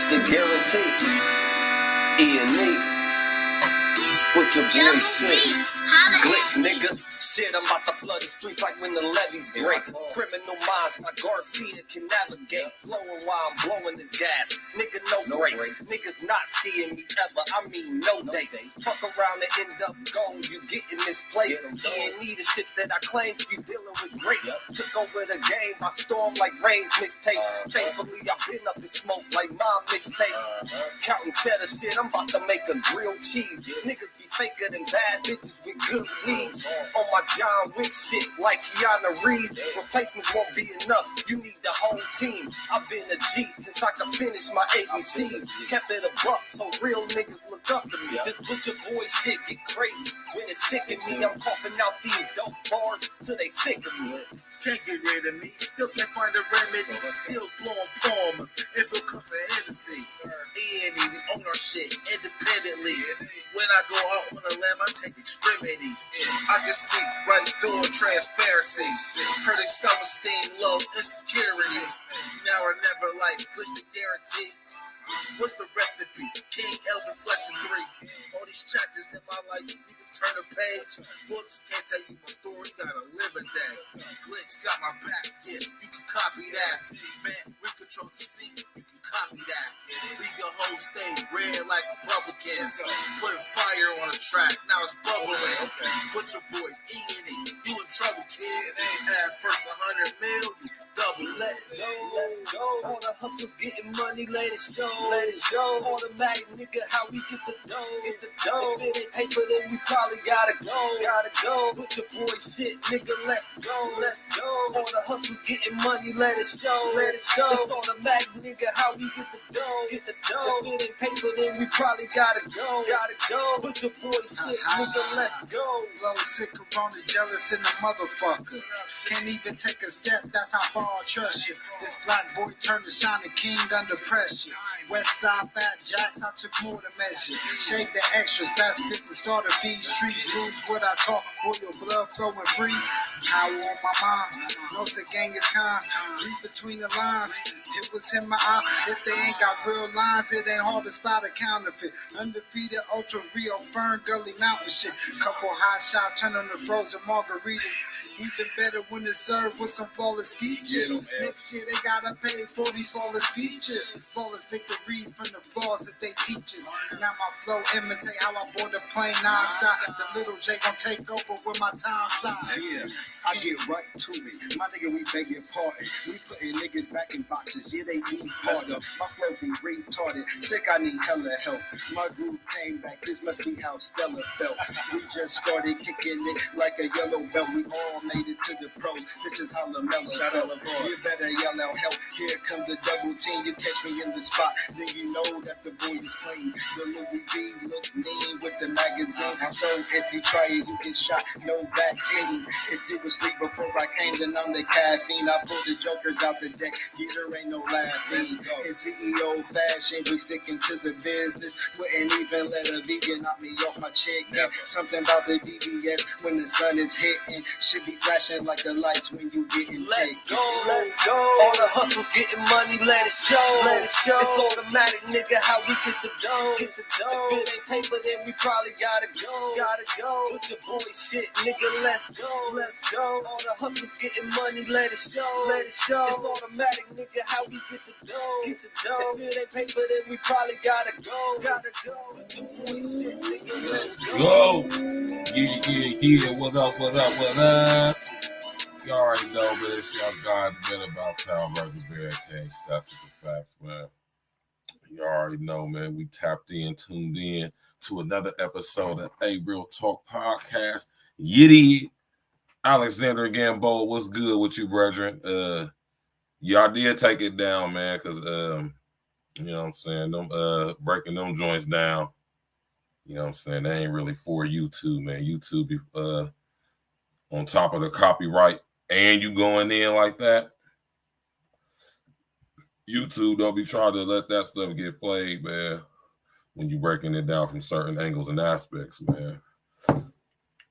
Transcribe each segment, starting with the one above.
Glitch the guarantee. E&E. With your boy shit. Glitch, nigga. Shit, I'm about to flood the streets like when the levees break. Criminal minds, my Garcia can navigate. Flowing while I'm blowing this gas. Nigga, no brakes. Niggas not seeing me ever. I mean, no dates. Fuck around and end up gone. You get in this place. You ain't need the shit that I claim. You dealing with grace. Took over the game by storm like Rain's mixtape. Thankfully, I've been up in smoke like mom mixtape. Counting cheddar shit, I'm about to make a grilled cheese. Niggas be faker than bad bitches with good weeds. On my John Wick shit like Keanu Reeves. Replacements won't be enough. You need the whole team. I've been a G since I could finish my ABCs. Kept it a buck so real niggas look up to me. This butcher boy shit get crazy. When it's sick of me, I'm coughing out these dope bars till they sick of me. Can't get rid of me, still can't find a remedy. Still blowing palmers if it comes to Hennessy. E&E, we own our shit independently. When I go out on the limb, I take extremities. I can see right through transparency. Hurt their self-esteem, low insecurities. Now or never, like Glitch the guarantee. What's the recipe? King L's Reflection 3. All these chapters in my life, you can turn a page. Books can't tell you my story, gotta live a day. Glitch got my back, yeah, you can copy that. Man, we control the scene, you can copy that. Leave your whole state red like Republicans. Put fire on the track, now it's bubbling. Put your boys E&E, you in trouble, kid. Add first 100 mil, you can double. Let's go, let's go. All the hustlers getting money, let it show. Let it show. Automatic nigga, how we get the dough. Get the dough. If it ain't paper, then we probably gotta go. Gotta go. With your boy shit, nigga, let's go. Let's go. All the hustlers getting money, let it show. Let it show. It's automatic nigga, how we get the dough. Get the dough. If it ain't paper, then we probably gotta go. Gotta go. With your boy shit, nigga, let's go. Blow sick, corona, jealous in the motherfucker. Can't even take a step, that's how far I trust you. This black boy turned to shining king under pressure. West side fat jacks, I took more to measure. Shave the extras, that's business starter feed. Street rules, what I talk, royal blood flowing free. Power on my mind, knows the gang is kind. Read between the lines, it was in my eye. If they ain't got real lines, it ain't hard to spot a counterfeit. Undefeated, ultra real, Fern Gully Mountain shit. Couple hot shots, turn on the frozen margaritas. Even better when it's served with some flawless features. Next year they gotta pay for these flawless features. Flawless victories from the flaws that they teach us. Now my flow imitate how I board the plane nonstop. The little J gon' take over with my time side. Yeah, I get right to it. My nigga, we begging pardon. We putting niggas back in boxes. Yeah, they need harder. My flow be retarded. Sick, I need hella help. My groove came back. This must be how Stella felt. We just started kicking it like a yellow belt. We all made it to the pros. This is how LaMelo felt. You better yell out help. Here comes the double team. You catch me in the spot, then you know that the boy is clean. The Louis V look mean with the magazine. So if you try it, you get shot. No vaccine. If you was asleep before I came, then I'm the caffeine. I pull the jokers out the deck. Yeah, there ain't no laughing. In CEO fashion, we sticking to the business. Wouldn't even let a vegan knock me off my chicken. Something about the BBS when the sun is hitting. Should be flashing like the lights when you getting Let's taken. go, let's go. All the hustlers getting money, let it show. Let it show. It's automatic, nigga, how we get the dough. Get the dough. If it ain't paper, then we probably gotta go. Gotta go. With your boy shit, nigga, let's go. Let's go. All the hustlers getting money, let it show. Let it show. It's automatic, nigga, how we get the dough. Get the dough. If it ain't paper, then we probably gotta go. Gotta go. With your boy shit, nigga, let's go. Yeah. What up? You already know, man. It's y'all guys been about town versus barricades. That's the facts, man. You already know, man. We tapped in, tuned in to another episode of A Real Talk Podcast. Yiddy. Alexander Gamboa, what's good with you, brethren? Y'all did take it down, man, because you know what I'm saying, them breaking them joints down. You know what I'm saying? They ain't really for YouTube, man. YouTube be on top of the copyright and you going in like that. YouTube don't be trying to let that stuff get played, man, when you breaking it down from certain angles and aspects, man.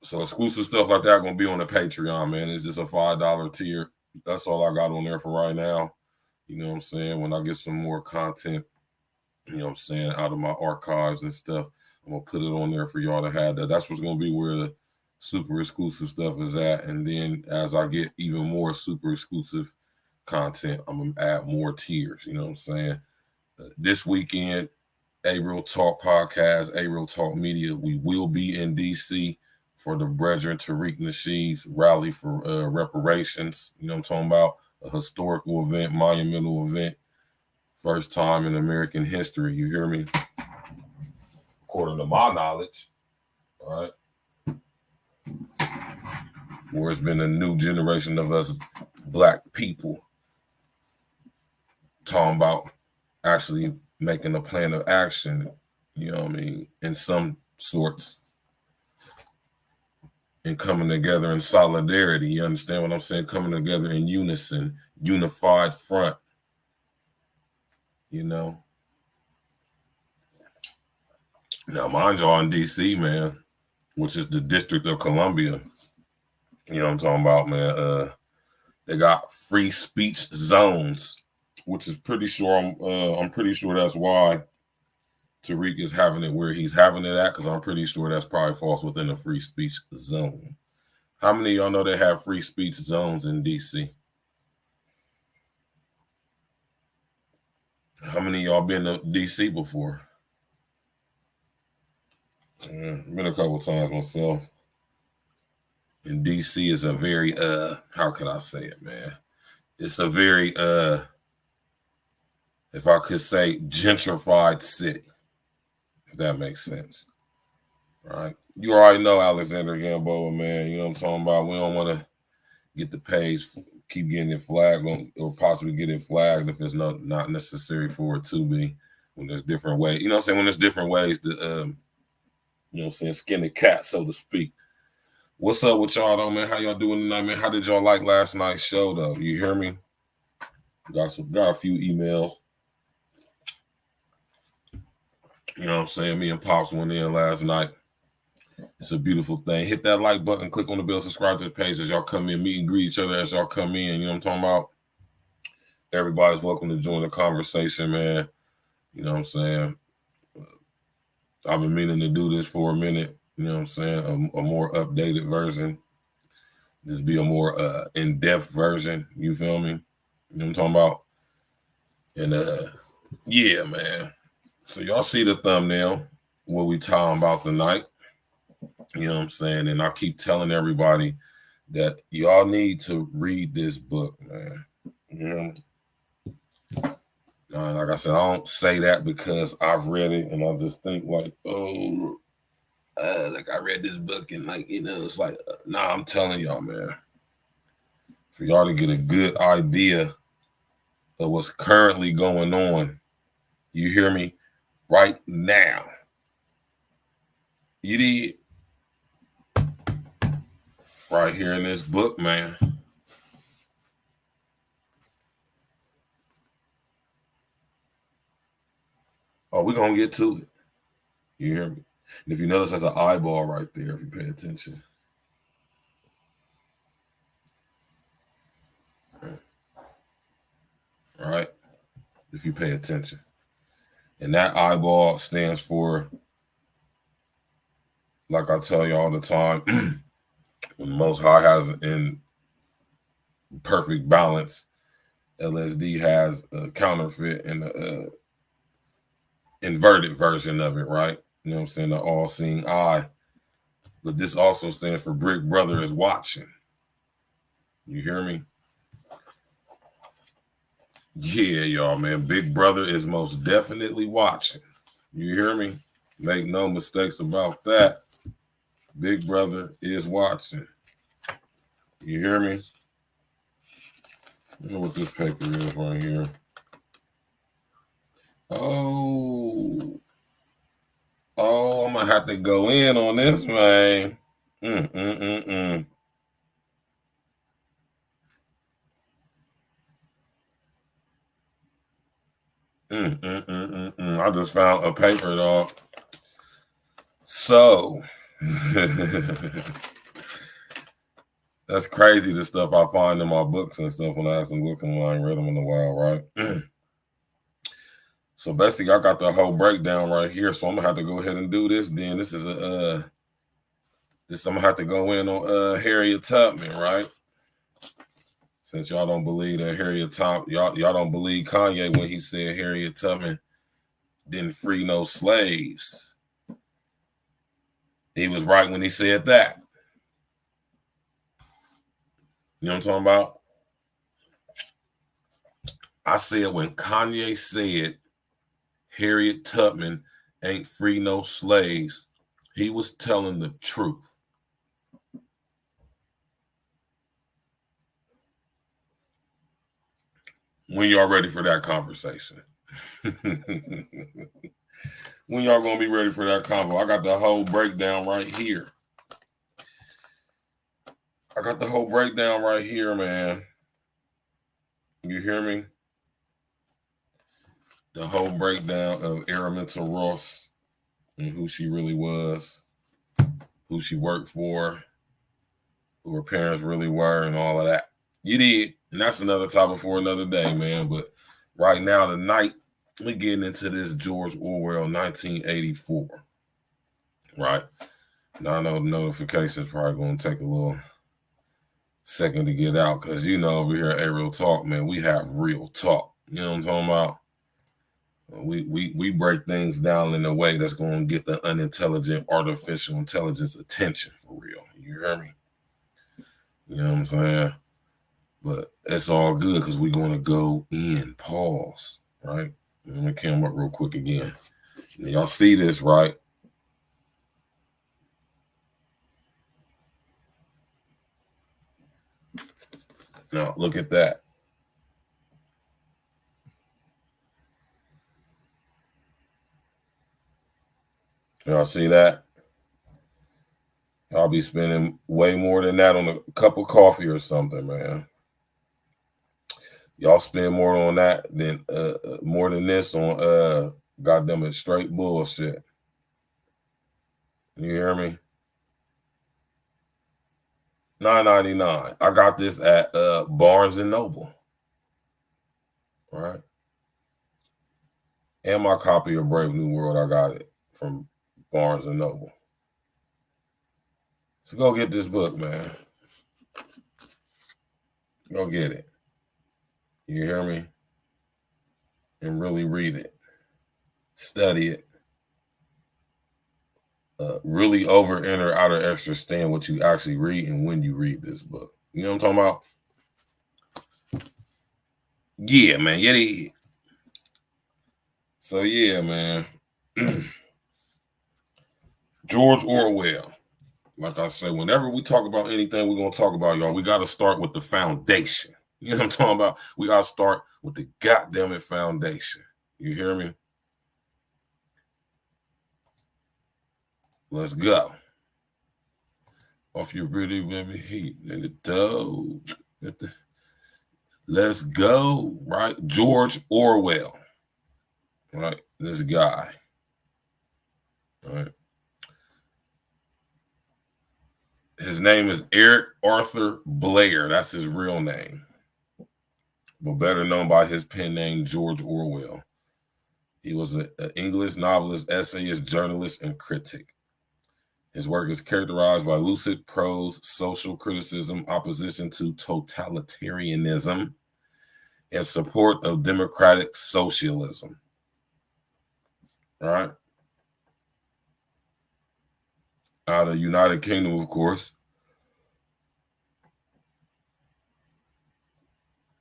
So exclusive stuff like that gonna be on the Patreon, man. It's just a $5 tier. That's all I got on there for right now. You know what I'm saying? When I get some more content you know what I'm saying, out of my archives and stuff. I'm going to put it on there for y'all to have that. That's what's going to be where the super exclusive stuff is at. And then as I get even more super exclusive content, I'm going to add more tiers. You know what I'm saying? This weekend, A Real Talk Podcast, A Real Talk Media, we will be in D.C. for the Brethren Tariq Nasheed's rally for reparations. You know what I'm talking about? A historical event, monumental event. First time in American history, you hear me? According to my knowledge, all right? Where it's been a new generation of us Black people talking about actually making a plan of action, you know what I mean, in some sorts, and coming together in solidarity. You understand what I'm saying? Coming together in unison, unified front, you know. Now, mind y'all, in D.C., man, which is the District of Columbia, you know what I'm talking about, man. They got free speech zones, which is pretty sure I'm pretty sure that's why Tariq is having it where he's having it at, because I'm pretty sure that's probably falls within a free speech zone. How many of y'all know they have free speech zones in D.C.? How many of y'all been to D.C. before? Been a couple times myself. And D.C. is a very, how could I say it, man? It's a very, if I could say, gentrified city, if that makes sense. Right? You already know Alexander Gamboa, man. You know what I'm talking about? We don't want to get the page, keep getting it flagged, or possibly get it flagged if it's not necessary for it to be. When there's different ways, you know what I'm saying? When there's different ways to, you know what I'm saying, skin the cat, so to speak. What's up with y'all, though, man? How y'all doing tonight, man? How did y'all like last night's show, though? You hear me? Got a few emails. You know what I'm saying? Me and Pops went in last night. It's a beautiful thing. Hit that like button, click on the bell, subscribe to the page as y'all come in, meet and greet each other as y'all come in. You know what I'm talking about? Everybody's welcome to join the conversation, man. You know what I'm saying? I've been meaning to do this for a minute. You know what I'm saying? A more updated version. This be a more in-depth version. You feel me? You know what I'm talking about? And yeah, man. So y'all see the thumbnail, what we talking about tonight. You know what I'm saying? And I keep telling everybody that y'all need to read this book, man. You know? Like I said, I don't say that because I've read it and I just think like, oh, like I read this book and like, you know, it's like, nah, I'm telling y'all, man. For y'all to get a good idea of what's currently going on, you hear me, right now. You did. Right here in this book, man. Oh, we're going to get to it. You hear me? And if you notice, there's an eyeball right there if you pay attention. All right? If you pay attention. And that eyeball stands for, like I tell you all the time, when the Most High has in perfect balance, LSD has a counterfeit and a inverted version of it, right? You know what I'm saying? The all-seeing eye. But this also stands for Brick Brother is watching. You hear me? Yeah, y'all, man. Big Brother is most definitely watching. You hear me? Make no mistakes about that. Big Brother is watching. You hear me? I know what this paper is right here. Oh, I'm going to have to go in on this, man. I just found a paper, dog. So, that's crazy, the stuff I find in my books and stuff when I actually look them. I ain't read them in a while, right? So basically, I got the whole breakdown right here. So I'm gonna have to go ahead and do this. Then this is I'm gonna have to go in on Harriet Tubman, right? Since y'all don't believe that Harriet Tubman, y'all don't believe Kanye when he said Harriet Tubman didn't free no slaves. He was right when he said that. You know what I'm talking about? I said when Kanye said Harriet Tubman ain't free no slaves, he was telling the truth. When y'all ready for that conversation? When y'all gonna be ready for that convo? I got the whole breakdown right here. I got the whole breakdown right here, man. You hear me? The whole breakdown of Araminta Ross and who she really was, who she worked for, who her parents really were, and all of that. You did. And that's another topic for another day, man. But right now, tonight, we're getting into this George Orwell 1984. Right? Now, I know the notification's probably going to take a little second to get out because, you know, over here at A-Real Talk, man, we have real talk. You know what I'm talking about? We break things down in a way that's going to get the unintelligent artificial intelligence attention for real. You hear me? You know what I'm saying? But it's all good because we're going to go in. Pause. Right? Let me cam up real quick again. Y'all see this, right? Now, look at that. Y'all see that? Y'all be spending way more than that on a cup of coffee or something, man. Y'all spend more on that than more than this on goddamn it, straight bullshit. You hear me? $9.99. I got this at Barnes and Noble. Right? And my copy of Brave New World, I got it from Barnes and Noble. So go get this book, man. Go get it. You hear me? And really read it. Study it. Really over, enter, outer, understand what you actually read and when you read this book. You know what I'm talking about? Yeah, man. Yeah. So, yeah, man. George Orwell. Like I said, whenever we talk about anything we're going to talk about, y'all, we got to start with the foundation. You know what I'm talking about? We got to start with the goddamn it foundation. You hear me? Let's go. Off your pretty baby heat, nigga. Dope. Let's go. Right? George Orwell. Right? This guy. Right? His name is Eric Arthur Blair. That's his real name. But better known by his pen name, George Orwell. He was an English novelist, essayist, journalist, and critic. His work is characterized by lucid prose, social criticism, opposition to totalitarianism, and support of democratic socialism. Right? Out of the United Kingdom, of course.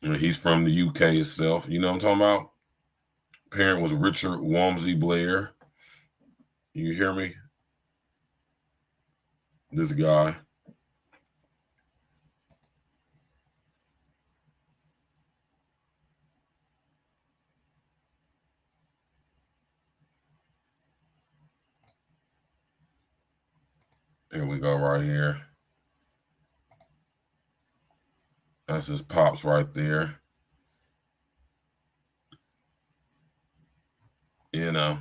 And he's from the UK itself. You know what I'm talking about? Parent was Richard Walmsley Blair. You hear me? This guy. Here we go right here. That's his pops right there. You know.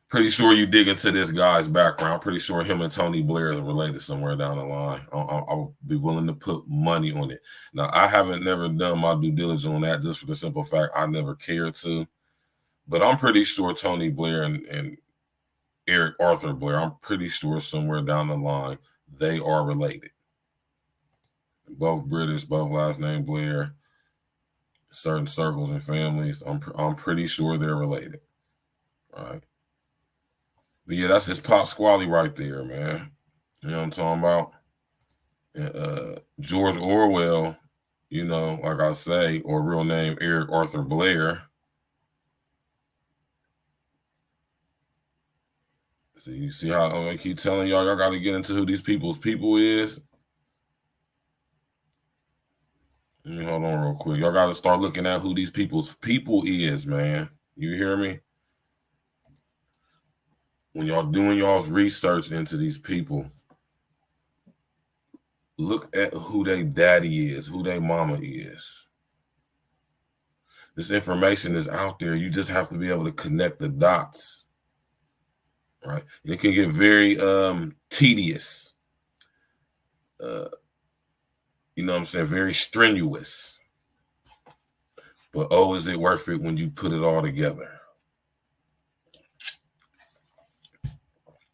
Pretty sure you dig into this guy's background. Pretty sure him and Tony Blair are related somewhere down the line. I'll be willing to put money on it. Now, I haven't never done my due diligence on that just for the simple fact I never cared to. But I'm pretty sure Tony Blair and Eric Arthur Blair, I'm pretty sure somewhere down the line, they are related. Both British, both last name Blair, certain circles and families, I'm pretty sure they're related. All right. But yeah, that's his Pop Squally right there, man. You know what I'm talking about? And, George Orwell, you know, like I say, or real name Eric Arthur Blair. So you see how I keep telling y'all got to get into who these people's people is. Let me hold on real quick. Y'all got to start looking at who these people's people is, man. You hear me? When y'all doing y'all's research into these people, look at who they daddy is, who they mama is. This information is out there. You just have to be able to connect the dots, right? And it can get very tedious. You know what I'm saying? Very strenuous. But oh, is it worth it when you put it all together?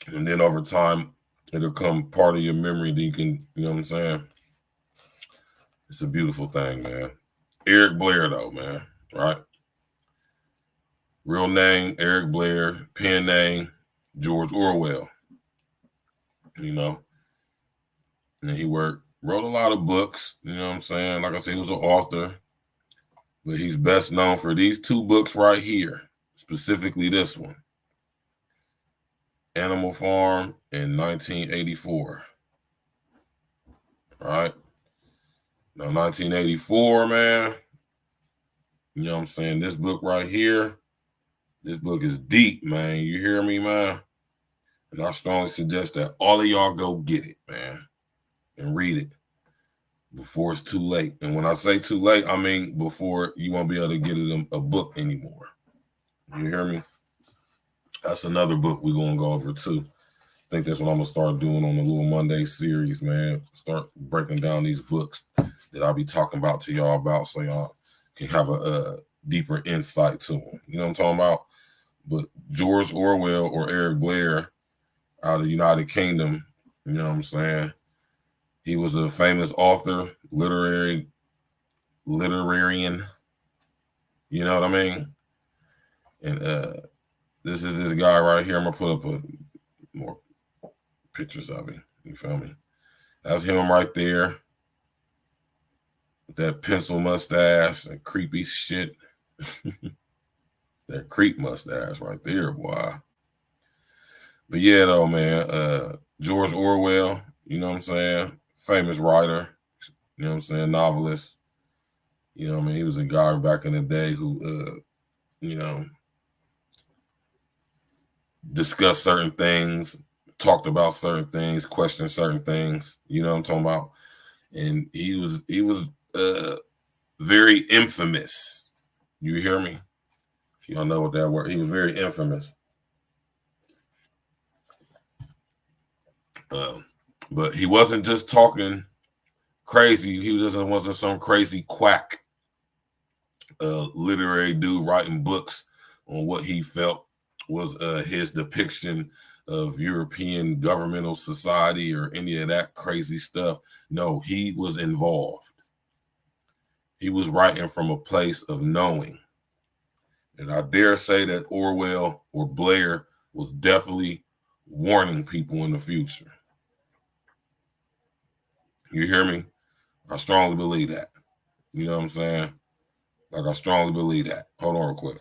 And then over time, it'll come part of your memory that you can, you know what I'm saying? It's a beautiful thing, man. Eric Blair, though, man, right? Real name, Eric Blair. Pen name, George Orwell. You know? And he wrote a lot of books, you know what I'm saying? Like I said, he was an author. But he's best known for these two books right here, specifically this one. Animal Farm in 1984. All right. Now, 1984, man, you know what I'm saying? This book right here, this book is deep, man. You hear me, man? And I strongly suggest that all of y'all go get it, man, and read it before it's too late. And when I say too late, I mean before you won't be able to get it a book anymore. You hear me? That's another book we're going to go over, too. I think that's what I'm going to start doing on the Little Monday series, man. Start breaking down these books that I'll be talking about to y'all about so y'all can have a deeper insight to them. You know what I'm talking about? But George Orwell or Eric Blair out of the United Kingdom, you know what I'm saying? He was a famous author, literarian, you know what I mean? And this is this guy right here. I'm going to put up more pictures of him. You feel me? That's him right there. With that pencil mustache and creepy shit. That creep mustache right there, boy. But yeah, though, man. George Orwell, you know what I'm saying? Famous writer, you know what I'm saying? Novelist. You know what I mean? He was a guy back in the day who, you know, discussed certain things, talked about certain things, questioned certain things. You know what I'm talking about? And he was very infamous. You hear me? If y'all know what that word, he was very infamous. But he wasn't just talking crazy. He wasn't some crazy quack literary dude writing books on what he felt was his depiction of European governmental society or any of that crazy stuff. No, he was involved. He was writing from a place of knowing. And I dare say that Orwell or Blair was definitely warning people in the future. You hear me? I strongly believe that. You know what I'm saying? Like, I strongly believe that. Hold on real quick.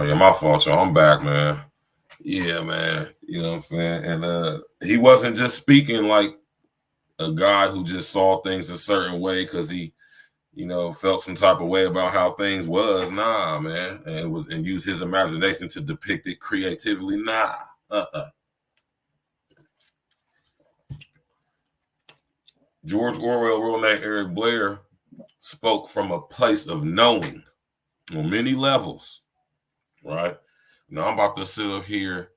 Oh yeah, my fault, y'all. I'm back, man. Yeah, man. You know what I'm saying? And he wasn't just speaking like a guy who just saw things a certain way because he, felt some type of way about how things was. Nah, man. And use his imagination to depict it creatively. Nah. George Orwell, real name Eric Blair, spoke from a place of knowing on many levels, right? Now I'm about to sit up here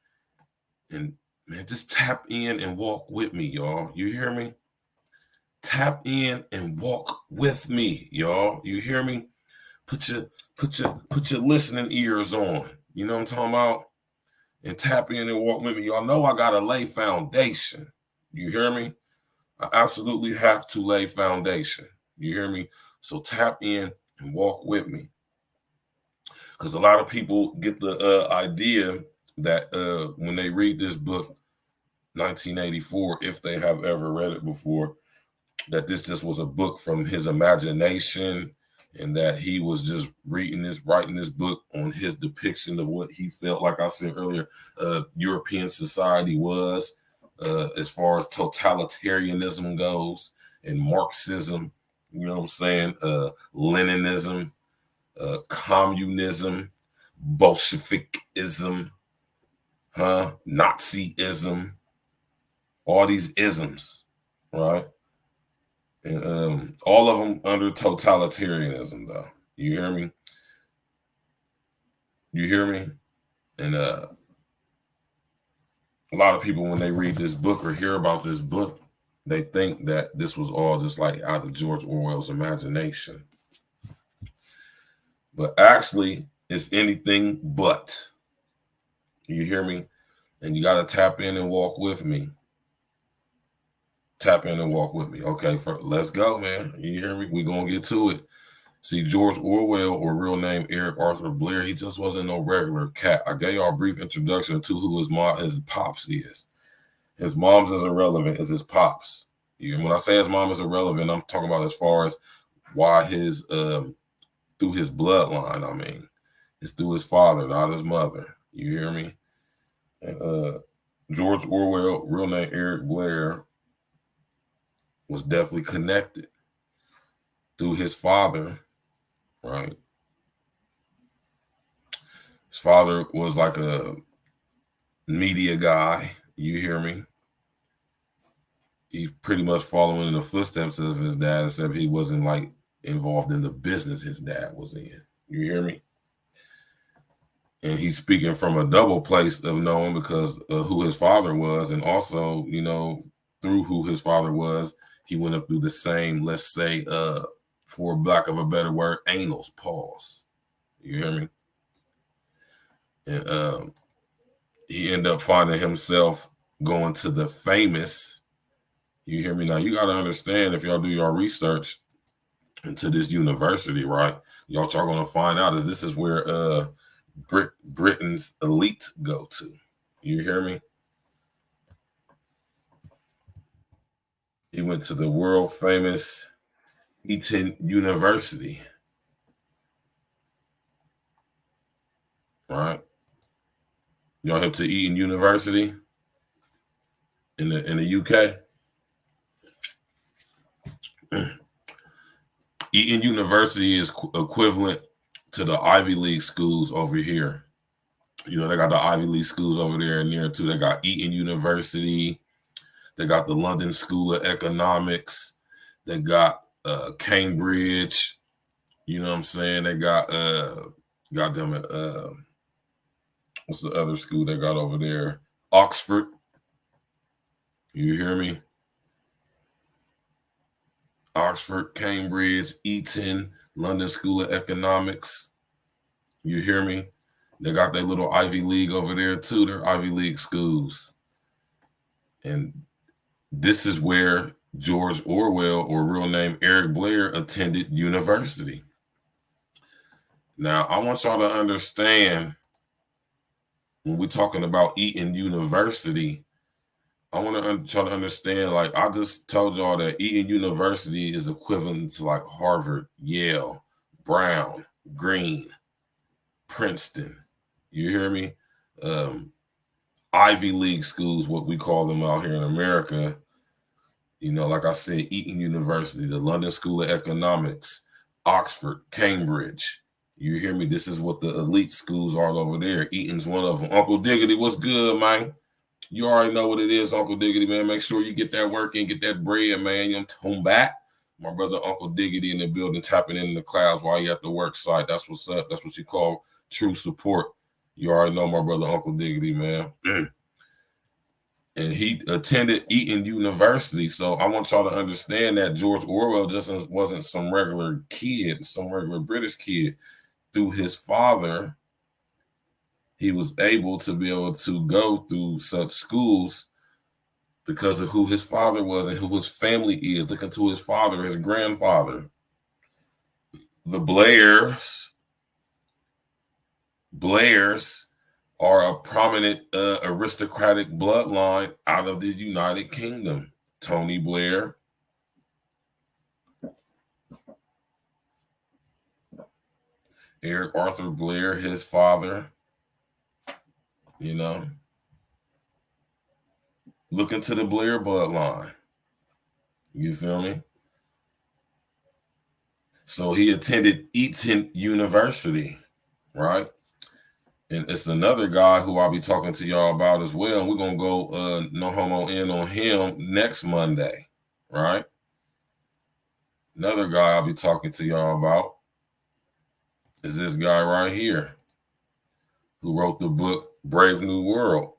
and, man, just tap in and walk with me, y'all. You hear me? Tap in and walk with me, y'all. You hear me? Put your listening ears on. You know what I'm talking about? And tap in and walk with me. Y'all know I gotta lay foundation. You hear me? I absolutely have to lay foundation. You hear me? So tap in and walk with me. Because a lot of people get the idea that when they read this book, 1984, if they have ever read it before, that this just was a book from his imagination and that he was just writing this book on his depiction of what he felt, like I said earlier, European society was, as far as totalitarianism goes and Marxism, you know what I'm saying, Leninism, communism, Bolshevikism, Nazism, all these isms, right? And all of them under totalitarianism, though. You hear me? You hear me? And a lot of people, when they read this book or hear about this book, they think that this was all just like out of George Orwell's imagination. But actually, it's anything but. You hear me? And you got to tap in and walk with me. Tap in and walk with me. Okay, let's go, man. You hear me? We're going to get to it. See, George Orwell, or real name Eric Arthur Blair, he just wasn't no regular cat. I gave y'all a brief introduction to who his pops is. His mom's is irrelevant, it's his pops. When I say his mom is irrelevant, I'm talking about as far as why through his bloodline, I mean. It's through his father, not his mother. You hear me? And George Orwell, real name Eric Blair, was definitely connected through his father, right? His father was like a media guy, you hear me? He's pretty much following in the footsteps of his dad, except he wasn't like involved in the business his dad was in. You hear me? And he's speaking from a double place of knowing because of who his father was, and also, through who his father was, he went up through the same, let's say, for lack of a better word, anals, pause. You hear me? And he ended up finding himself going to the famous, you hear me? Now, you got to understand, if y'all do your research into this university, right, y'all going to find out that this is where Britain's elite go to. You hear me? He went to the world famous Eton University. Right? Y'all hip to Eton University in the UK? Eton University is equivalent to the Ivy League schools over here. They got the Ivy League schools over there and there too. They got Eton University. They got the London School of Economics. They got Cambridge. You know what I'm saying? They got goddamn it. What's the other school they got over there? Oxford. You hear me? Oxford, Cambridge, Eton, London School of Economics. You hear me? They got their little Ivy League over there too. They're Ivy League schools. And this is where George Orwell, or real name Eric Blair, attended university. Now, I want y'all to understand, when we're talking about Eton University, I want y'all to understand, like I just told y'all, that Eton University is equivalent to like Harvard, Yale, Brown, Green, Princeton, You hear me? Ivy League schools, what we call them out here in America. You know, like I said, Eton University, the London School of Economics, Oxford, Cambridge. You hear me? This is what the elite schools are over there. Eton's one of them. Uncle Diggity, what's good, man? You already know what it is, Uncle Diggity, man. Make sure you get that work in, get that bread, man. You know, home back. My brother Uncle Diggity in the building, tapping in the clouds while you at the work site. That's what's up. That's what you call true support. You already know my brother Uncle Diggity, man. And he attended Eton University. So I want y'all to understand that George Orwell just wasn't some regular kid, some regular British kid. Through his father, he was able to be able to go through such schools because of who his father was and who his family is. Look into his father, his grandfather. The Blairs are a prominent aristocratic bloodline out of the United Kingdom. Tony Blair, Eric Arthur Blair, his father, you know. Look into the Blair bloodline. You feel me? So he attended Eton University, right? And it's another guy who I'll be talking to y'all about as well. We're going to go no homo in on him next Monday, right? Another guy I'll be talking to y'all about is this guy right here who wrote the book Brave New World.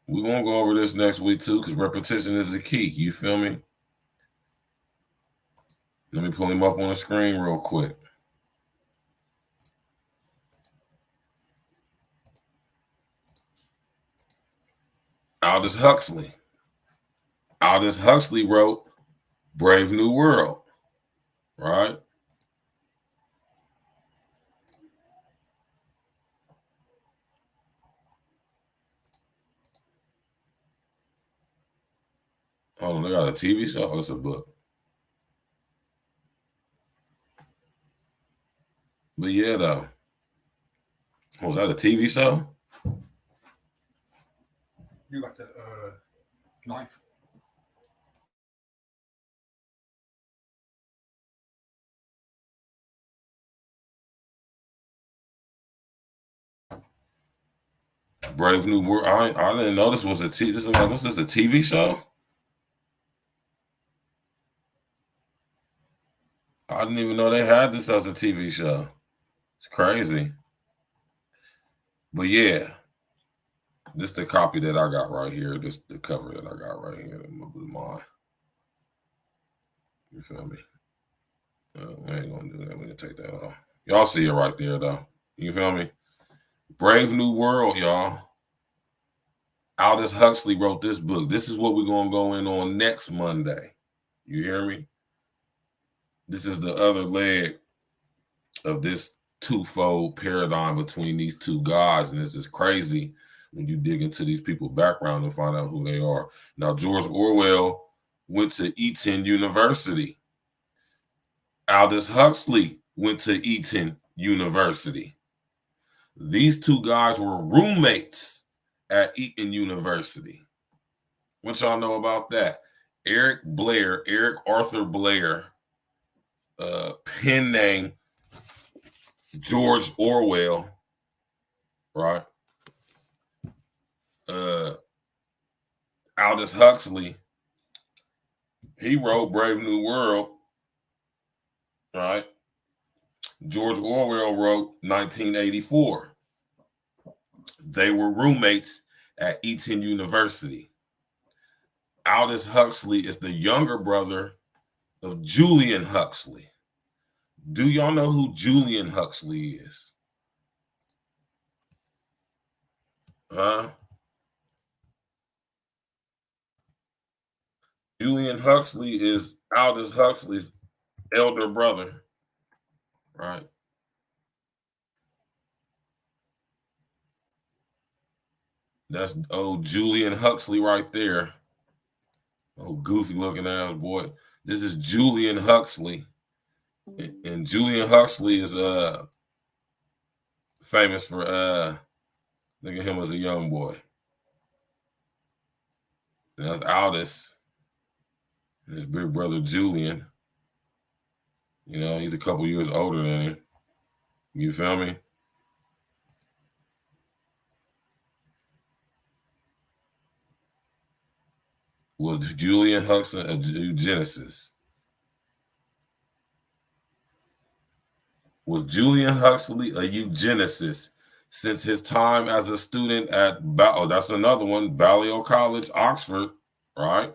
We're going to go over this next week too, because repetition is the key. You feel me? Let me pull him up on the screen real quick. Aldous Huxley. Aldous Huxley wrote Brave New World, right? Oh, they got a TV show? Oh, it's a book. But yeah, though. Was that a TV show? You got the knife. Brave New World. I didn't know this was a TV. This is a TV show. I didn't even know they had this as a TV show. It's crazy. But yeah, this is the copy that I got right here. This the cover that I got right here. Mine. You feel me? We ain't gonna do that. We're gonna take that off. Y'all see it right there, though. You feel me? Brave New World, y'all. Aldous Huxley wrote this book. This is what we're gonna go in on next Monday. You hear me? This is the other leg of this twofold paradigm between these two guys, and this is crazy when you dig into these people's background and find out who they are. Now, George Orwell went to Eton University. Aldous Huxley went to Eton University. These two guys were roommates at Eton University. What y'all know about that? Eric Arthur Blair, pen name George Orwell, right? Aldous Huxley, he wrote Brave New World, right? George Orwell wrote 1984. They were roommates at Eton University. Aldous Huxley is the younger brother of Julian Huxley. Do y'all know who Julian Huxley is? Huh? Julian Huxley is Aldous Huxley's elder brother, right? That's old Julian Huxley right there. Oh, goofy looking ass boy. This is Julian Huxley. And Julian Huxley is famous for look at him as a young boy. And that's Aldous and his big brother Julian. You know, he's a couple years older than him. You feel me? Was Julian Huxley a eugenicist? Was Julian Huxley a eugenicist since his time as a student at that's another one, Balliol College, Oxford, right?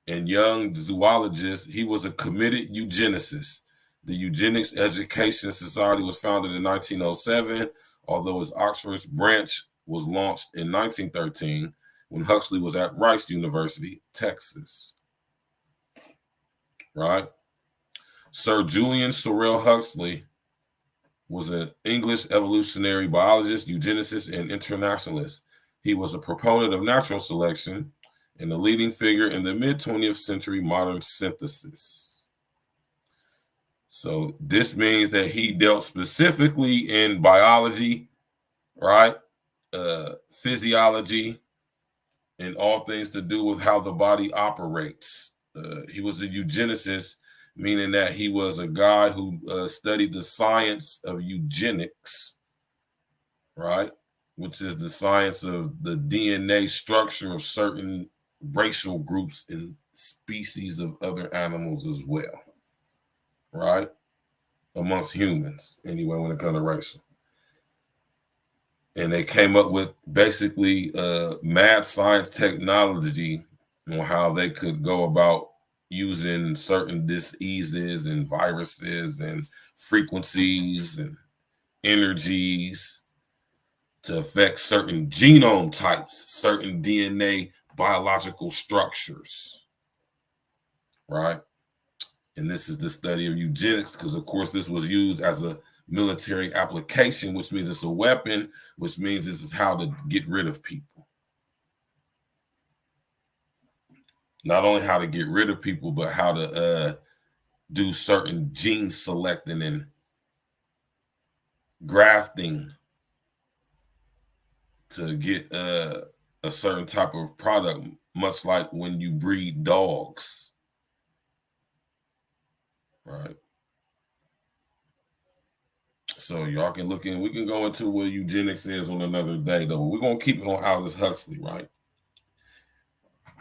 And young zoologist, he was a committed eugenicist. The Eugenics Education Society was founded in 1907, although its Oxford branch was launched in 1913 when Huxley was at Rice University, Texas, right? Sir Julian Sorrel Huxley was an English evolutionary biologist, eugenicist, and internationalist. He was a proponent of natural selection and a leading figure in the mid-20th century modern synthesis. So this means that he dealt specifically in biology, right? Physiology, and all things to do with how the body operates. He was a eugenicist, meaning that he was a guy who studied the science of eugenics, right? Which is the science of the DNA structure of certain racial groups and species of other animals as well, right? Amongst humans, anyway, when it comes to racial. And they came up with basically mad science technology on how they could go about using certain diseases and viruses and frequencies and energies to affect certain genome types, certain DNA biological structures, right? And this is the study of eugenics because, of course, this was used as a military application, which means it's a weapon, which means this is how to get rid of people. Not only how to get rid of people, but how to do certain gene selecting and grafting to get a certain type of product, much like when you breed dogs, right? So y'all can look in. We can go into what eugenics is on another day, though. But we're gonna keep it on Aldous Huxley, right?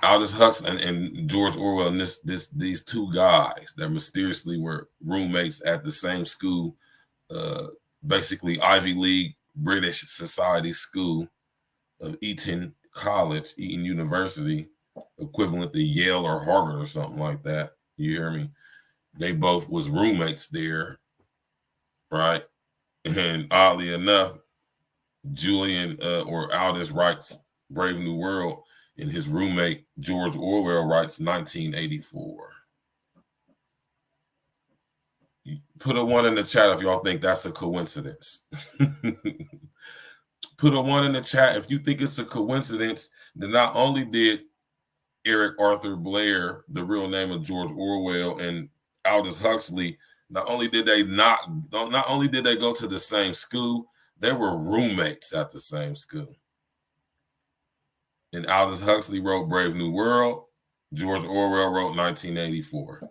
Aldous Huxley and George Orwell, and these two guys that mysteriously were roommates at the same school, basically Ivy League British Society School of Eton College, Eton University, equivalent to Yale or Harvard or something like that. You hear me? They both was roommates there, right? And oddly enough, Julian or Aldous writes Brave New World, and his roommate George Orwell writes 1984. Put a 1 in the chat if y'all think that's a coincidence. Put a 1 in the chat if you think it's a coincidence that not only did Eric Arthur Blair, the real name of George Orwell, and Aldous Huxley, not only did they go to the same school, they were roommates at the same school. And Aldous Huxley wrote Brave New World. George Orwell wrote 1984.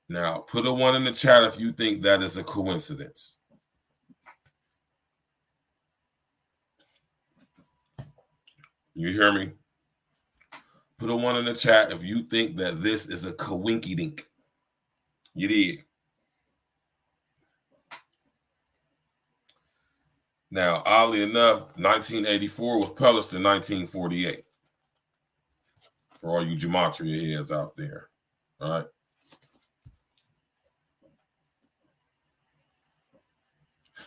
Now, put a 1 in the chat if you think that is a coincidence. You hear me? Put a 1 in the chat if you think that this is a coinky-dink. You did. Now, oddly enough, 1984 was published in 1948. For all you gematria heads out there, all right?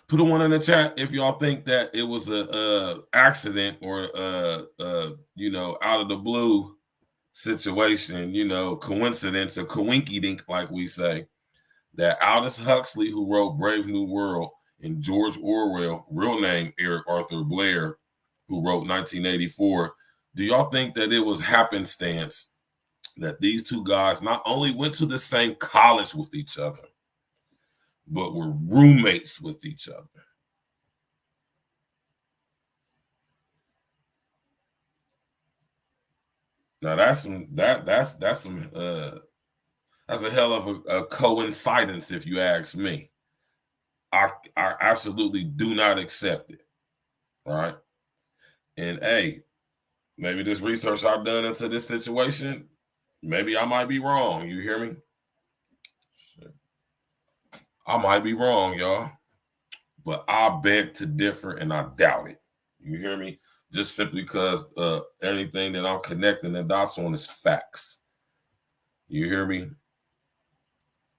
Put a 1 in the chat if y'all think that it was a accident or out of the blue situation, coincidence or coinky-dink, like we say, that Aldous Huxley, who wrote Brave New World, and George Orwell, real name Eric Arthur Blair, who wrote 1984, do y'all think that it was happenstance that these two guys not only went to the same college with each other, but were roommates with each other. Now that's a hell of a coincidence, if you ask me. I absolutely do not accept it. Right? And hey, maybe this research I've done into this situation, maybe I might be wrong. You hear me? I might be wrong, y'all. But I beg to differ and I doubt it. You hear me? Just simply because anything that I'm connecting the dots on is facts. You hear me?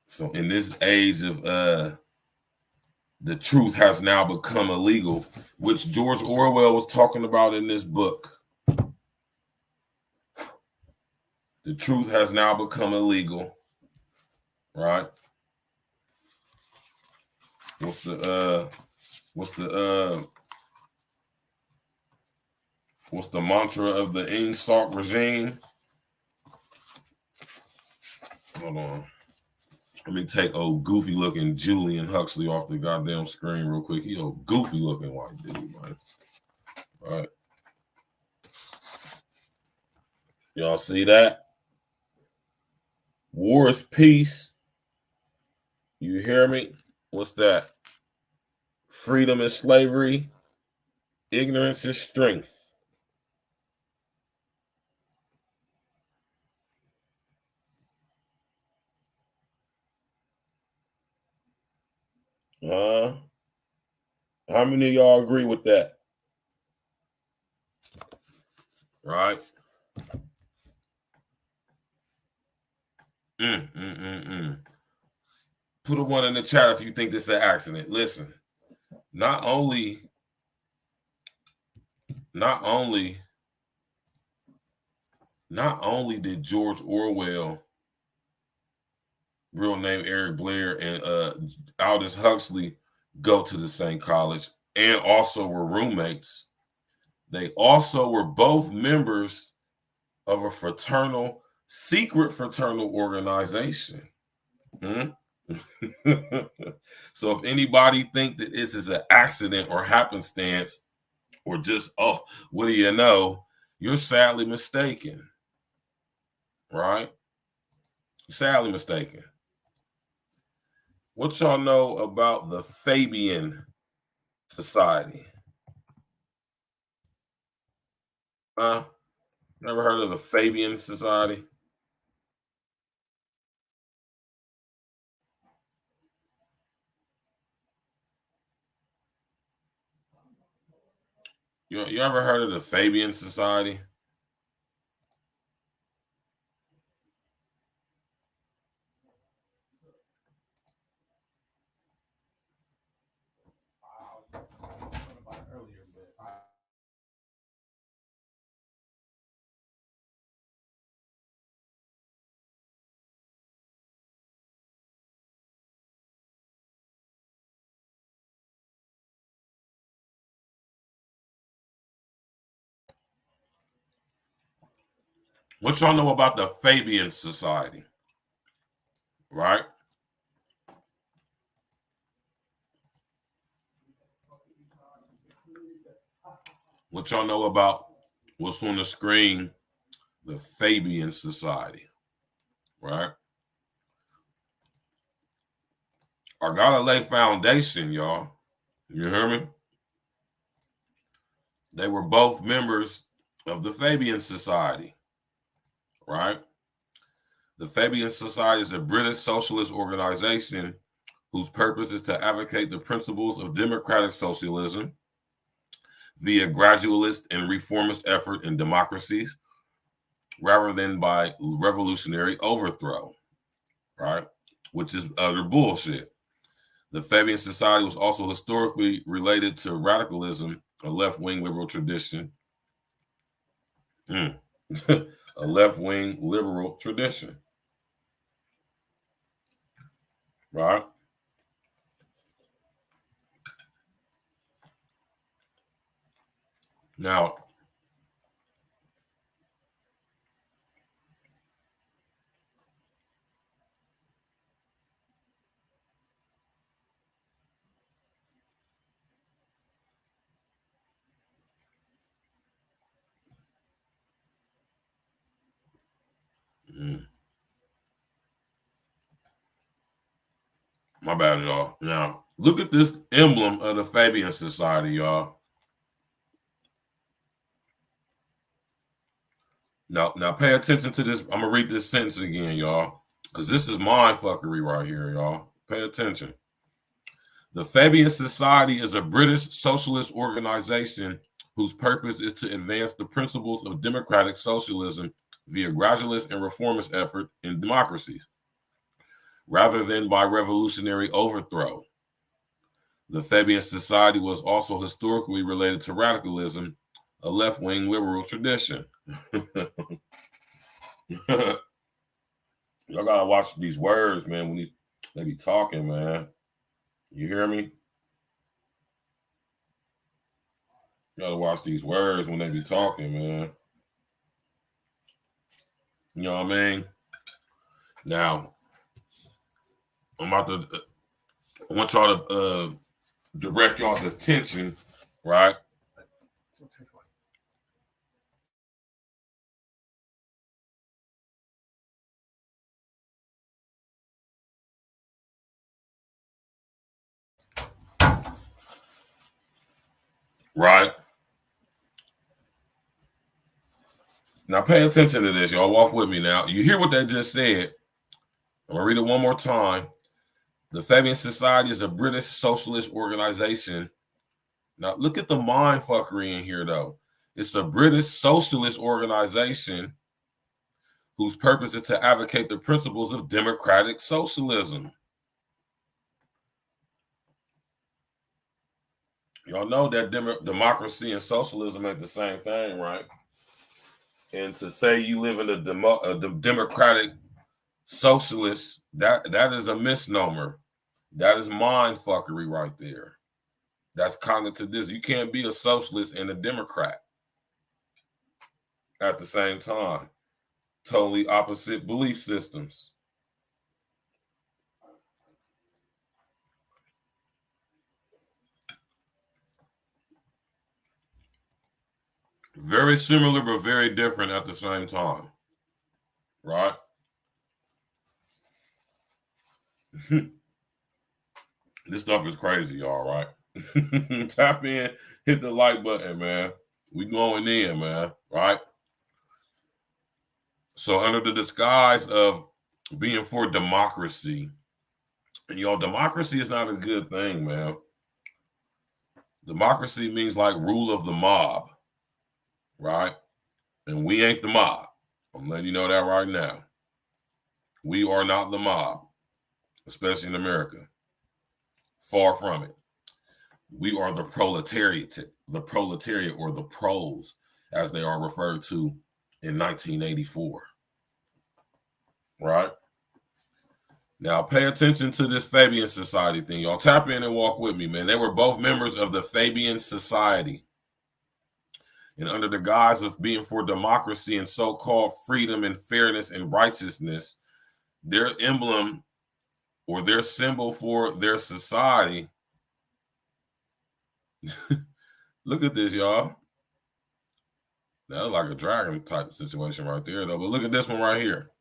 So in this age of the truth has now become illegal, which George Orwell was talking about in this book. The truth has now become illegal, right? What's the mantra of the Ingsoc regime? Hold on. Let me take old goofy looking Julian Huxley off the goddamn screen real quick. He old goofy looking white dude, man. All right. Y'all see that? War is peace. You hear me? What's that? Freedom is slavery. Ignorance is strength. How many of y'all agree with that? Right? Put a one in the chat if you think this is an accident. Listen, not only did George Orwell, real name Eric Blair, and Aldous Huxley go to the same college and also were roommates, they also were both members of a secret fraternal organization. So if anybody think that this is an accident or happenstance or just, oh, what do you know? You're sadly mistaken, right? Sadly mistaken. What y'all know about the Fabian Society? Never heard of the Fabian Society? You ever heard of the Fabian Society? What y'all know about the Fabian Society? Right? What y'all know about what's on the screen? The Fabian Society. Right? I gotta lay foundation, y'all. You hear me? They were both members of the Fabian Society. Right? The Fabian Society is a British socialist organization whose purpose is to advocate the principles of democratic socialism via gradualist and reformist effort in democracies rather than by revolutionary overthrow, right? Which is utter bullshit. The Fabian Society was also historically related to radicalism, a left-wing liberal tradition. A left-wing liberal tradition. Right? Now, My bad, y'all. Now, look at this emblem of the Fabian Society, y'all. Now pay attention to this. I'm going to read this sentence again, y'all, because this is mindfuckery right here, y'all. Pay attention. The Fabian Society is a British socialist organization whose purpose is to advance the principles of democratic socialism via gradualist and reformist effort in democracies, rather than by revolutionary overthrow. The Fabian Society was also historically related to radicalism, a left-wing liberal tradition. Y'all gotta watch these words, man, when they be talking, man. You hear me? You gotta watch these words when they be talking, man. You know what I mean? Now, I want y'all to direct y'all's attention, right? Right. Now pay attention to this, y'all. Walk with me now. You hear what they just said. I'm gonna read it one more time. The Fabian Society is a British socialist organization. Now look at the mindfuckery in here, though. It's a British socialist organization whose purpose is to advocate the principles of democratic socialism. Y'all know that democracy and socialism ain't the same thing, right? And to say you live in a democratic socialist, that is a misnomer. That is mindfuckery right there. That's kind of to this. You can't be a socialist and a Democrat at the same time. Totally opposite belief systems. Very similar, but very different at the same time. Right? This stuff is crazy, y'all, right? Tap in, hit the like button, man. We going in, man, right? So under the disguise of being for democracy, and y'all, democracy is not a good thing, man. Democracy means like rule of the mob, right? And we ain't the mob. I'm letting you know that right now. We are not the mob, especially in America. Far from it. We are the proletariat or the pros, as they are referred to in 1984. Right? Now, pay attention to this Fabian Society thing. Y'all tap in and walk with me, man. They were both members of the Fabian Society. And under the guise of being for democracy and so-called freedom and fairness and righteousness, their emblem or their symbol for their society. Look at this, y'all. That's like a dragon type situation right there, though. But look at this one right here.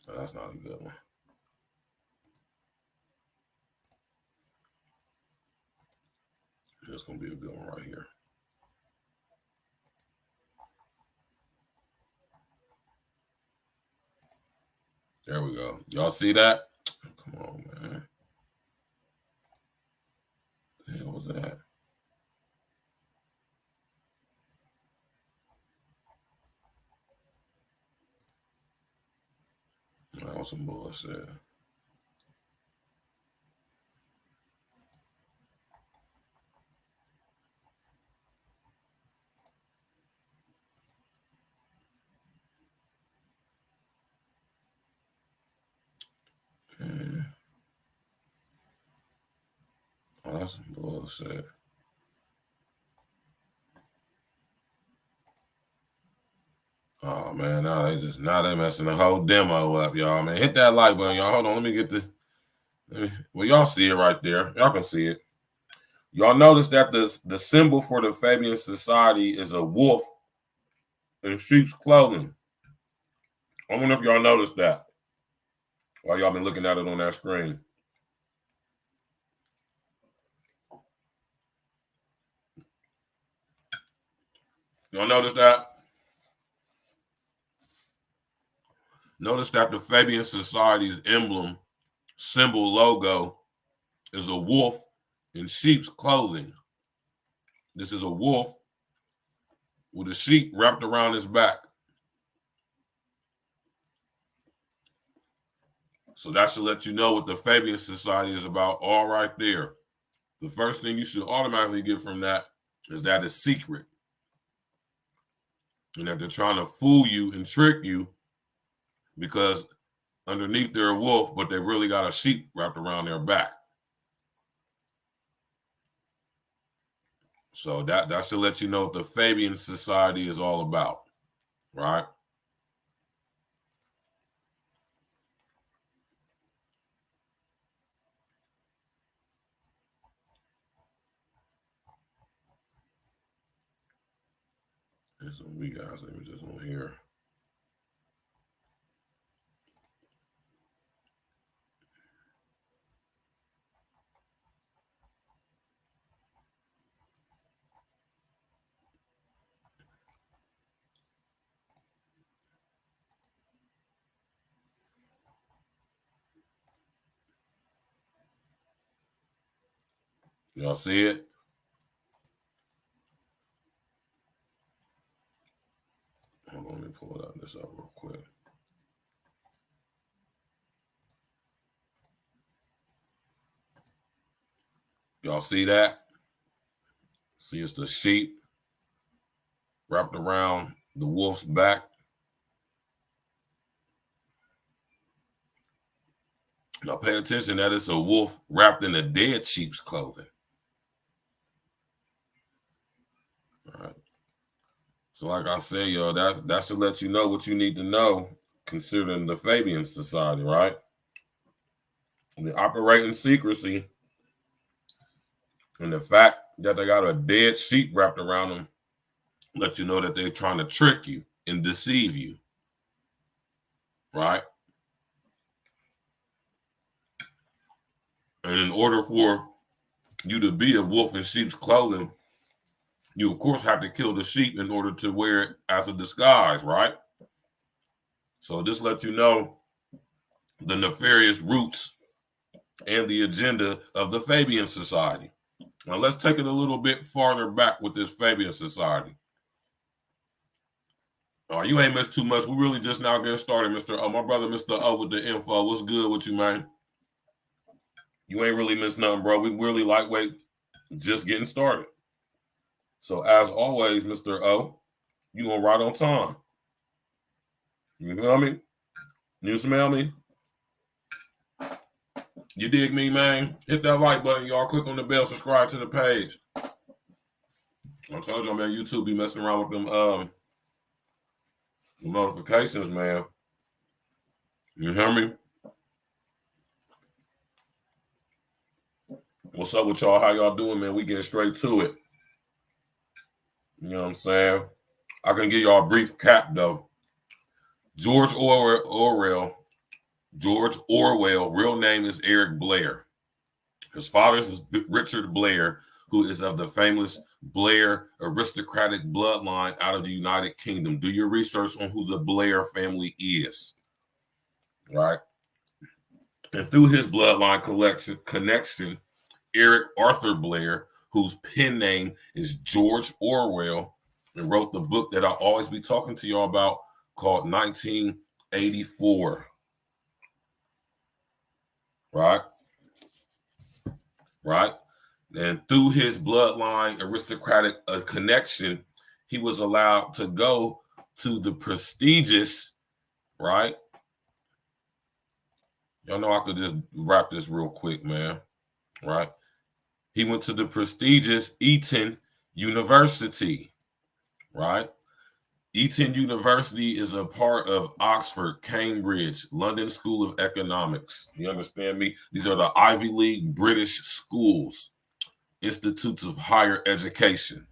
So that's not a good one. It's going to be a good one right here. There we go. Y'all see that? Come on, man. What the hell was that? That was some bullshit. Oh, that's some bullshit. Oh man, now they messing the whole demo up, y'all. Man, hit that like button, y'all. Hold on, let me get well, y'all see it right there. Y'all can see it. Y'all notice that the symbol for the Fabian Society is a wolf in sheep's clothing. I wonder if y'all noticed that while y'all been looking at it on that screen. Y'all notice that? Notice that the Fabian Society's emblem, symbol, logo is a wolf in sheep's clothing. This is a wolf with a sheep wrapped around his back. So that should let you know what the Fabian Society is about all right there. The first thing you should automatically get from that is that it's secret. And that they're trying to fool you and trick you because underneath they're a wolf, but they really got a sheep wrapped around their back. So that should let you know what the Fabian Society is all about, right? There's some we guys images on here. Y'all see it? Hold on, let me pull this up real quick. Y'all see that? See, it's the sheep wrapped around the wolf's back. Now pay attention that it's a wolf wrapped in a dead sheep's clothing. All right. So like I said, y'all, that should let you know what you need to know considering the Fabian Society, right? They operate in secrecy. And the fact that they got a dead sheep wrapped around them let you know that they're trying to trick you and deceive you, right? And in order for you to be a wolf in sheep's clothing, you, of course, have to kill the sheep in order to wear it as a disguise, right? So this lets you know the nefarious roots and the agenda of the Fabian Society. Now, let's take it a little bit farther back with this Fabian Society. Oh, you ain't missed too much. We really just now getting started, Mr. O. My brother, Mr. O, with the info. What's good with you, man? You ain't really missed nothing, bro. We really lightweight, just getting started. So, as always, Mr. O, you going right on time. You feel me? You smell me? You dig me, man? Hit that like button, y'all. Click on the bell, subscribe to the page. I told y'all, man, YouTube be messing around with them notifications, man. You hear me? What's up with y'all? How y'all doing, man? We getting straight to it. You know what I'm saying? I can give y'all a brief cap, though. George Orwell, real name is Eric Blair. His father is Richard Blair, who is of the famous Blair aristocratic bloodline out of the United Kingdom. Do your research on who the Blair family is, right? And through his bloodline connection, Eric Arthur Blair, whose pen name is George Orwell, and wrote the book that I'll always be talking to y'all about called 1984. Right? Right? And through his bloodline aristocratic connection, he was allowed to go to the prestigious, right? Y'all know I could just wrap this real quick, man. Right? He went to the prestigious Eton University, right? Eton University is a part of Oxford, Cambridge, London School of Economics. You understand me? These are the Ivy League British schools, institutes of higher education.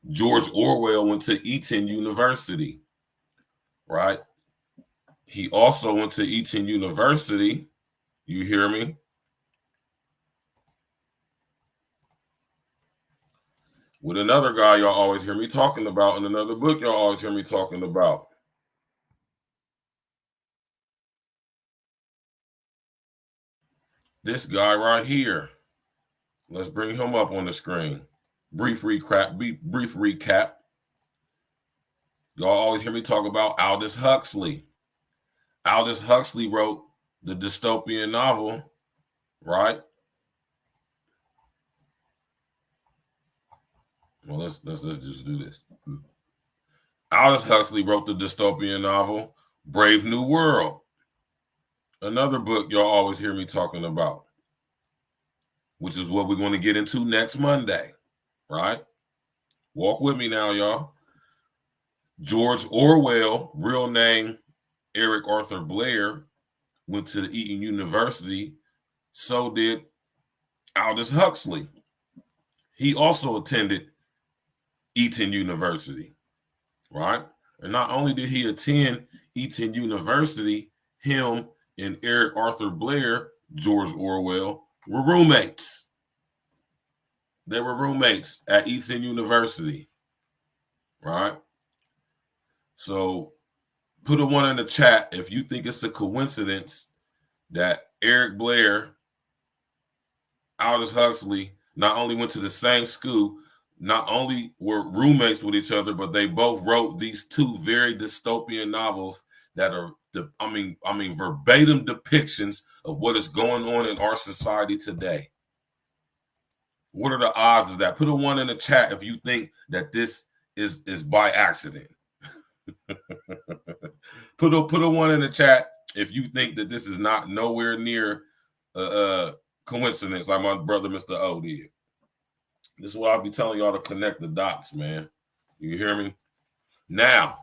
George Orwell went to Eton University, right? He also went to Eton University. You hear me? With another guy y'all always hear me talking about, and another book y'all always hear me talking about. This guy right here. Let's bring him up on the screen. Brief recap. Y'all always hear me talk about Aldous Huxley. Aldous Huxley wrote the dystopian novel, right? Well, let's just do this. Aldous Huxley wrote the dystopian novel, Brave New World. Another book y'all always hear me talking about, which is what we're going to get into next Monday, right? Walk with me now, y'all. George Orwell, real name Eric Arthur Blair, went to the Eton University. So did Aldous Huxley. He also attended Eton University, right? And not only did he attend Eton University, him and Eric Arthur Blair, George Orwell, were roommates. They were roommates at Eton University, right? So put a 1 in the chat if you think it's a coincidence that Eric Blair, Aldous Huxley not only went to the same school, not only were roommates with each other, but they both wrote these two very dystopian novels that are, verbatim depictions of what is going on in our society today. What are the odds of that? Put a 1 in the chat if you think that this is by accident. Put a 1 in the chat if you think that this is not nowhere near coincidence like my brother Mr. O did. This is what I'll be telling y'all to connect the dots, man. You hear me? Now,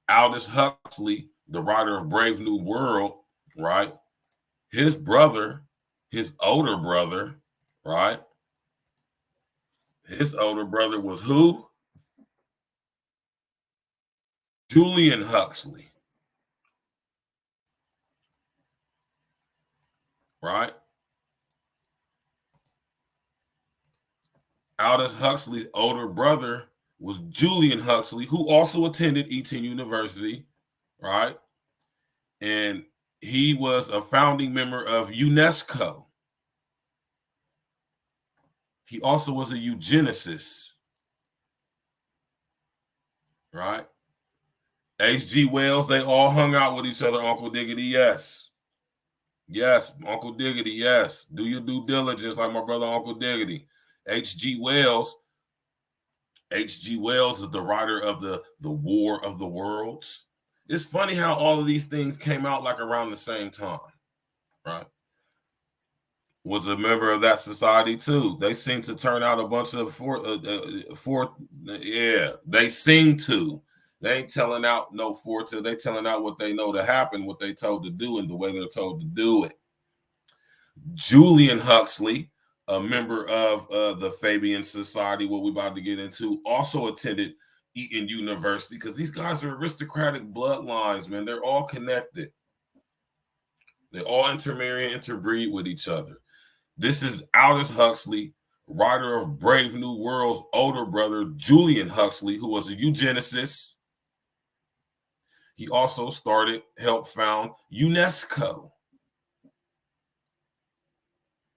Aldous Huxley, the writer of Brave New World, right? His brother, his older brother, right? His older brother was who? Julian Huxley. Right? Aldous Huxley's older brother was Julian Huxley, who also attended Eton University, right? And he was a founding member of UNESCO. He also was a eugenicist, right? H.G. Wells, they all hung out with each other, Uncle Diggity, yes. Yes, Uncle Diggity, yes. Do your due diligence like my brother Uncle Diggity. H.G. Wells is the writer of the War of the Worlds. It's funny how all of these things came out like around the same time, right? Was a member of that society too. They seem to turn out a bunch of they seem to. They ain't telling out no forte. They telling out what they know to happen, what they told to do, and the way they're told to do it. Julian Huxley, a member of the Fabian Society, what we're about to get into, also attended Eton University because these guys are aristocratic bloodlines, man. They're all connected. They all intermarry and interbreed with each other. This is Aldous Huxley, writer of Brave New World's older brother, Julian Huxley, who was a eugenicist. He also helped found UNESCO.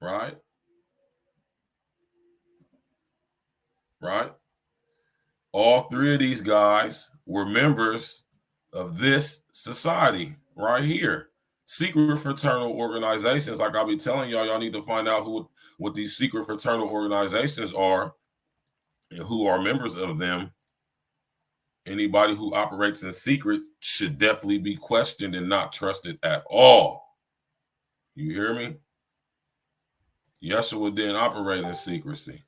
Right? Right? All three of these guys were members of this society right here. Secret fraternal organizations, like I'll be telling y'all need to find out what these secret fraternal organizations are and who are members of them. Anybody who operates in secret should definitely be questioned and not trusted at all. You hear me? Yeshua didn't operate in secrecy.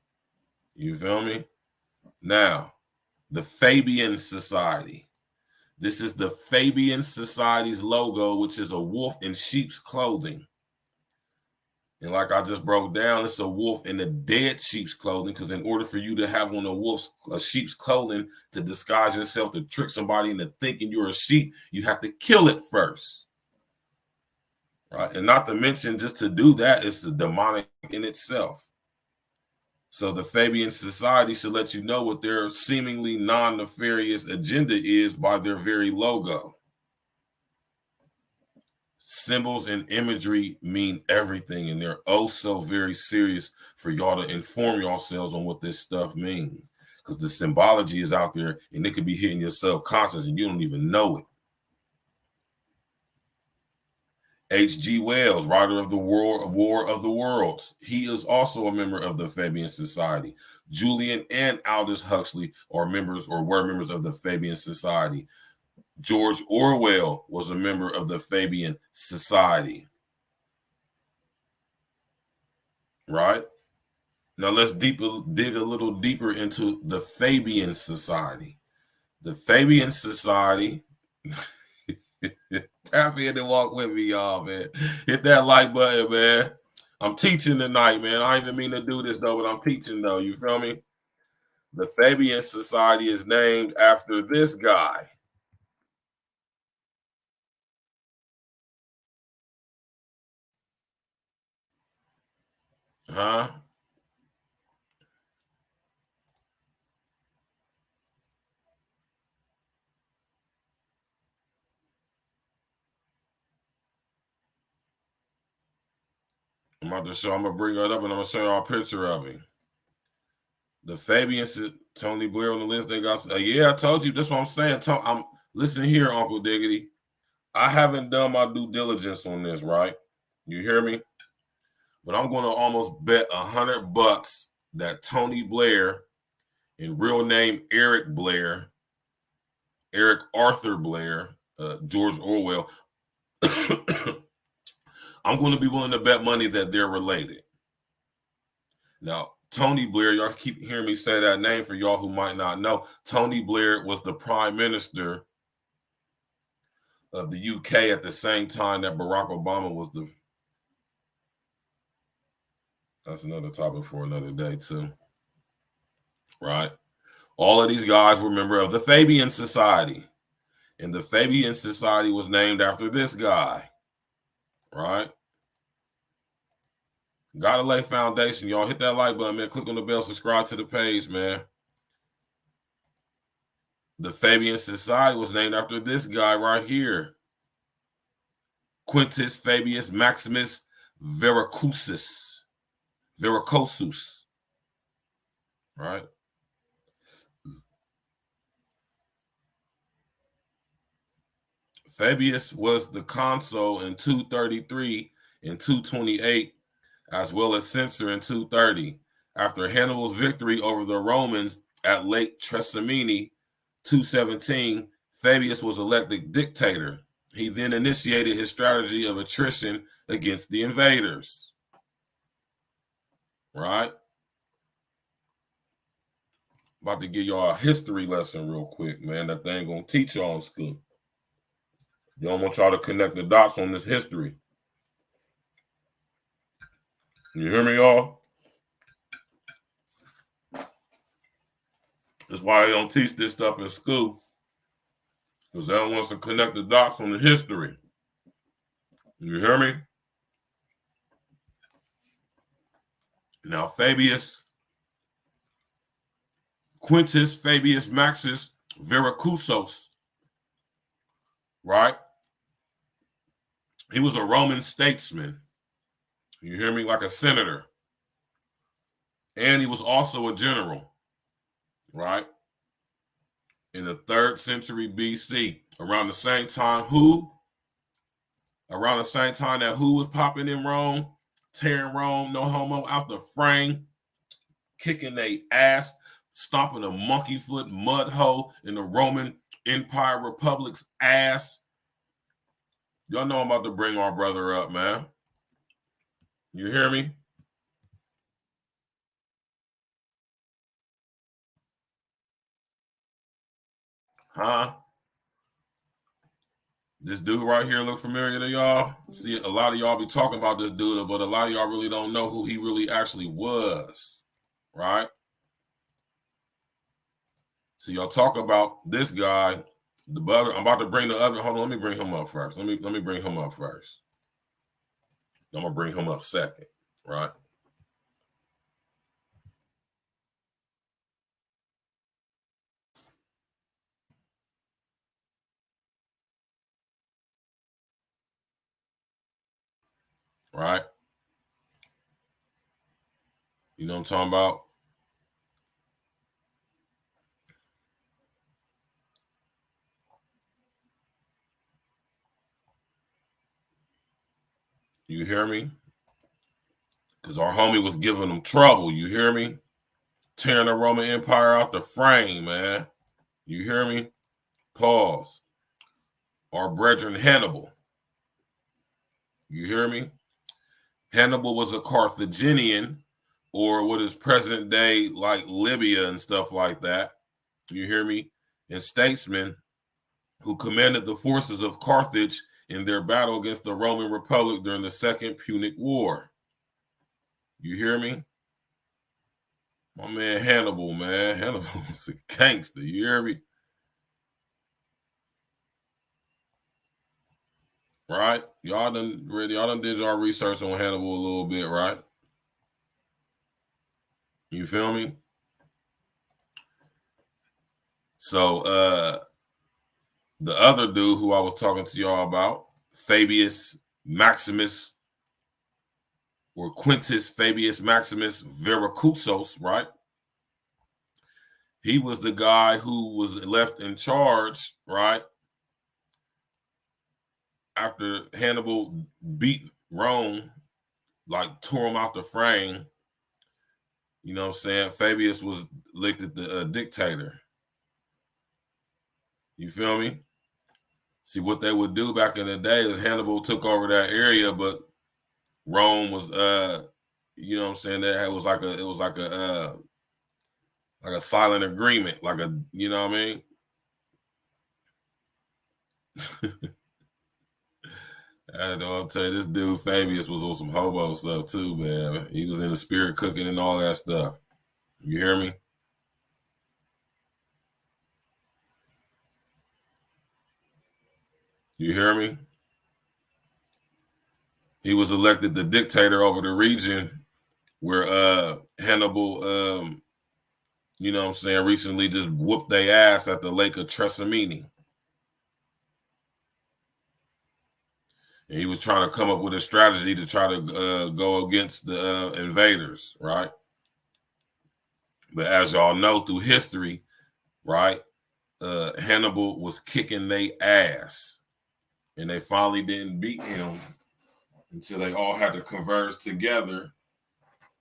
You feel me? Now, the Fabian Society. This is the Fabian Society's logo, which is a wolf in sheep's clothing. And like I just broke down, it's a wolf in the dead sheep's clothing, because in order for you to have on a sheep's clothing to disguise yourself, to trick somebody into thinking you're a sheep, you have to kill it first. Right? And not to mention, just to do that, it's the demonic in itself. So the Fabian Society should let you know what their seemingly non-nefarious agenda is by their very logo. Symbols and imagery mean everything, and they're oh so very serious for y'all to inform yourselves on what this stuff means, because the symbology is out there and it could be hitting your subconscious and you don't even know it. H.G. Wells, writer of the War of the Worlds, he is also a member of the Fabian Society. Julian and Aldous Huxley are members or were members of the Fabian Society. George Orwell was a member of the Fabian Society. Right? Now let's dig a little deeper into the Fabian Society. The Fabian Society, tap in and walk with me, y'all, man. Hit that like button, man. I'm teaching tonight, man. I didn't even mean to do this, though, but I'm teaching, though. You feel me? The Fabian Society is named after this guy. Huh? I'm going to bring it up and I'm going to show y'all a picture of him. The Fabians, Tony Blair on the list. They got, yeah, I told you. That's what I'm saying. I'm listen here, Uncle Diggity. I haven't done my due diligence on this, right? You hear me? But I'm going to almost bet $100 that Tony Blair, in real name Eric Arthur Blair, George Orwell, I'm going to be willing to bet money that they're related. Now, Tony Blair, y'all keep hearing me say that name for y'all who might not know. Tony Blair was the prime minister of the UK at the same time that Barack Obama was the. That's another topic for another day, too. Right? All of these guys were members of the Fabian Society. And the Fabian Society was named after this guy. Right? Gotta lay foundation, y'all. Hit that like button, man. Click on the bell, subscribe to the page, man. The Fabian Society was named after this guy right here. Quintus Fabius Maximus Vericosus. Right? Fabius was the consul in 233 and 228, as well as censor in 230. After Hannibal's victory over the Romans at Lake Trasimene, 217, Fabius was elected dictator. He then initiated his strategy of attrition against the invaders. Right? About to give y'all a history lesson real quick, man, that they ain't gonna teach y'all in school. You don't want y'all to connect the dots on this history. You hear me, y'all? That's why they don't teach this stuff in school, because they don't want us to connect the dots on the history. You hear me? Now, Quintus Fabius Maximus Vericusos, right? He was a Roman statesman. You hear me? Like a senator. And he was also a general, right? In the 3rd century BC, around the same time that who was popping in Rome, tearing Rome, no homo, out the frame, kicking their ass, stomping a monkey foot mud hole in the Roman Empire Republic's ass. Y'all know I'm about to bring our brother up, man. You hear me? Huh? This dude right here look familiar to y'all? See, a lot of y'all be talking about this dude, but a lot of y'all really don't know who he really actually was, right? So y'all talk about this guy, the brother. I'm about to bring the other. Hold on, let me bring him up first. Let me bring him up first. I'm gonna bring him up second, right? Right? You know what I'm talking about? You hear me? Because our homie was giving them trouble. You hear me? Tearing the Roman Empire out the frame, man. You hear me? Pause. Our brethren Hannibal. You hear me? Hannibal was a Carthaginian, or what is present day like Libya and stuff like that. You hear me? And statesman who commanded the forces of Carthage in their battle against the Roman Republic during the Second Punic War. You hear me? My man Hannibal, man. Hannibal was a gangster. You hear me? Right? Y'all done did your research on Hannibal a little bit, right? You feel me? So the other dude who I was talking to y'all about, Fabius Maximus, or Quintus Fabius Maximus Veracruzos, right? He was the guy who was left in charge, right? After Hannibal beat Rome, like tore him out the frame. You know what I'm saying? Fabius was elected the dictator. You feel me? See, what they would do back in the day is Hannibal took over that area, but Rome was you know what I'm saying, that was like a silent agreement, like a, you know what I mean? I know, I'll tell you, this dude Fabius was on some hobo stuff too, man. He was in the spirit cooking and all that stuff. You hear me? You hear me? He was elected the dictator over the region where Hannibal, you know what I'm saying, recently just whooped their ass at the Lake of Trasimene. And he was trying to come up with a strategy to try to go against the invaders, right? But as y'all know through history, right, Hannibal was kicking their ass. And they finally didn't beat him until they all had to converge together,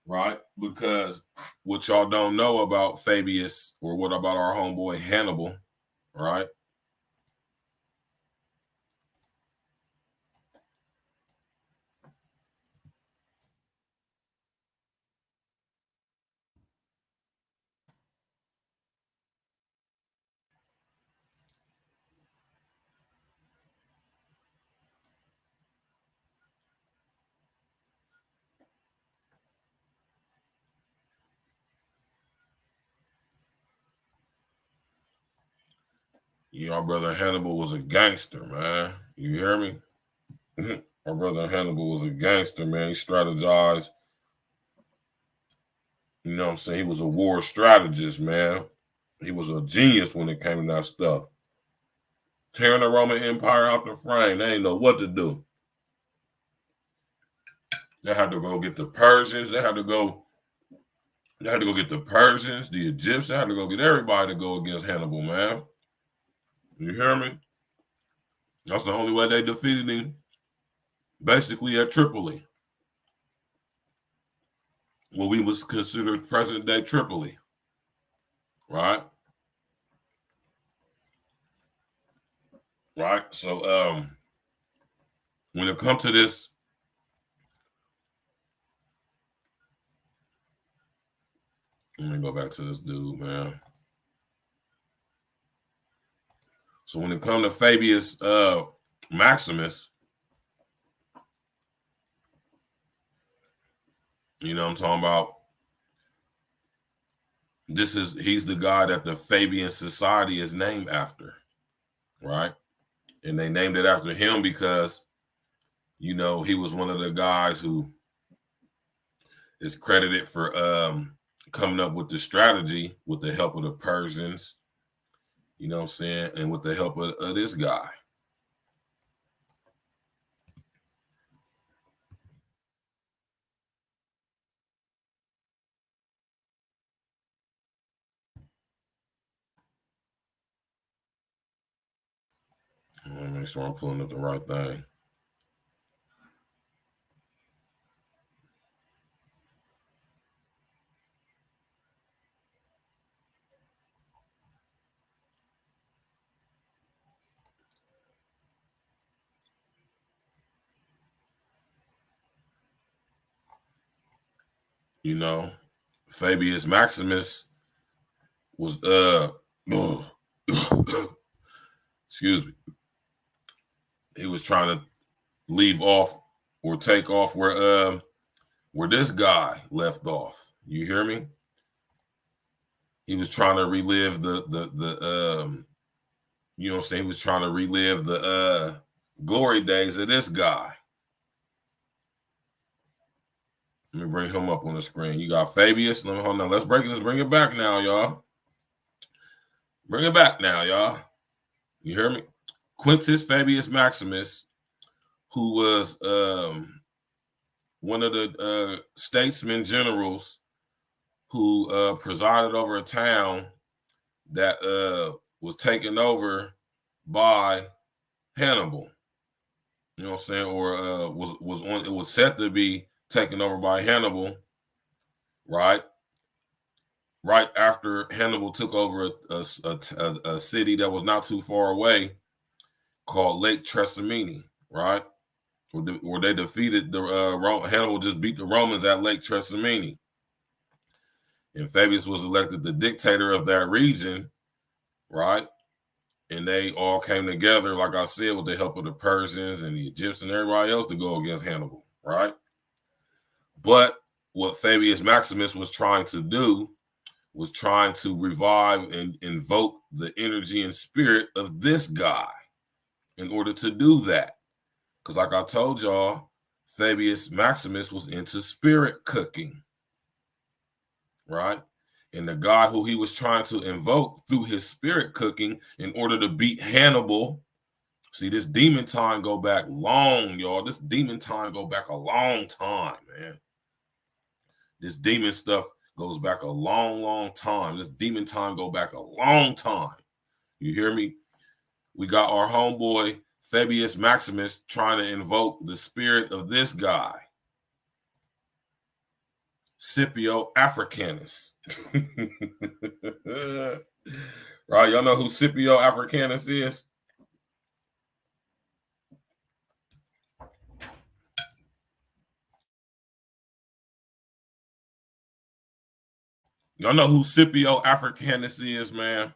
right? Because what y'all don't know about Fabius, or what about our homeboy Hannibal, right? Our brother Hannibal was a gangster, man. You hear me? Our brother Hannibal was a gangster, man. He strategized. You know what I'm saying? He was a war strategist, man. He was a genius when it came to that stuff. Tearing the Roman Empire out the frame. They didn't know what to do. They had to go get the Persians. They had to go get the Persians, the Egyptians. They had to go get everybody to go against Hannibal, man. You hear me? That's the only way they defeated him, basically at Tripoli. What we was considered present day Tripoli, right? Right. So when it comes to this, let me go back to this dude, man. So when it comes to Fabius Maximus, you know what I'm talking about? He's the guy that the Fabian Society is named after, right? And they named it after him because, you know, he was one of the guys who is credited for coming up with the strategy with the help of the Persians, you know what I'm saying, and with the help of this guy. Let me make sure I'm pulling up the right thing. You know, Fabius Maximus was excuse me. He was trying to leave off or take off where this guy left off. You hear me? He was trying to relive the you know what I'm saying? He was trying to relive the glory days of this guy. Let me bring him up on the screen. You got Fabius. Hold on. Let's bring it back now, y'all. Bring it back now, y'all. You hear me? Quintus Fabius Maximus, who was one of the statesmen generals who presided over a town that was taken over by Hannibal. You know what I'm saying? Or it was set to be taken over by Hannibal, right? Right after Hannibal took over a city that was not too far away called Lake Trasimene, right? Where they defeated Hannibal just beat the Romans at Lake Trasimene. And Fabius was elected the dictator of that region, right? And they all came together, like I said, with the help of the Persians and the Egyptians and everybody else to go against Hannibal, right? But what Fabius Maximus was trying to do was trying to revive and invoke the energy and spirit of this guy in order to do that. Because like I told y'all, Fabius Maximus was into spirit cooking, right? And the guy who he was trying to invoke through his spirit cooking in order to beat Hannibal. See, this demon time go back long, y'all. This demon time go back a long time, man. This demon stuff goes back a long, long time. This demon time go back a long time. You hear me? We got our homeboy, Fabius Maximus, trying to invoke the spirit of this guy, Scipio Africanus. Right, y'all know who Scipio Africanus is? Y'all know who Scipio Africanus is, man?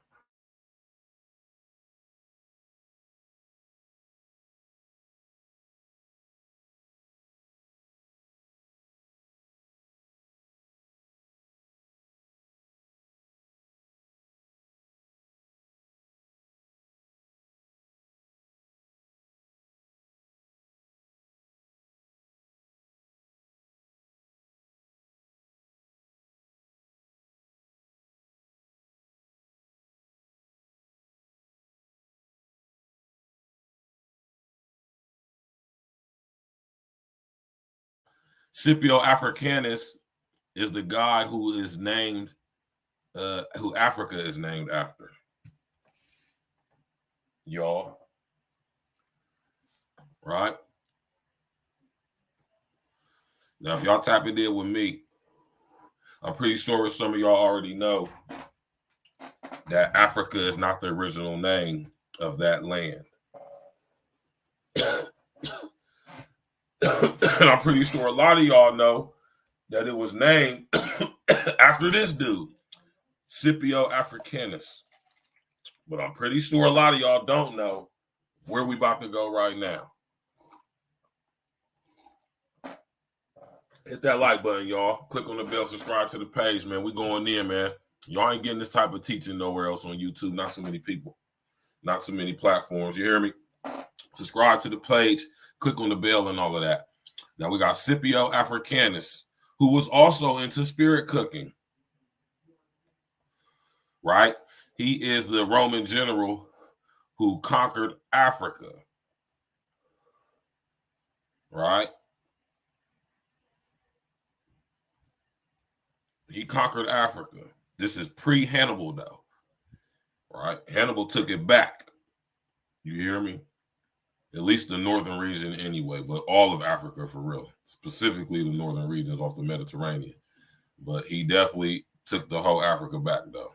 Scipio Africanus is the guy who is named, who Africa is named after. Y'all. Right? Now, if y'all tap it in with me, I'm pretty sure some of y'all already know that Africa is not the original name of that land. And I'm pretty sure a lot of y'all know that it was named after this dude, Scipio Africanus. But I'm pretty sure a lot of y'all don't know Where we about to go right now? Hit that like button, y'all. Click on the bell, subscribe to the page, man. We going in, man. Y'all ain't getting this type of teaching nowhere else on YouTube. Not so many people. Not so many platforms. You hear me? Subscribe to the page. Click on the bell and all of that. Now we got Scipio Africanus, who was also into spirit cooking. Right? He is the Roman general who conquered Africa. Right? He conquered Africa. This is pre-Hannibal, though. Right? Hannibal took it back. You hear me? At least the northern region anyway, but all of Africa for real. Specifically the northern regions off the Mediterranean. But he definitely took the whole Africa back, though.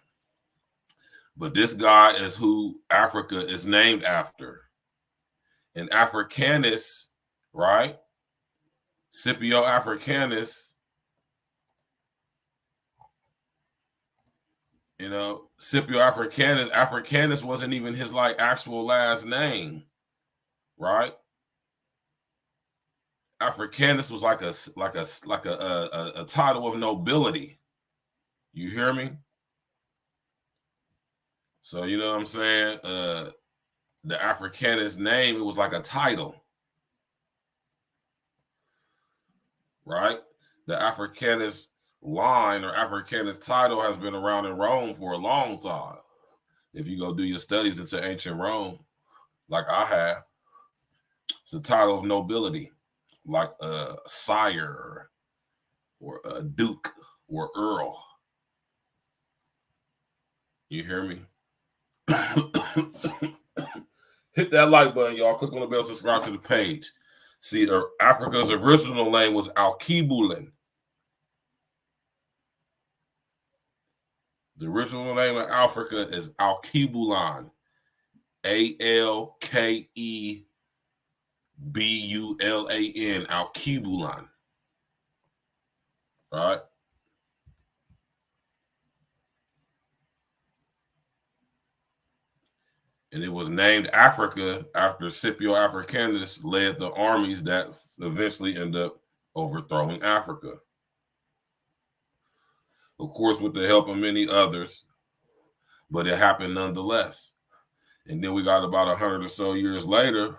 But this guy is who Africa is named after. And Africanus, right? Scipio Africanus, you know, Scipio Africanus wasn't even his like actual last name, right? Africanus was like a title of nobility. You hear me? So you know what I'm saying? The Africanus name, it was like a title, right? The Africanus line or Africanus title has been around in Rome for a long time. If you go do your studies into ancient Rome, like I have, it's a title of nobility, like a sire or a duke or earl. You hear me? Hit that like button, y'all. Click on the bell, subscribe to the page. See, Africa's original name was Alkebulan. The original name of Africa is Alkebulan. Alkebulan. Alkebulan. All right. And it was named Africa after Scipio Africanus led the armies that eventually ended up overthrowing Africa. Of course, with the help of many others, but it happened nonetheless. And then we got about 100 or so years later,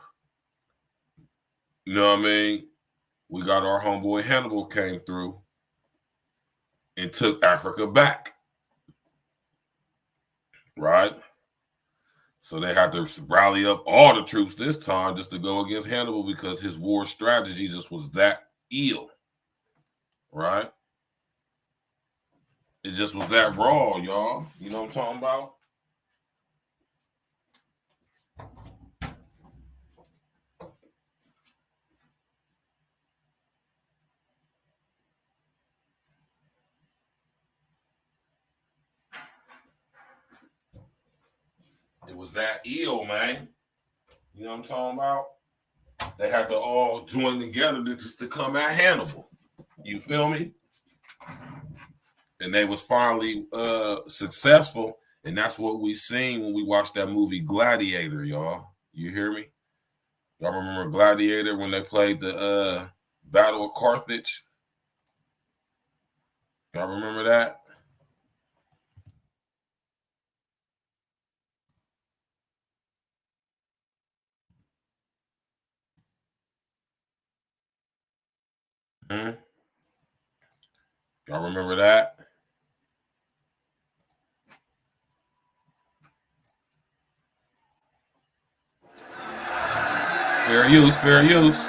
you know what I mean? We got our homeboy Hannibal came through and took Africa back. Right? So they had to rally up all the troops this time just to go against Hannibal because his war strategy just was that ill. Right? It just was that raw, y'all. You know what I'm talking about? It was that ill, man. You know what I'm talking about? They had to all join together to come at Hannibal. You feel me? And they was finally successful. And that's what we seen when we watched that movie Gladiator, y'all. You hear me? Y'all remember Gladiator when they played the Battle of Carthage? Y'all remember that? Y'all remember that? Fair use, fair use.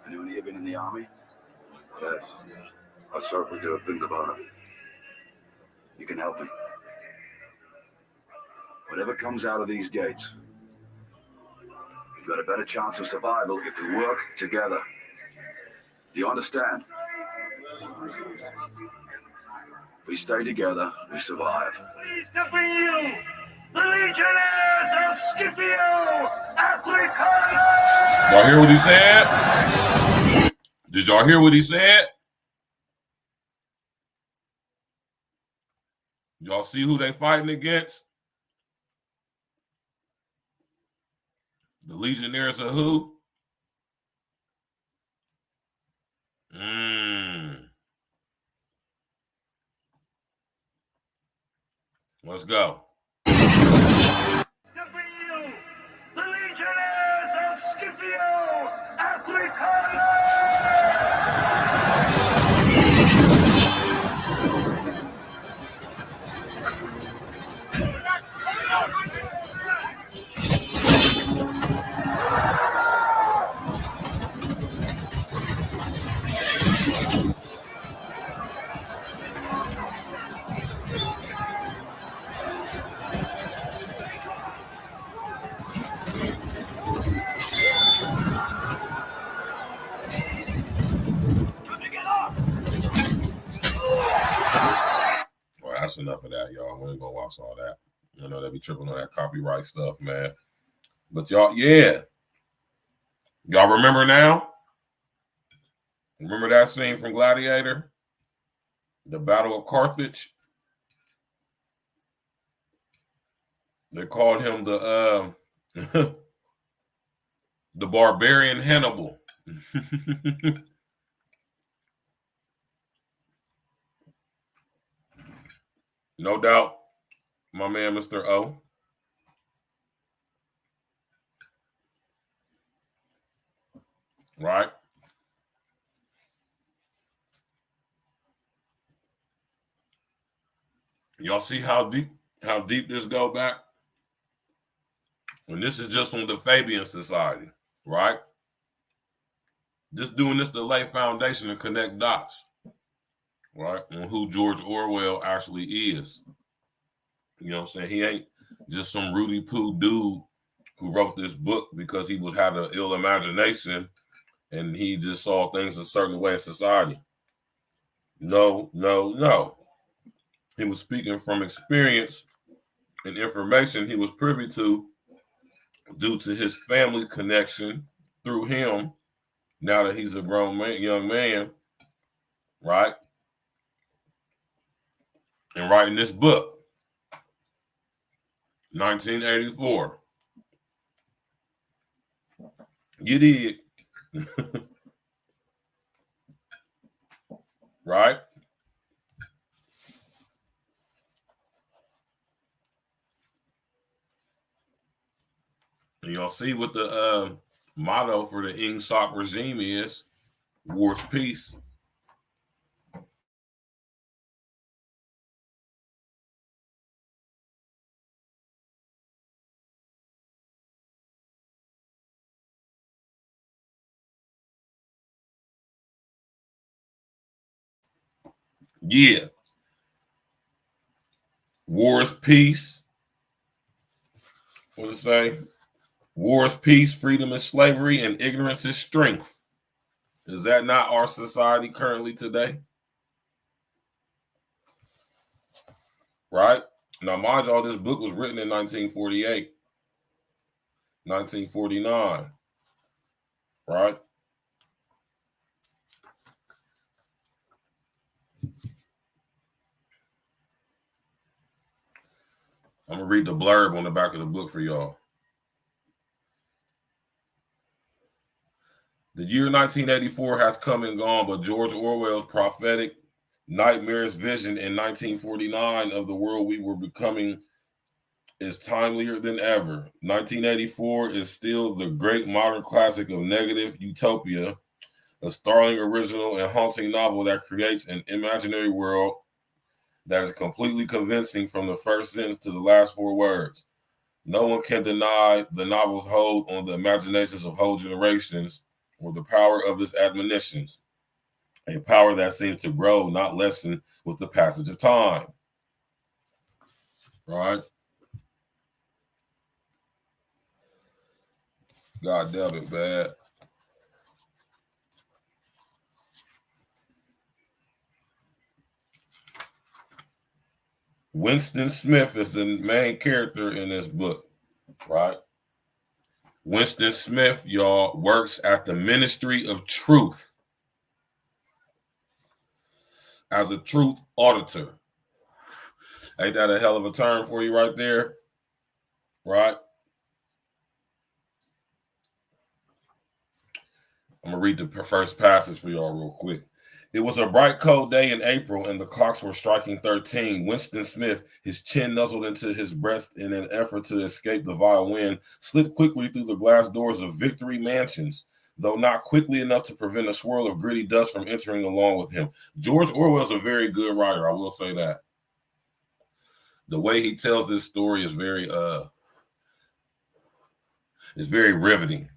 Anyone here been in the army? Yes. I certainly do have been about it. You can help me. Whatever comes out of these gates, we've got a better chance of survival if we work together. Do you understand? If we stay together, we survive. Pleased to bring you the Legionnaires of Scipio Africanus! Y'all hear what he said? Did y'all hear what he said? Y'all see who they fighting against? The Legionnaires of who? Let's go. Discusiing, the Legionnaires of Scipio Africana! Well, that's enough of that, y'all. We ain't gonna watch all that. You know, they be tripping on that copyright stuff, man. But y'all, yeah. Y'all remember now? Remember that scene from Gladiator? The Battle of Carthage? They called him the the barbarian Hannibal. No doubt, my man, Mr. O. Right? Y'all see how deep this go back? And this is just on the Fabian Society, right? Just doing this to lay foundation and connect dots, right? On who George Orwell actually is. You know what I'm saying? He ain't just some Rudy Poo dude who wrote this book because he had an ill imagination and he just saw things a certain way in society. No. He was speaking from experience and information he was privy to due to his family connection through him. Now that he's a grown man, young man, right? And writing this book, 1984. You did. Right? And y'all see what the motto for the Ingsoc regime is: war's peace. Yeah. War is peace. What does it say? War is peace, freedom is slavery, and ignorance is strength. Is that not our society currently today? Right? Now, mind y'all, this book was written in 1948, 1949. Right? I'm going to read the blurb on the back of the book for y'all. The year 1984 has come and gone, but George Orwell's prophetic, nightmarish vision in 1949 of the world we were becoming is timelier than ever. 1984 is still the great modern classic of negative utopia, a startling original and haunting novel that creates an imaginary world that is completely convincing from the first sentence to the last four words. No one can deny the novel's hold on the imaginations of whole generations or the power of its admonitions, a power that seems to grow, not lessen, with the passage of time. Right? God damn it, bad. Winston Smith is the main character in this book, right? Winston Smith, y'all, works at the Ministry of Truth as a truth auditor. Ain't that a hell of a term for you right there? Right? I'm going to read the first passage for y'all real quick. It was a bright, cold day in April, and the clocks were striking 13. Winston Smith, his chin nuzzled into his breast in an effort to escape the vile wind, slid quickly through the glass doors of Victory Mansions, though not quickly enough to prevent a swirl of gritty dust from entering along with him. George Orwell's a very good writer, I will say that. The way he tells this story is very riveting.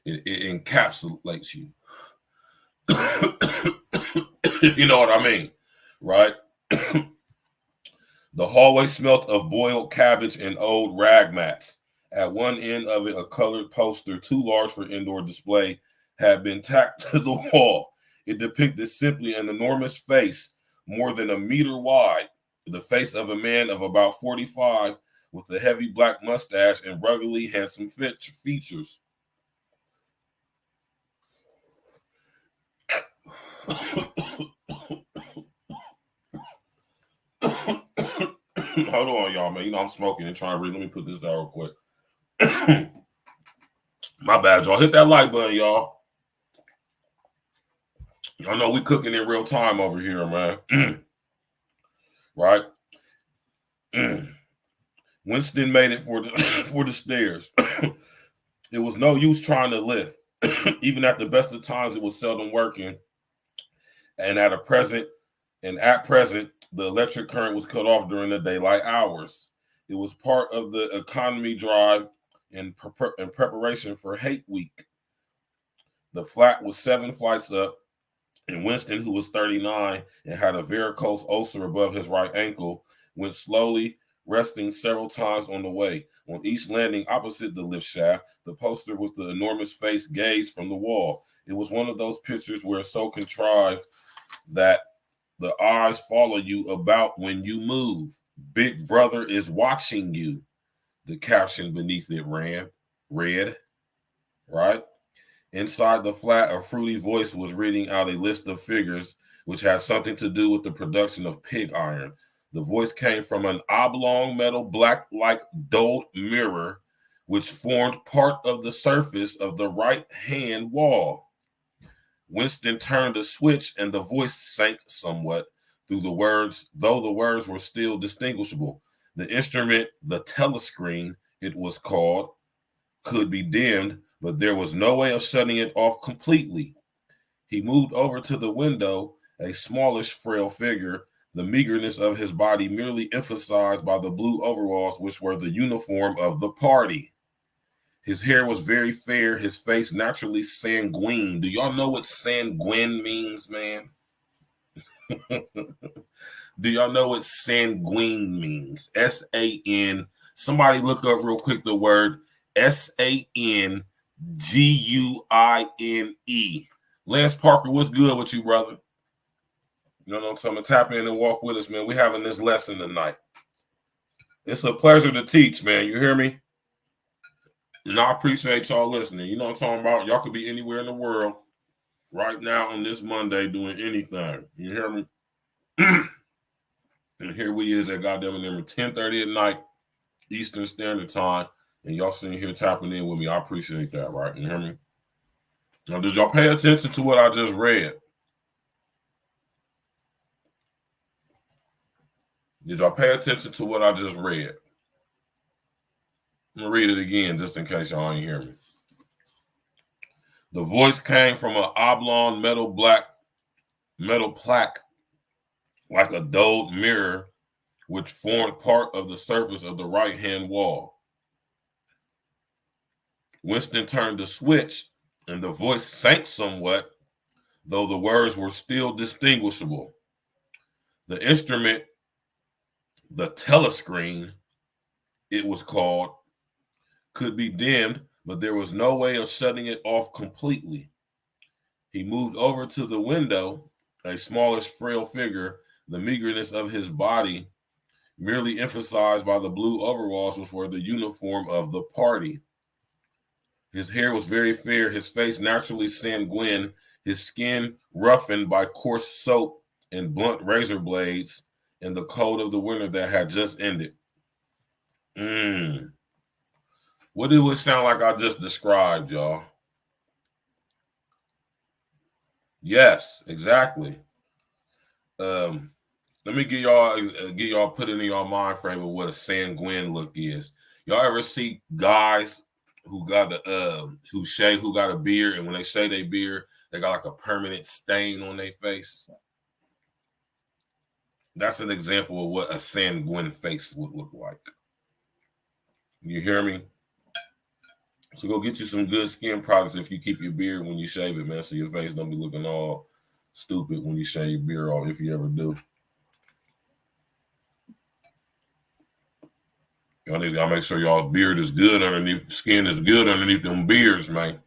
It encapsulates you. If you know what I mean, right? The hallway smelt of boiled cabbage and old rag mats. At one end of it, a colored poster, too large for indoor display, had been tacked to the wall. It depicted simply an enormous face, more than a meter wide, the face of a man of about 45, with a heavy black mustache and ruggedly handsome features. Hold on, y'all, man. You know I'm smoking and trying to read. Let me put this down real quick. My bad, y'all. Hit that like button, y'all. Y'all know we cooking in real time over here, man. Right? Winston made it for the stairs. It was no use trying to lift. Even at the best of times, it was seldom working. And at present, the electric current was cut off during the daylight hours. It was part of the economy drive in preparation for Hate Week. The flat was 7 flights up, and Winston, who was 39 and had a varicose ulcer above his right ankle, went slowly, resting several times on the way. On each landing opposite the lift shaft, the poster with the enormous face gazed from the wall. It was one of those pictures where it's so contrived that the eyes follow you about when you move. Big Brother is watching you. The caption beneath it read, right? Inside the flat, a fruity voice was reading out a list of figures which had something to do with the production of pig iron. The voice came from an oblong metal black-like dulled mirror which formed part of the surface of the right-hand wall. Winston turned a switch and the voice sank somewhat through the words, though the words were still distinguishable. The instrument, the telescreen, it was called, could be dimmed, but there was no way of shutting it off completely. He moved over to the window, a smallish, frail figure, the meagerness of his body merely emphasized by the blue overalls, which were the uniform of the party. His hair was very fair, his face naturally sanguine. Do y'all know what sanguine means, man? Do y'all know what sanguine means? S-A-N. Somebody look up real quick the word S-A-N-G-U-I-N-E. Lance Parker, what's good with you, brother? You know what I'm saying? Tap in and walk with us, man. We're having this lesson tonight. It's a pleasure to teach, man. You hear me? And I appreciate y'all listening. You know what I'm talking about? Y'all could be anywhere in the world right now on this Monday doing anything. You hear me? And here we is at goddamn number 10:30 at night, Eastern Standard Time. And y'all sitting here tapping in with me. I appreciate that, right? You hear me? Now, did y'all pay attention to what I just read? Did y'all pay attention to what I just read? I'm going to read it again just in case y'all ain't hear me. The voice came from an oblong metal plaque like a dulled mirror which formed part of the surface of the right-hand wall. Winston turned the switch and the voice sank somewhat, though the words were still distinguishable. The instrument, the telescreen, it was called, could be dimmed, but there was no way of shutting it off completely. He moved over to the window, a smallish, frail figure, the meagerness of his body merely emphasized by the blue overalls, which were the uniform of the party. His hair was very fair, his face naturally sanguine, his skin roughened by coarse soap and blunt razor blades, in the cold of the winter that had just ended. What did it sound like I just described, y'all? Yes, exactly. Let me get y'all put it in your mind frame of what a sanguine look is. Y'all ever see guys who got who got a beard, and when they shave their beard, they got like a permanent stain on their face? That's an example of what a sanguine face would look like. You hear me? So go get you some good skin products if you keep your beard when you shave it, man, so your face don't be looking all stupid when you shave your beard off, if you ever do. Y'all need to make sure y'all beard is good underneath, skin is good underneath them beards, man.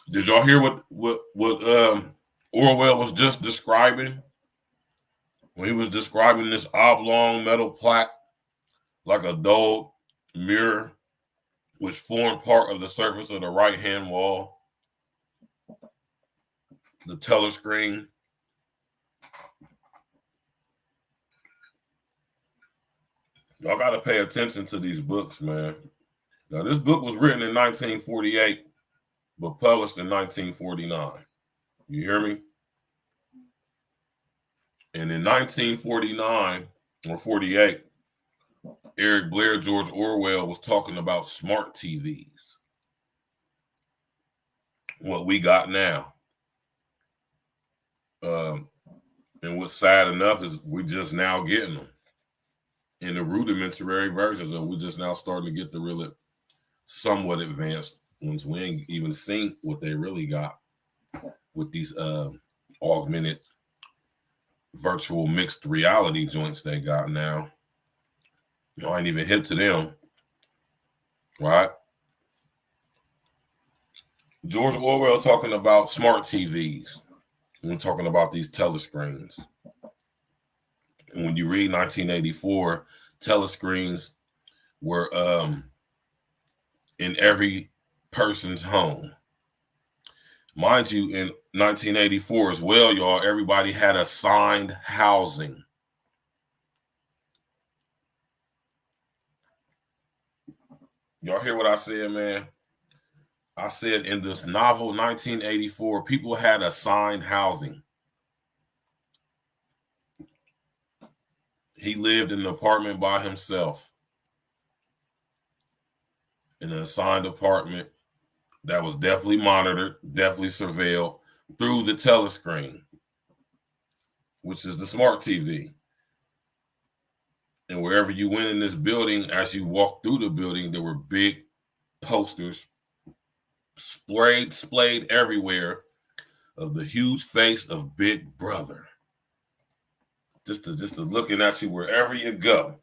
Did y'all hear what Orwell was just describing? When he was describing this oblong metal plaque like a dull mirror, which formed part of the surface of the right-hand wall, the telescreen. Y'all got to pay attention to these books, man. Now, this book was written in 1948, but published in 1949. You hear me? And in 1949 or 48, Eric Blair, George Orwell was talking about smart TVs. What we got now. And what's sad enough is we just now getting them in the rudimentary versions of. We just now starting to get the really somewhat advanced ones. We ain't even seen what they really got with these augmented virtual mixed reality joints they got now. Y'all ain't even hip to them, right? George Orwell talking about smart TVs. We're talking about these telescreens. And when you read 1984, telescreens were in every person's home. Mind you, in 1984 as well, y'all, everybody had assigned housing. Y'all hear what I said, man? I said in this novel, 1984, people had assigned housing. He lived in an apartment by himself, in an assigned apartment that was definitely monitored, definitely surveilled through the telescreen, which is the smart TV. And wherever you went in this building, as you walked through the building, there were big posters splayed everywhere of the huge face of Big Brother. Just to looking at you wherever you go.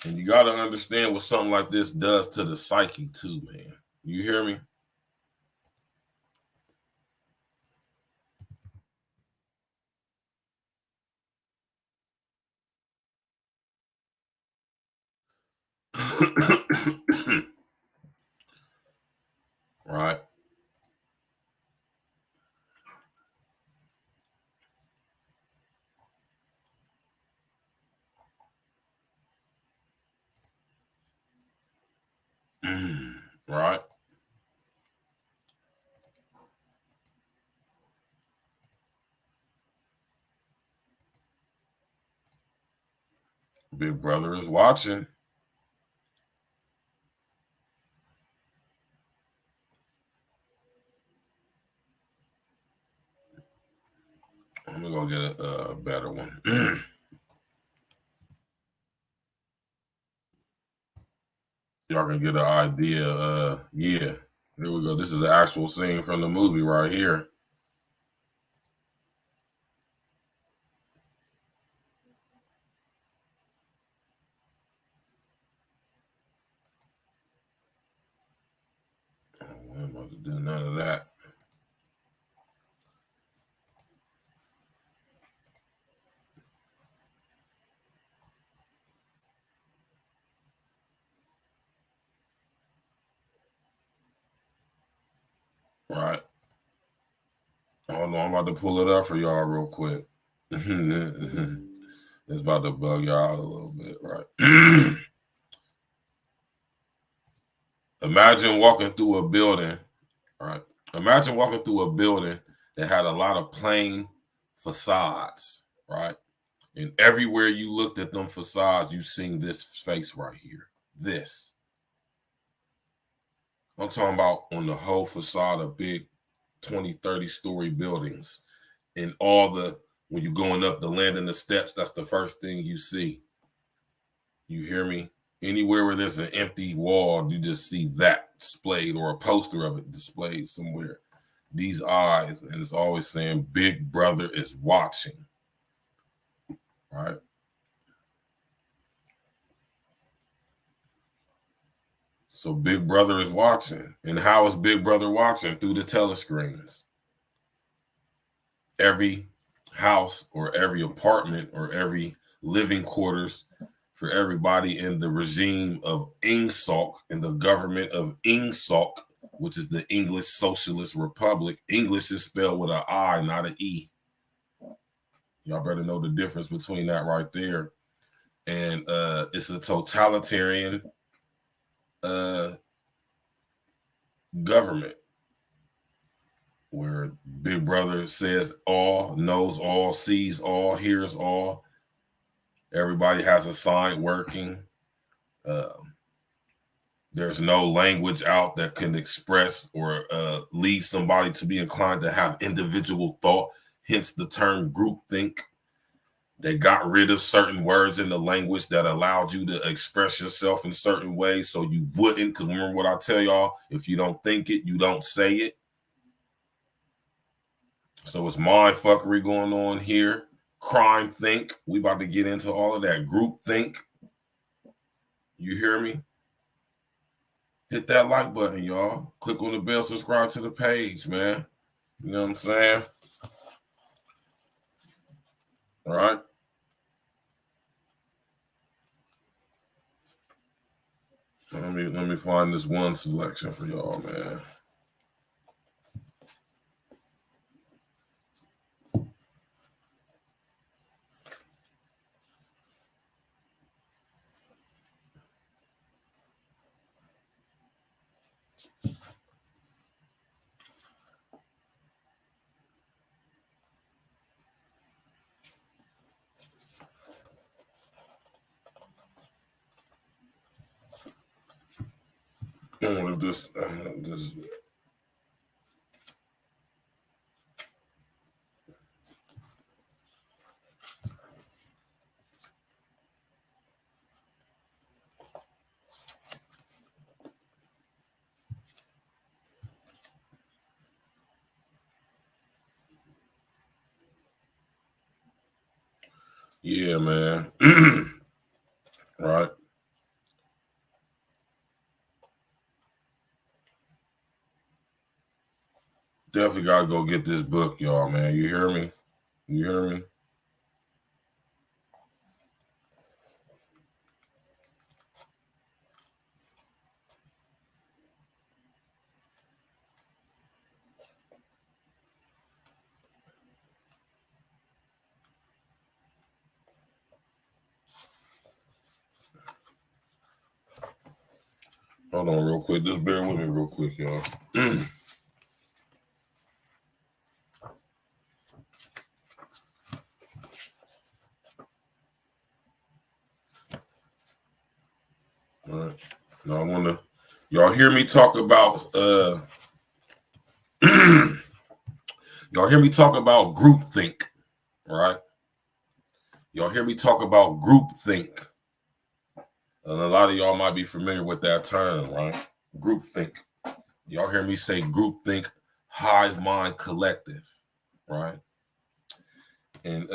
And you got to understand what something like this does to the psyche too, man. You hear me? Right. Right. Big Brother is watching. Let me go get a better one. Y'all can get an idea. Yeah, here we go. This is the actual scene from the movie right here. I'm about to do none of that. right? Hold on, I'm about to pull it up for y'all real quick. It's about to bug y'all out a little bit, right? Imagine walking through a building, right? Imagine walking through a building that had a lot of plain facades, right? And everywhere you looked at them facades, you seen this face right here. This. I'm talking about on the whole facade of big 20, 30-story buildings. And all the, when you're going up the landing the steps, that's the first thing you see. You hear me? Anywhere where there's an empty wall, you just see that displayed or a poster of it displayed somewhere. These eyes, and it's always saying, Big Brother is watching. Right? So Big Brother is watching. And how is Big Brother watching? Through the telescreens. Every house or every apartment or every living quarters for everybody in the regime of Ingsoc, in the government of Ingsoc, which is the English Socialist Republic. English is spelled with an I, not an E. Y'all better know the difference between that right there. And it's a totalitarian government where Big Brother says all, knows all, sees all, hears all. Everybody has a sign working. There's no language out that can express or lead somebody to be inclined to have individual thought, hence the term groupthink. They got rid of certain words in the language that allowed you to express yourself in certain ways so you wouldn't, because remember what I tell y'all, if you don't think it, you don't say it. So it's mind fuckery going on here. Crime think. We about to get into all of that. Group think. You hear me? Hit that like button, y'all. Click on the bell, subscribe to the page, man. You know what I'm saying? All right. Let me find this one selection for y'all, man. This. Yeah, man. Right. Definitely gotta go get this book, y'all, man. You hear me? You hear me? Hold on real quick. Just bear with me real quick, y'all. All right. Now I want to, y'all hear me talk about, y'all hear me talk about groupthink, right? Y'all hear me talk about groupthink. And a lot of y'all might be familiar with that term, right? Groupthink. Y'all hear me say groupthink, hive mind collective, right? And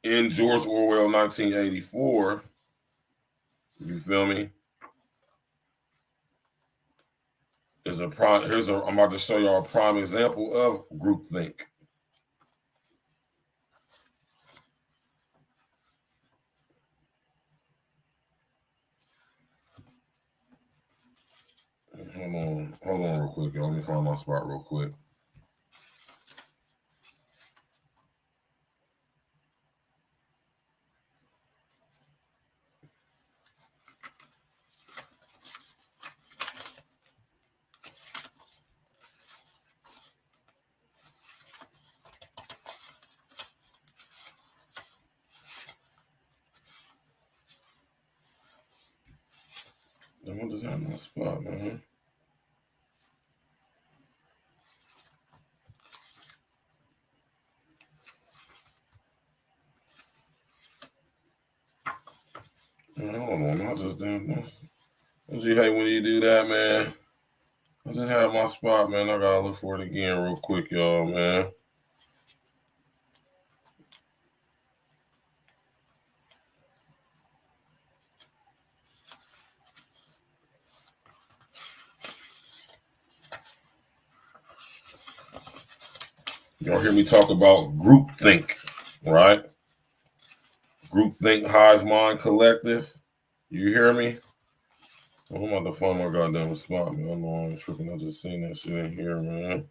in George Orwell 1984, you feel me? Is a prime. I'm about to show y'all a prime example of groupthink. Hold on real quick. Let me find my spot real quick. What does have my spot, man? Hold on, I just damn. Don't you hate when you do that, man? I just had my spot, man. I gotta look for it again real quick, y'all, man. Y'all hear me talk about groupthink, right? Groupthink, hive mind, collective. You hear me? I'm about to find my goddamn spot, man. I know I'm tripping. I just seen that shit in here, man.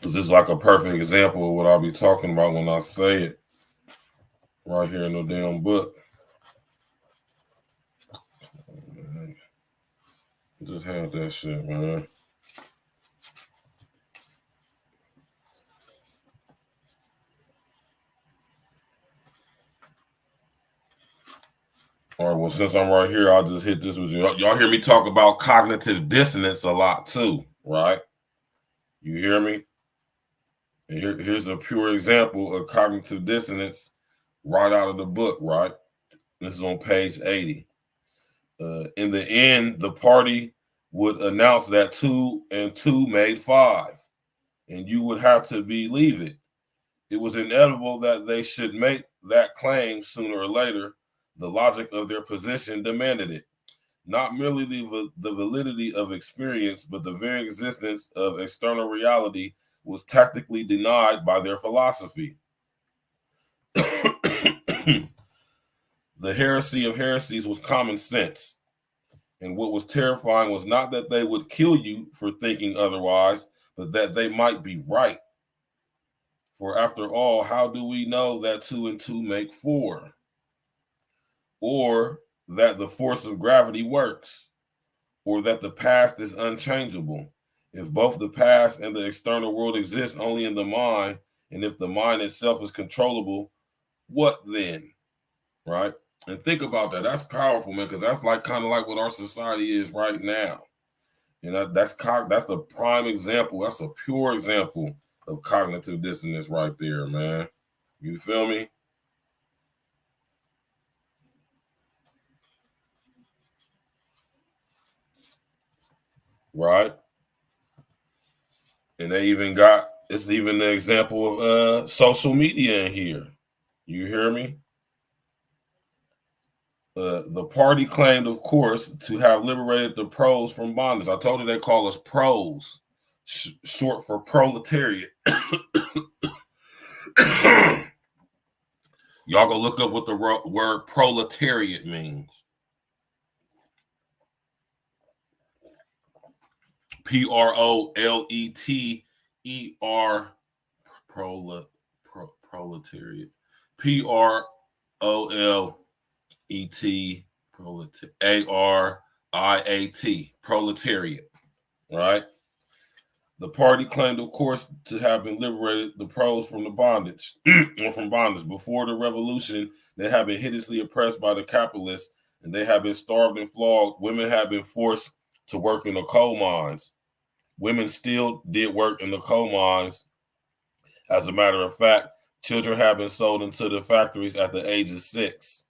This is like a perfect example of what I'll be talking about when I say it. Right here in the damn book. Just had that shit, man. All right, well, since I'm right here, I'll just hit this with you. Y'all hear me talk about cognitive dissonance a lot too, right? You hear me? And here's a pure example of cognitive dissonance right out of the book, right? This is on page 80. In the end, the party would announce that 2 and 2 made 5, and you would have to believe it. It was inevitable that they should make that claim sooner or later. The logic of their position demanded it. Not merely the validity of experience, but the very existence of external reality was tactically denied by their philosophy. The heresy of heresies was common sense. And what was terrifying was not that they would kill you for thinking otherwise, but that they might be right. For after all, how do we know that 2 and 2 make 4? Or that the force of gravity works? Or that the past is unchangeable? If both the past and the external world exist only in the mind, and if the mind itself is controllable, what then? Right? And think about that. That's powerful, man, because that's like kind of like what our society is right now. You know, that's a prime example. That's a pure example of cognitive dissonance right there, man. You feel me? Right? And it's even the example of social media in here. You hear me? The party claimed, of course, to have liberated the pros from bondage. I told you they call us pros, short for proletariat. Y'all go look up what the word proletariat means. Proletter, proletariat. PROLET, proletariat, right? The party claimed, of course, to have been liberated the pros from the bondage, or from bondage. Before the revolution, they had been hideously oppressed by the capitalists, and they had been starved and flogged. Women had been forced to work in the coal mines. Women still did work in the coal mines. As a matter of fact, children have been sold into the factories at the age of 6.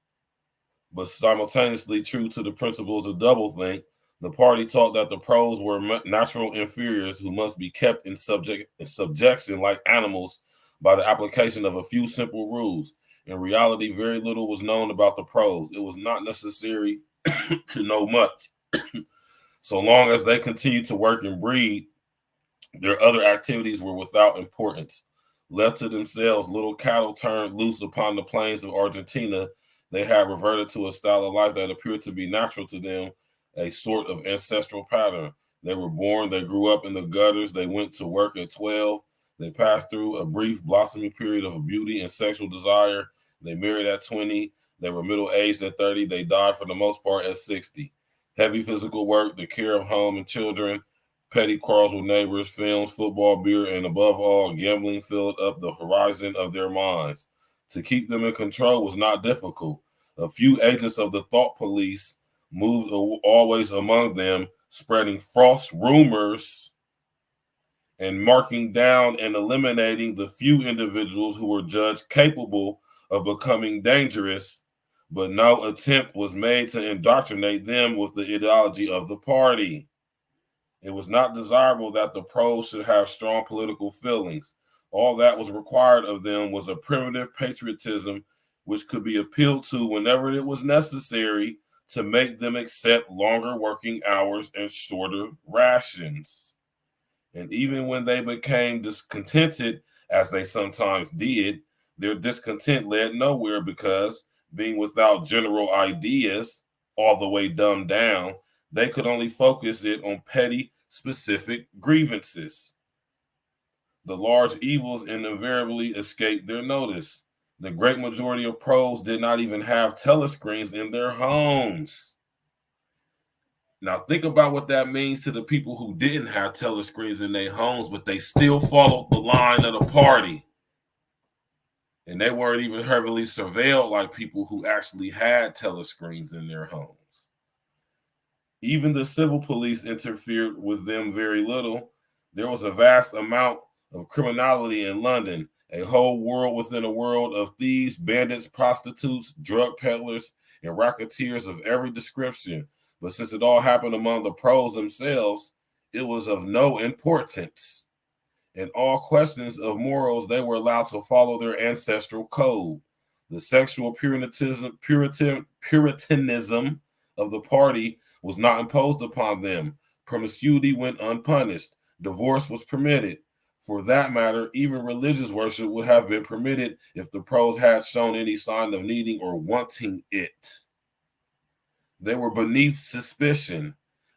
But simultaneously true to the principles of doublethink, the party taught that the pros were natural inferiors who must be kept in subjection like animals by the application of a few simple rules. In reality, very little was known about the pros. It was not necessary to know much. So long as they continued to work and breed, their other activities were without importance. Left to themselves, little cattle turned loose upon the plains of Argentina, they had reverted to a style of life that appeared to be natural to them, a sort of ancestral pattern. They were born, they grew up in the gutters, they went to work at 12, they passed through a brief blossoming period of beauty and sexual desire, they married at 20, they were middle-aged at 30, they died for the most part at 60. Heavy physical work, the care of home and children, petty quarrels with neighbors, films, football, beer, and above all, gambling filled up the horizon of their minds. To keep them in control was not difficult. A few agents of the thought police moved always among them, spreading false rumors and marking down and eliminating the few individuals who were judged capable of becoming dangerous, but no attempt was made to indoctrinate them with the ideology of the party. It was not desirable that the pros should have strong political feelings. All that was required of them was a primitive patriotism which could be appealed to whenever it was necessary to make them accept longer working hours and shorter rations. And even when they became discontented, as they sometimes did, their discontent led nowhere because, being without general ideas, all the way dumbed down, they could only focus it on petty, specific grievances. The large evils invariably escaped their notice. The great majority of pros did not even have telescreens in their homes. Now think about what that means to the people who didn't have telescreens in their homes, but they still followed the line of the party. And they weren't even heavily surveilled like people who actually had telescreens in their homes. Even the civil police interfered with them very little. There was a vast amount of criminality in London, a whole world within a world of thieves, bandits, prostitutes, drug peddlers, and racketeers of every description. But since it all happened among the pros themselves, it was of no importance. In all questions of morals, they were allowed to follow their ancestral code. The sexual puritanism of the party was not imposed upon them. Promiscuity went unpunished. Divorce was permitted. For that matter, even religious worship would have been permitted if the pros had shown any sign of needing or wanting it. They were beneath suspicion.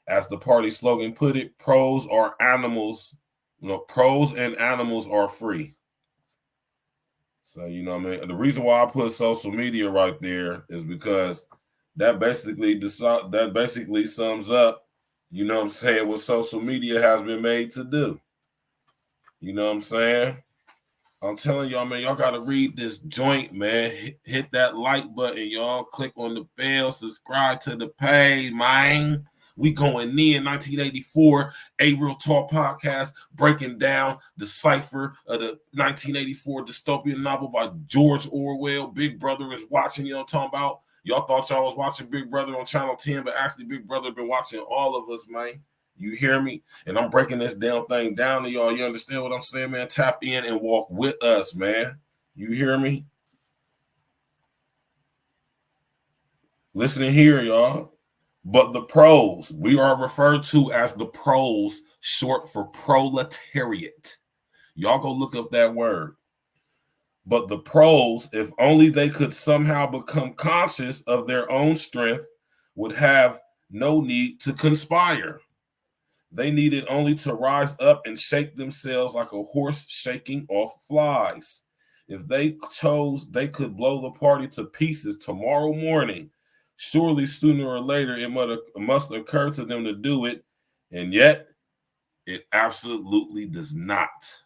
As the party slogan put it, pros are animals. Pros and animals are free. So, you know what I mean? The reason why I put social media right there is because that basically sums up, you know what I'm saying, what social media has been made to do. You know what I'm saying? I'm telling y'all, man, y'all got to read this joint, man. Hit that like button, y'all. Click on the bell. Subscribe to the page, man. We going in 1984, A Real Talk podcast, breaking down the cipher of the 1984 dystopian novel by George Orwell. Big Brother is watching, you know what I'm talking about? Y'all thought y'all was watching Big Brother on Channel 10, but actually Big Brother been watching all of us, man. You hear me? And I'm breaking this damn thing down to y'all. You understand what I'm saying, man? Tap in and walk with us, man. You hear me? Listen here, y'all. But the pros, we are referred to as the pros, short for proletariat. Y'all go look up that word. But the pros, if only they could somehow become conscious of their own strength, would have no need to conspire. They needed only to rise up and shake themselves like a horse shaking off flies. If they chose, they could blow the party to pieces tomorrow morning. Surely sooner or later it must occur to them to do it, and yet it absolutely does not.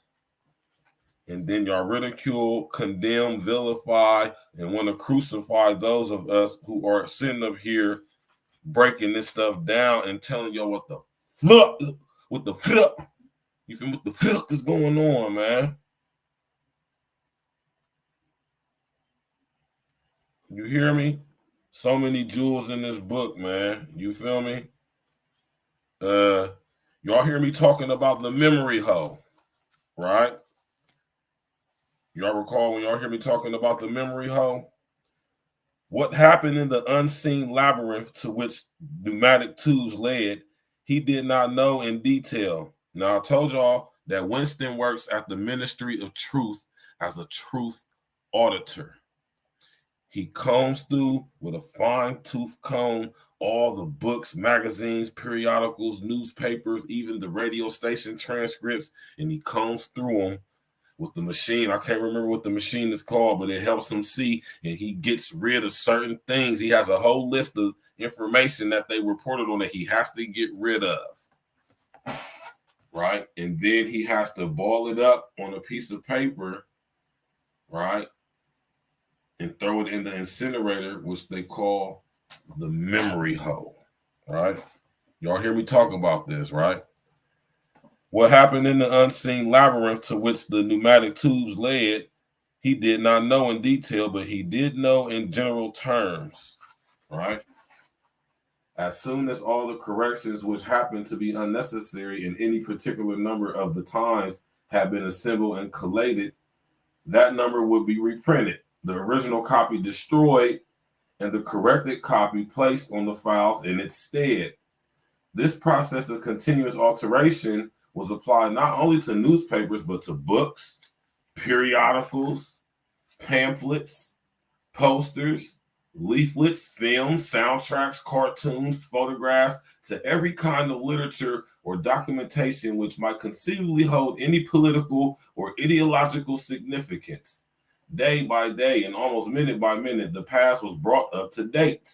And then y'all ridicule, condemn, vilify, and want to crucify those of us who are sitting up here breaking this stuff down and telling y'all what the fuck you feel what the fuck is going on, man. You hear me? So many jewels in this book, man. You feel me? Y'all hear me talking about the memory hole, right? Y'all recall when y'all hear me talking about the memory hole? What happened in the unseen labyrinth to which pneumatic tubes led, he did not know in detail. Now, I told y'all that Winston works at the Ministry of Truth, as a truth auditor. He combs through with a fine-tooth comb all the books, magazines, periodicals, newspapers, even the radio station transcripts, and he combs through them with the machine. I can't remember what the machine is called, but it helps him see, and he gets rid of certain things. He has a whole list of information that they reported on that he has to get rid of, right? And then he has to ball it up on a piece of paper, right? And throw it in the incinerator, which they call the memory hole, right? Y'all hear me talk about this, right? What happened in the unseen labyrinth to which the pneumatic tubes led, he did not know in detail, but he did know in general terms, right? As soon as all the corrections which happened to be unnecessary in any particular number of the times had been assembled and collated, that number would be reprinted, the original copy destroyed, and the corrected copy placed on the files in its stead. This process of continuous alteration was applied not only to newspapers, but to books, periodicals, pamphlets, posters, leaflets, films, soundtracks, cartoons, photographs, to every kind of literature or documentation which might conceivably hold any political or ideological significance. Day by day and almost minute by minute, the past was brought up to date.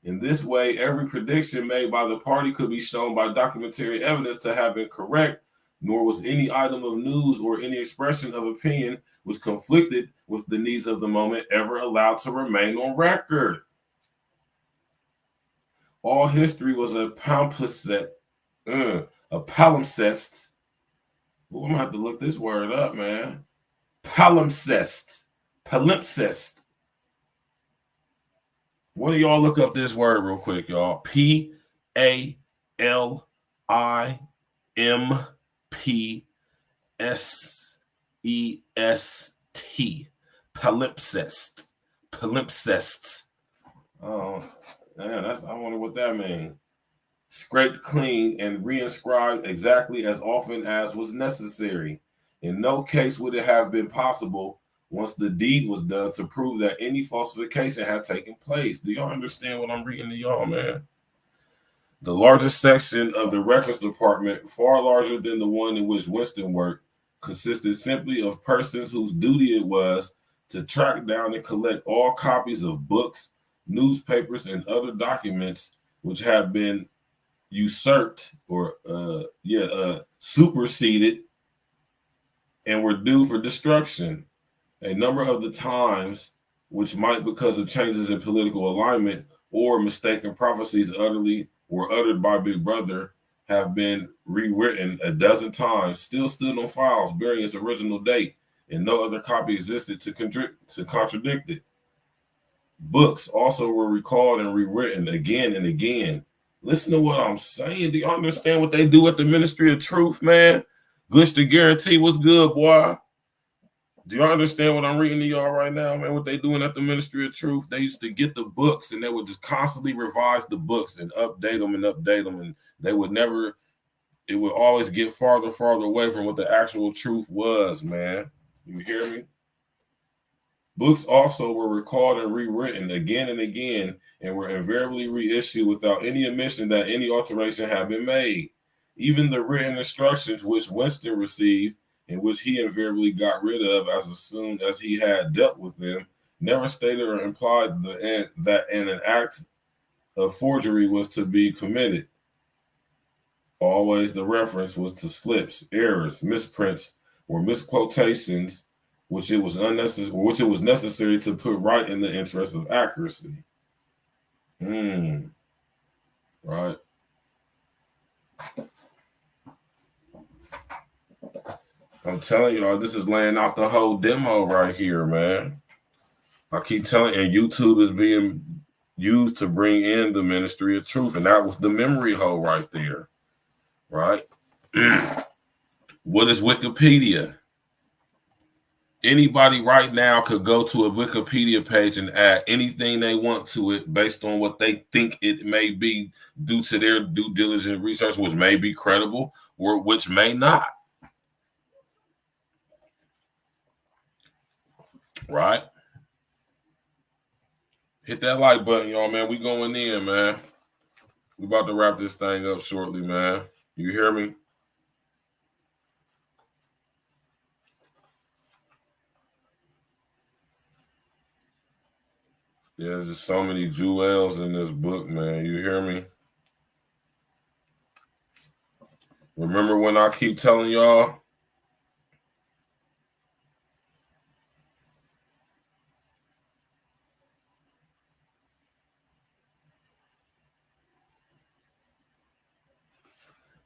In this way, every prediction made by the party could be shown by documentary evidence to have been correct, nor was any item of news or any expression of opinion which conflicted with the needs of the moment ever allowed to remain on record. All history was a palimpsest. I'm gonna have to look this word up, man. Palimpsest. One of y'all look up this word real quick, y'all. P-A-L-I-M-P-S-E-S-T. Palimpsest. Oh, man, I wonder what that means. Scraped clean and reinscribed exactly as often as was necessary. In no case would it have been possible once the deed was done to prove that any falsification had taken place. Do y'all understand what I'm reading to y'all, man? The largest section of the records department, far larger than the one in which Winston worked, consisted simply of persons whose duty it was to track down and collect all copies of books, newspapers, and other documents which had been usurped or superseded and were due for destruction. A number of the times, which might, because of changes in political alignment or mistaken prophecies were uttered by Big Brother, have been rewritten a dozen times, still stood on files bearing its original date, and no other copy existed to contradict it. Books also were recalled and rewritten again and again. Listen to what I'm saying. Do you understand what they do at the Ministry of Truth, man? Glitch the guarantee was good, boy. Do y'all understand what I'm reading to y'all right now, man? What they doing at the Ministry of Truth? They used to get the books and they would just constantly revise the books and update them. And they would never, it would always get farther away from what the actual truth was, man. You hear me? Books also were recalled and rewritten again and again and were invariably reissued without any admission that any alteration had been made. Even the written instructions which Winston received, in which he invariably got rid of as soon as he had dealt with them, never stated or implied that an act of forgery was to be committed. Always the reference was to slips, errors, misprints, or misquotations, which it was necessary to put right in the interest of accuracy. Right. I'm telling y'all, this is laying out the whole demo right here, man. I keep telling you, and YouTube is being used to bring in the Ministry of Truth, and that was the memory hole right there, right? What is Wikipedia? Anybody right now could go to a Wikipedia page and add anything they want to it based on what they think it may be due to their due diligent research, which may be credible or which may not. Right? Hit that like button, y'all, man. We going in, man. We about to wrap this thing up shortly, man. You hear me? Yeah, there's just so many jewels in this book, man. You hear me? Remember when I keep telling y'all?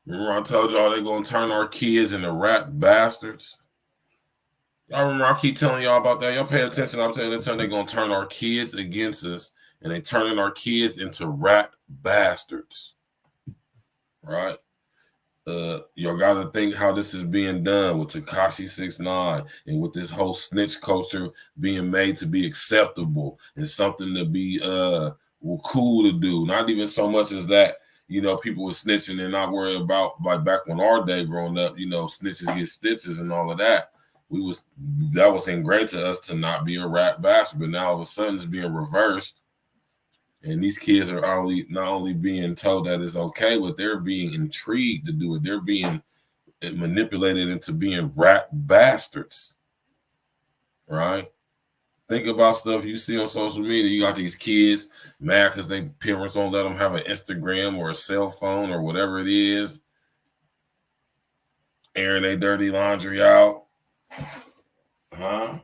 Remember I told y'all they gonna turn our kids into rat bastards? Y'all remember I keep telling y'all about that? Y'all pay attention. I'm telling you, they're gonna turn our kids against us, and they turning our kids into rat bastards. Right? Y'all gotta think how this is being done with Tekashi 6ix9ine and with this whole snitch culture being made to be acceptable and something to be cool to do. Not even so much as that, you know, people were snitching and not worried about, like back when our day growing up, you know, snitches get stitches and all of that. That was ingrained to us to not be a rat bastard, but now all of a sudden it's being reversed. And these kids are not only being told that it's okay, but they're being intrigued to do it. They're being manipulated into being rat bastards, right? Think about stuff you see on social media. You got these kids mad because their parents won't let them have an Instagram or a cell phone or whatever it is, airing their dirty laundry out. Huh?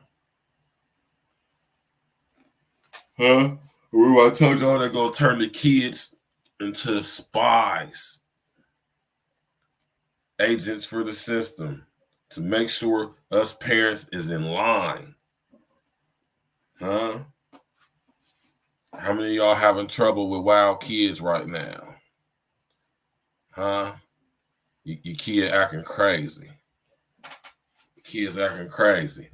Remember I told y'all they're going to turn the kids into spies, agents for the system, to make sure us parents is in line. Huh? How many of y'all having trouble with wild kids right now? Huh? Your kid acting crazy. Kids acting crazy.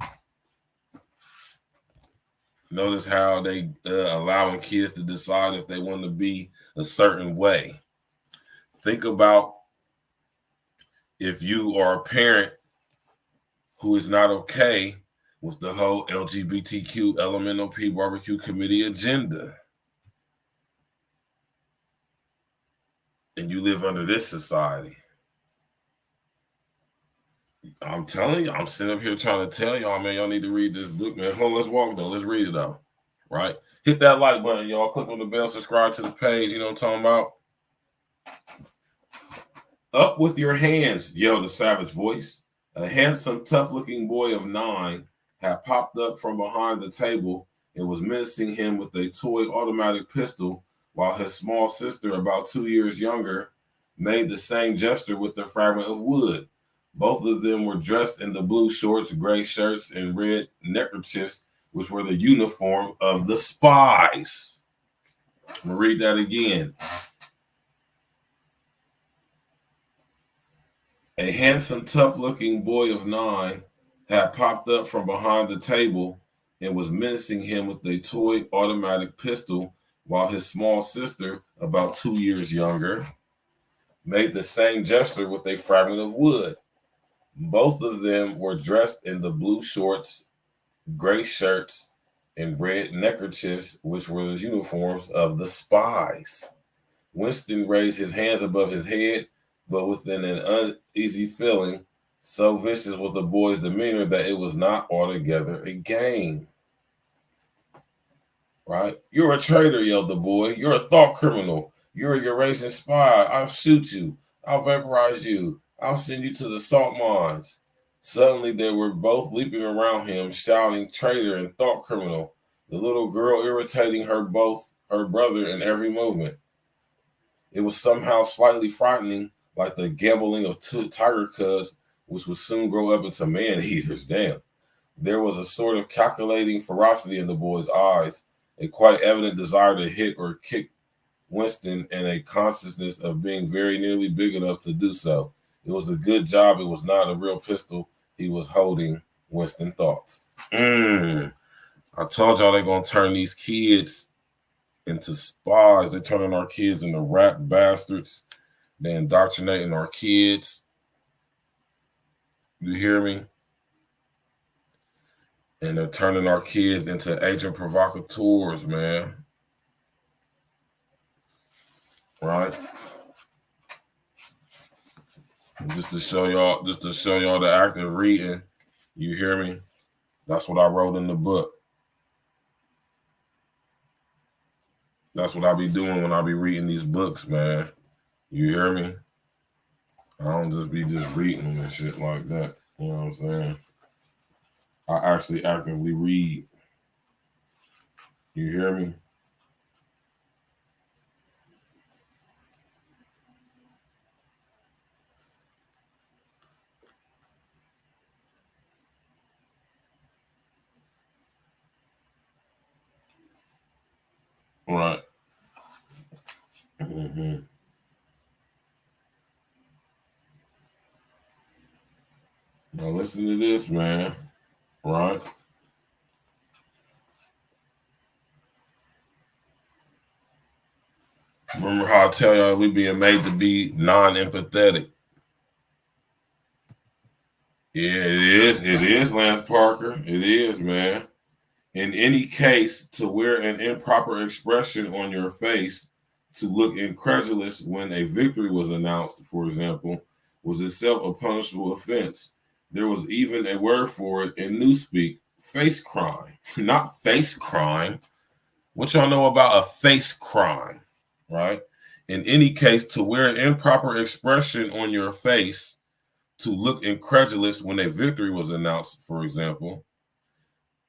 Notice how they allowing kids to decide if they want to be a certain way. Think about if you are a parent who is not okay with the whole LGBTQ LMNOP barbecue committee agenda, and you live under this society. I'm telling you, I'm sitting up here trying to tell y'all, man, y'all need to read this book, man. Hold on, let's walk though. Let's read it though. Right? Hit that like button, y'all. Click on the bell, subscribe to the page. You know what I'm talking about? Up with your hands, yelled a savage voice. A handsome, tough-looking boy of 9 had popped up from behind the table and was menacing him with a toy automatic pistol, while his small sister, about 2 years younger, made the same gesture with a fragment of wood. Both of them were dressed in the blue shorts, gray shirts, and red neckerchiefs, which were the uniform of the spies. I'm going to read that again. A handsome, tough-looking boy of 9 had popped up from behind the table and was menacing him with a toy automatic pistol, while his small sister, about 2 years younger, made the same gesture with a fragment of wood. Both of them were dressed in the blue shorts, gray shirts, and red neckerchiefs, which were the uniforms of the spies. Winston raised his hands above his head, but within an uneasy feeling, so vicious was the boy's demeanor that it was not altogether a game. Right? You're a traitor, yelled the boy. You're a thought criminal. You're a Eurasian spy. I'll shoot you. I'll vaporize you. I'll send you to the salt mines. Suddenly, they were both leaping around him, shouting traitor and thought criminal, the little girl irritating her brother in every movement. It was somehow slightly frightening, like the gambling of tiger cubs, which would soon grow up into man-eaters. Damn. There was a sort of calculating ferocity in the boy's eyes, a quite evident desire to hit or kick Winston, and a consciousness of being very nearly big enough to do so. It was a good job it was not a real pistol he was holding, Winston thought. I told y'all they're going to turn these kids into spies. They're turning our kids into rat bastards. They're indoctrinating our kids. You hear me? And they're turning our kids into agent provocateurs, man. Right? And just to show y'all the act of reading, you hear me? That's what I wrote in the book. That's what I be doing when I be reading these books, man. You hear me? I don't just be reading them and shit like that. You know what I'm saying? I actually actively read. You hear me? Right. Mm-hmm. Now listen to this, man. Right? Remember how I tell y'all we being made to be non-empathetic. Yeah, it is. It is, Lance Parker. It is, man. In any case, to wear an improper expression on your face to look incredulous when a victory was announced, for example, was itself a punishable offense. There was even a word for it in Newspeak, face crime, not face crime. What y'all know about a face crime, right? In any case, to wear an improper expression on your face to look incredulous when a victory was announced, for example,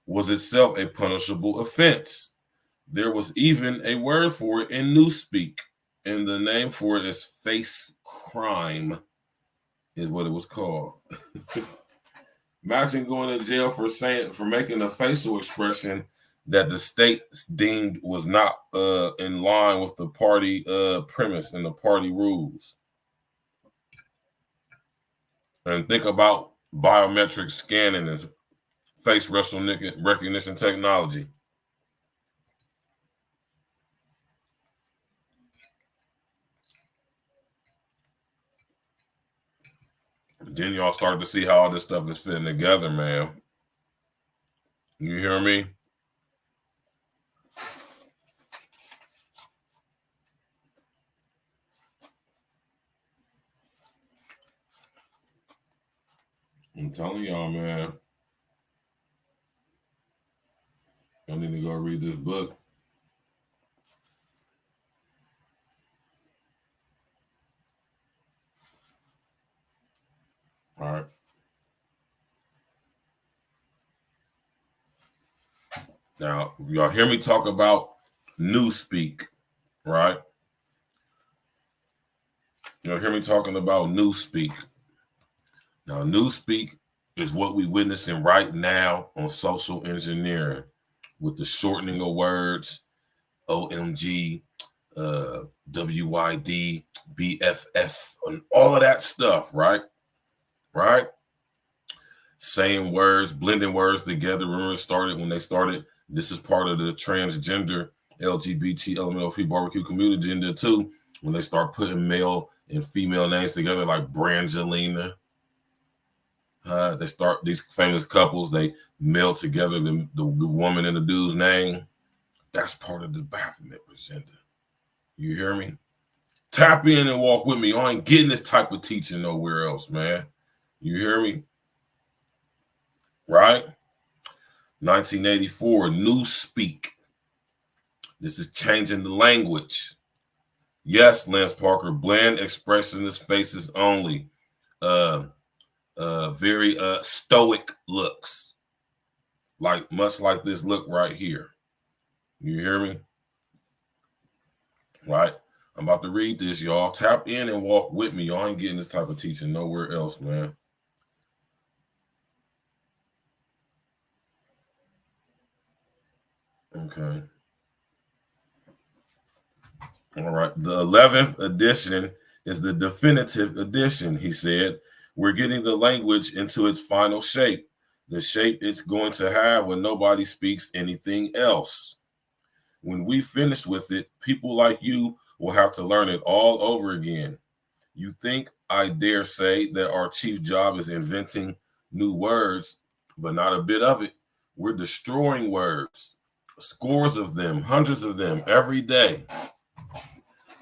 was itself a punishable offense. There was even a word for it in Newspeak, and the name for it is face crime, is what it was called. Imagine going to jail for making a facial expression that the state deemed was not in line with the party premise and the party rules. And think about biometric scanning and face recognition technology. Then y'all start to see how all this stuff is fitting together, man. You hear me? I'm telling y'all, man. I need to go read this book. All right. Now, y'all hear me talk about Newspeak, right? Y'all hear me talking about Newspeak. Now, Newspeak is what we witnessing right now on social engineering with the shortening of words, OMG, WYD, BFF, and all of that stuff, right? Right? Saying words, blending words together. Remember, it started when they started. This is part of the transgender LGBT LMNOP barbecue community agenda too. When they start putting male and female names together, like Brangelina. They start these famous couples. They meld together the woman and the dude's name. That's part of the Baphomet agenda. You hear me? Tap in and walk with me. I ain't getting this type of teaching nowhere else, man. You hear me? Right? 1984, Newspeak. This is changing the language. Yes, Lance Parker, bland expressionist faces only. Very stoic looks. Much like this look right here. You hear me? Right? I'm about to read this, y'all. Tap in and walk with me. Y'all ain't getting this type of teaching nowhere else, man. Okay. All right. The 11th edition is the definitive edition, he said. We're getting the language into its final shape, the shape it's going to have when nobody speaks anything else. When we finish with it, people like you will have to learn it all over again. You think I dare say that our chief job is inventing new words, but not a bit of it. We're destroying words, scores of them, hundreds of them every day.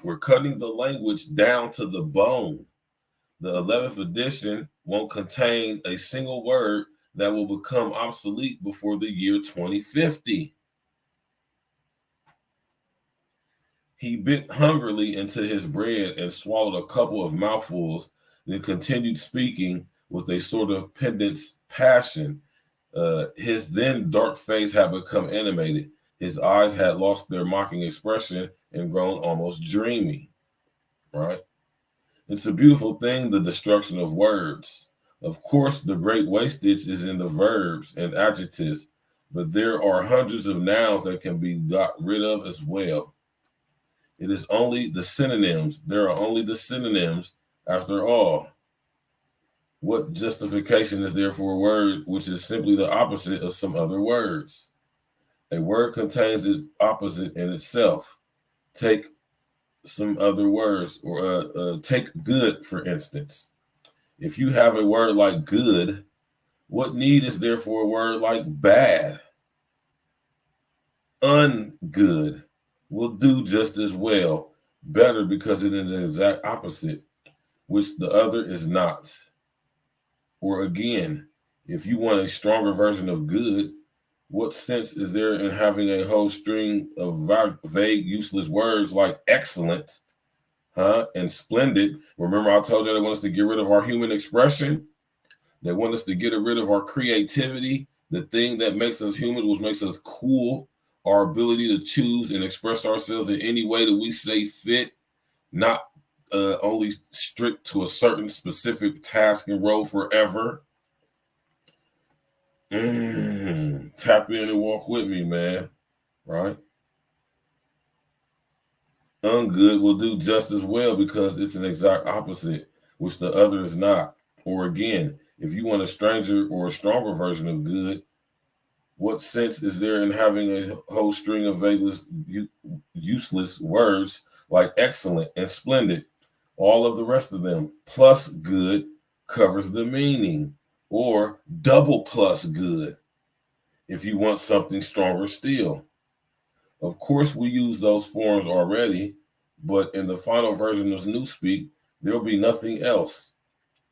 We're cutting the language down to the bone. The 11th edition won't contain a single word that will become obsolete before the year 2050. He bit hungrily into his bread and swallowed a couple of mouthfuls, then continued speaking with a sort of pedant's passion. His then dark face had become animated. His eyes had lost their mocking expression and grown almost dreamy. Right? It's a beautiful thing, the destruction of words. Of course, the great wastage is in the verbs and adjectives, but there are hundreds of nouns that can be got rid of as well. It is only the synonyms. There are only the synonyms after all. What justification is there for a word which is simply the opposite of some other words? A word contains the opposite in itself. Take some other words, or take good, for instance. If you have a word like good, what need is there for a word like bad? Ungood will do just as well, better, because it is an exact opposite, which the other is not. Or again, if you want a stronger version of good, what sense is there in having a whole string of vague, useless words like excellent, and splendid? Remember, I told you they want us to get rid of our human expression. They want us to get rid of our creativity, the thing that makes us human, which makes us cool, our ability to choose and express ourselves in any way that we say fit, not only strict to a certain specific task and role forever. Tap in and walk with me, man. Right? Ungood will do just as well because it's an exact opposite, which the other is not. Or again, if you want a stranger or a stronger version of good, what sense is there in having a whole string of useless words like excellent and splendid? All of the rest of them plus good covers the meaning, or double plus good if you want something stronger still. Of course, we use those forms already, but in the final version of Newspeak, there'll be nothing else.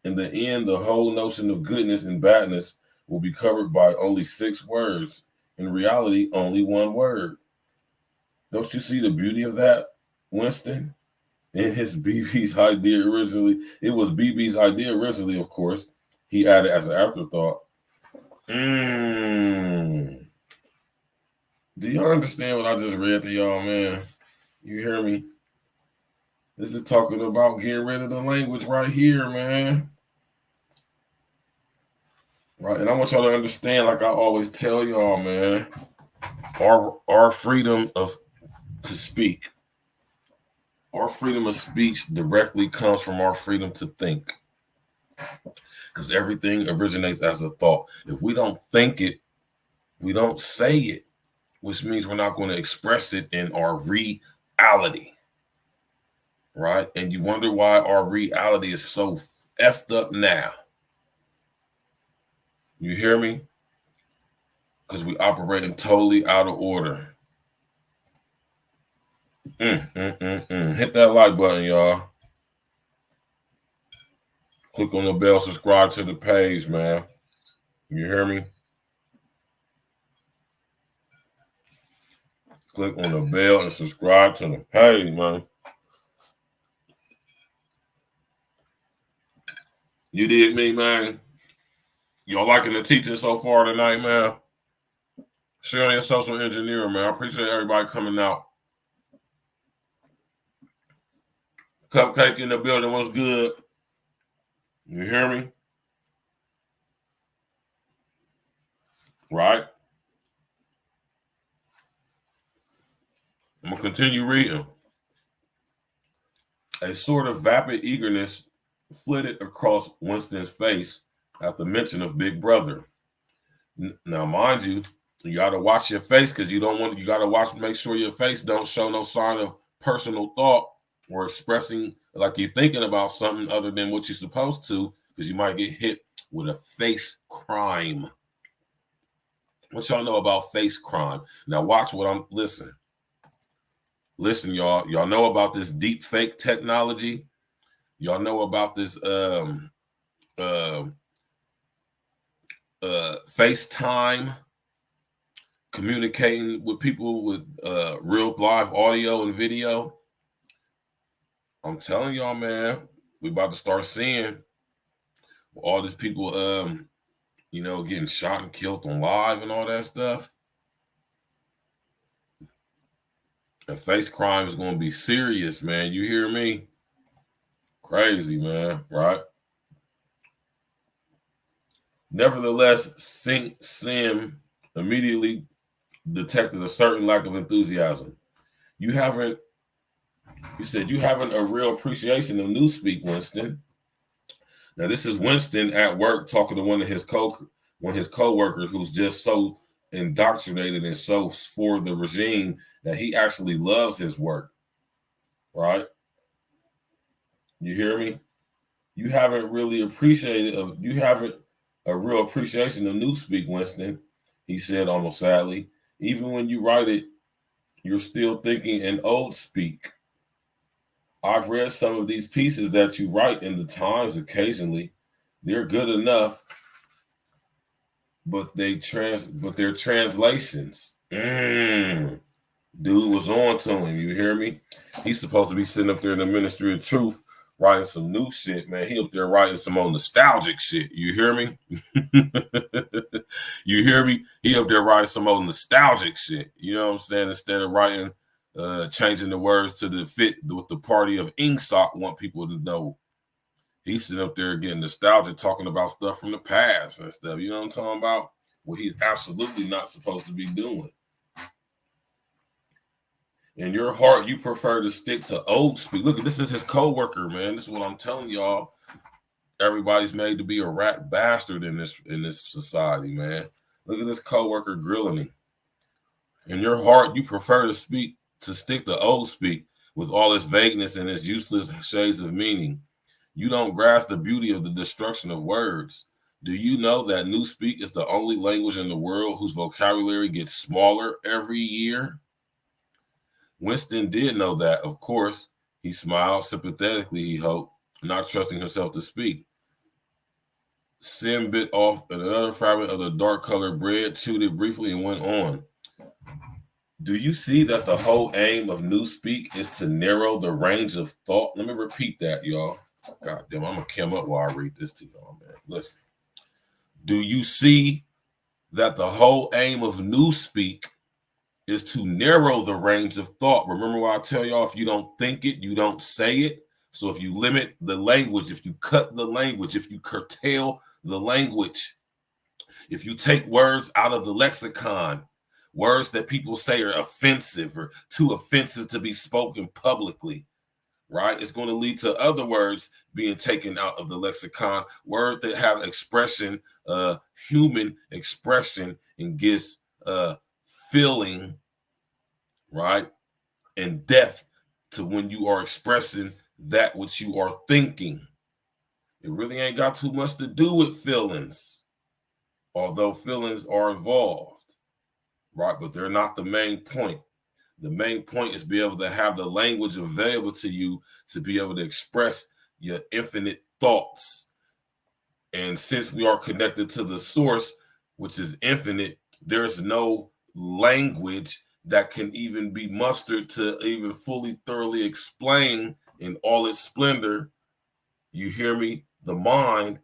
In the end, the whole notion of goodness and badness will be covered by only 6 words. In reality, only 1 word. Don't you see the beauty of that, Winston? In his BB's idea originally, it was BB's idea originally, of course. He added as an afterthought. Do y'all understand what I just read to y'all, man? You hear me? This is talking about getting rid of the language right here, man. Right, and I want y'all to understand, like I always tell y'all, man, our freedom to speak, our freedom of speech directly comes from our freedom to think, because everything originates as a thought. If we don't think it, we don't say it, which means we're not going to express it in our reality, right? And you wonder why our reality is so effed up now. You hear me? Because we operating totally out of order. Hit that like button, y'all. Click on the bell, subscribe to the page, man. You hear me? Click on the bell and subscribe to the page, man. You did me, man. Y'all liking the teaching so far tonight, man? Sharing your social engineering, man. I appreciate everybody coming out. Cupcake in the building, what's good? You hear me? Right? I'm going to continue reading. A sort of vapid eagerness flitted across Winston's face at the mention of Big Brother. Now, mind you, you got to watch your face, because you got to watch, make sure your face don't show no sign of personal thought or expressing like you're thinking about something other than what you're supposed to, because you might get hit with a face crime. What y'all know about face crime? Now watch what I'm listen. Listen, y'all. Y'all know about this deep fake technology. Y'all know about this FaceTime, communicating with people with real live audio and video. I'm telling y'all, man, we about to start seeing all these people you know, getting shot and killed on live and all that stuff. And face crime is going to be serious, man. You hear me? Crazy, man, right? Nevertheless, Sim immediately detected a certain lack of enthusiasm. You said you haven't a real appreciation of newspeak, Winston. Now, this is Winston at work talking to one of his coworkers who's just so indoctrinated and so for the regime that he actually loves his work, right? You hear me? You haven't really appreciated, you haven't a real appreciation of newspeak, Winston, he said almost sadly. Even when you write it, you're still thinking in old speak. I've read some of these pieces that you write in the Times occasionally. They're good enough, but they're translations. Dude was on to him, you hear me? He's supposed to be sitting up there in the Ministry of Truth writing some new shit, man. He up there writing some old nostalgic shit. You hear me? You hear me? He up there writing some old nostalgic shit. You know what I'm saying? Instead of writing, changing the words to fit what the party of Ingsoc want people to know. He's sitting up there getting nostalgic, talking about stuff from the past and stuff. You know what I'm talking about? What he's absolutely not supposed to be doing. In your heart, you prefer to stick to old speak. Look, this is his co-worker, man. This is what I'm telling y'all. Everybody's made to be a rat bastard in this society, man. Look at this co-worker grilling him. In your heart, you prefer to stick to old speak with all its vagueness and its useless shades of meaning. You don't grasp the beauty of the destruction of words. Do you know that Newspeak is the only language in the world whose vocabulary gets smaller every year? Winston did know that, of course. He smiled sympathetically, he hoped, not trusting himself to speak. Sim bit off another fragment of the dark-colored bread, chewed it briefly, and went on. Do you see that the whole aim of Newspeak is to narrow the range of thought? Let me repeat that, y'all. God damn, I'm going to come up while I read this to y'all, man. Listen. Do you see that the whole aim of Newspeak is to narrow the range of thought? Remember what I tell y'all, if you don't think it, you don't say it. So if you limit the language, if you cut the language, if you curtail the language, if you take words out of the lexicon, words that people say are offensive or too offensive to be spoken publicly, right? It's going to lead to other words being taken out of the lexicon, words that have expression, human expression, and gives feeling, right, and depth to when you are expressing that which you are thinking. It really ain't got too much to do with feelings, although feelings are involved, right? But they're not the main point. The main point is be able to have the language available to you to be able to express your infinite thoughts. And since we are connected to the source, which is infinite, there's no language that can even be mustered to even fully, thoroughly explain in all its splendor, you hear me, the mind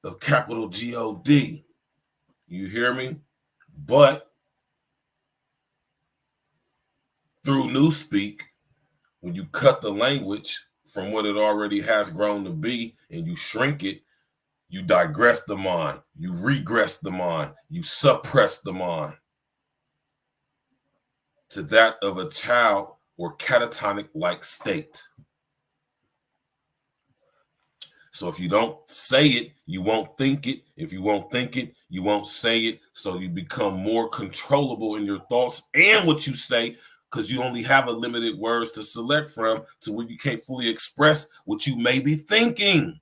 of capital G-O-D. You hear me? But through Newspeak, when you cut the language from what it already has grown to be and you shrink it, you digress the mind, you regress the mind, you suppress the mind to that of a child or catatonic-like state. So if you don't say it, you won't think it. If you won't think it, you won't say it. So you become more controllable in your thoughts and what you say, because you only have a limited words to select from to where you can't fully express what you may be thinking.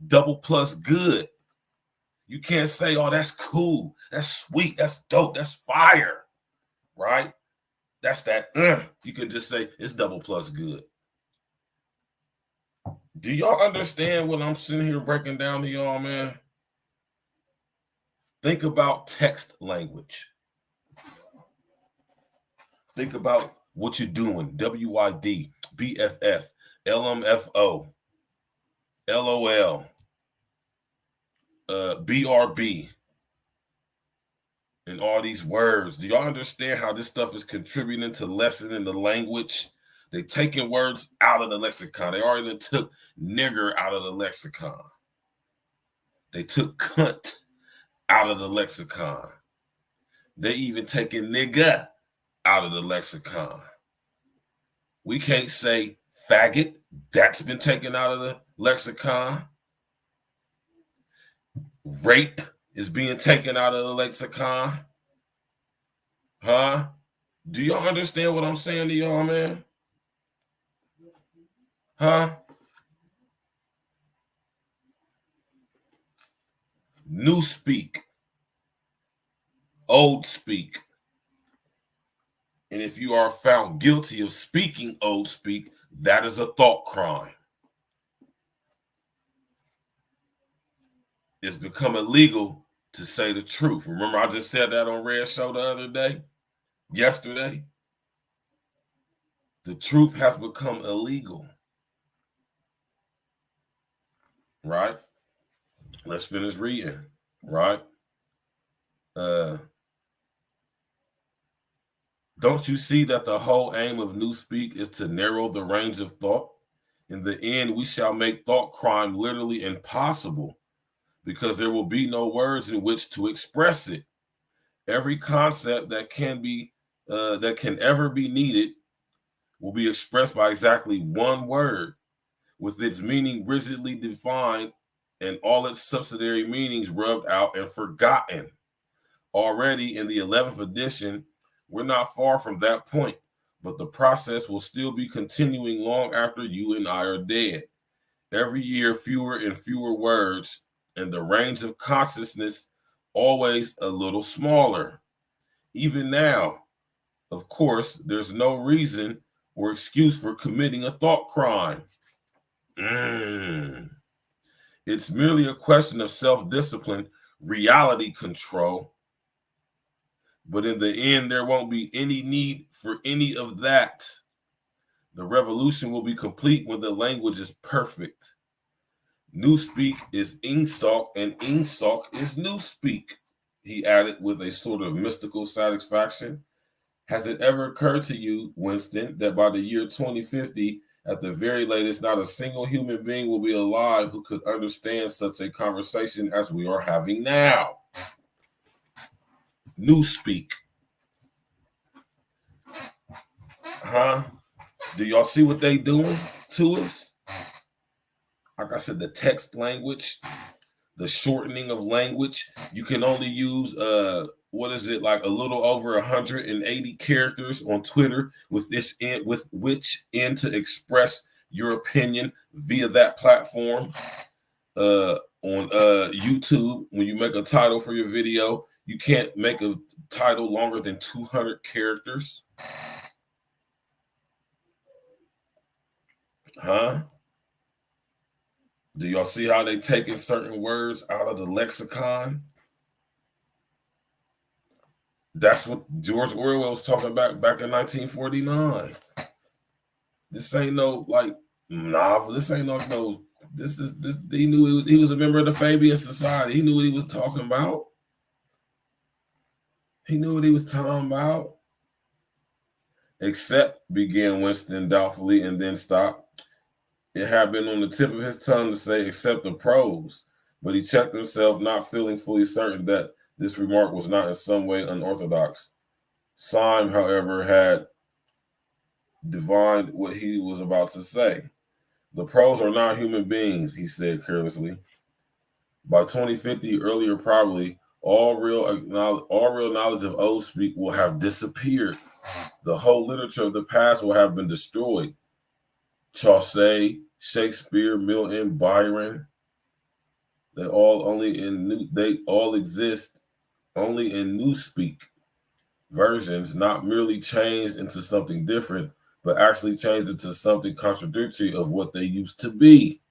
Double plus good. You can't say, oh, that's cool. That's sweet. That's dope. That's fire, right? That's that. You can just say it's double plus good. Do y'all understand what I'm sitting here breaking down to y'all, man? Think about text language. Think about what you're doing. WID, BFF, LMFO, LOL, BRB, and all these words. Do y'all understand how this stuff is contributing to lessening the language? They taking words out of the lexicon. They already took nigger out of the lexicon. They took cunt out of the lexicon. They even taking nigga out of the lexicon. We can't say faggot. That's been taken out of the lexicon. Rape is being taken out of the lexicon. Huh? Do y'all understand what I'm saying to y'all, man? Huh? New speak. Old speak. And if you are found guilty of speaking old speak, that is a thought crime. It's become illegal to say the truth. Remember, I just said that on Red Show the other day, yesterday. The truth has become illegal. Right? Let's finish reading. Right? Don't you see that the whole aim of Newspeak is to narrow the range of thought? In the end, we shall make thought crime literally impossible because there will be no words in which to express it. Every concept that can ever be needed will be expressed by exactly one word, with its meaning rigidly defined and all its subsidiary meanings rubbed out and forgotten. Already in the 11th edition, we're not far from that point, but the process will still be continuing long after you and I are dead. Every year, fewer and fewer words, and the range of consciousness always a little smaller. Even now, of course, there's no reason or excuse for committing a thought crime. It's merely a question of self-discipline, reality control. But in the end, there won't be any need for any of that. The revolution will be complete when the language is perfect. Newspeak is Ingsoc, and Ingsoc is Newspeak, he added with a sort of mystical satisfaction. Has it ever occurred to you, Winston, that by the year 2050, at the very latest, not a single human being will be alive who could understand such a conversation as we are having now? Newspeak. Huh? Do y'all see what they doing to us? Like I said, the text language, the shortening of language. You can only use what is it, like a little over 180 characters on Twitter with which end to express your opinion via that platform. On YouTube, when you make a title for your video, you can't make a title longer than 200 characters. Huh? Do y'all see how they taking certain words out of the lexicon? That's what George Orwell was talking about back in 1949. This ain't no like novel. This ain't no. This. He knew he was a member of the Fabian Society. He knew what he was talking about. He knew what he was talking about. Except, began Winston doubtfully and then stopped. It had been on the tip of his tongue to say, except the prose, but he checked himself, not feeling fully certain that this remark was not in some way unorthodox. Syme, however, had divined what he was about to say. The pros are not human beings, he said carelessly. By 2050, earlier probably, all real knowledge of old speak will have disappeared. The whole literature of the past will have been destroyed. Chaucer, Shakespeare, Milton, Byron, they all exist only in newspeak versions, not merely changed into something different, but actually changed into something contradictory of what they used to be.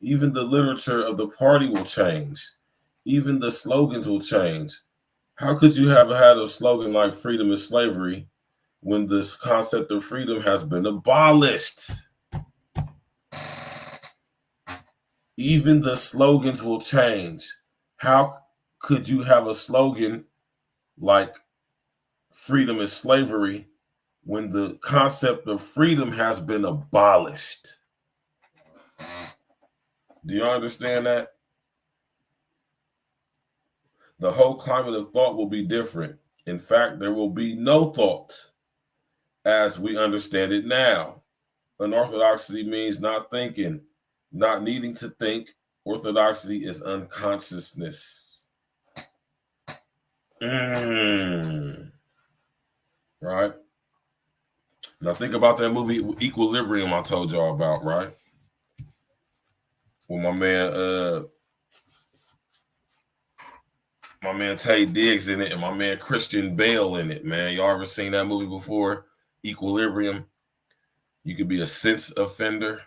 Even the literature of the party will change. Even the slogans will change. How could you have had a slogan like freedom is slavery when this concept of freedom has been abolished? Even the slogans will change. How could you have a slogan like freedom is slavery when the concept of freedom has been abolished? Do you understand that? The whole climate of thought will be different. In fact, there will be no thought as we understand it now. Unorthodoxy means not thinking, not needing to think. Orthodoxy is unconsciousness. Right? Now think about that movie Equilibrium I told y'all about, right? With my man Tay Diggs in it and my man Christian Bale in it, man. Y'all ever seen that movie before? Equilibrium. You could be a sense offender.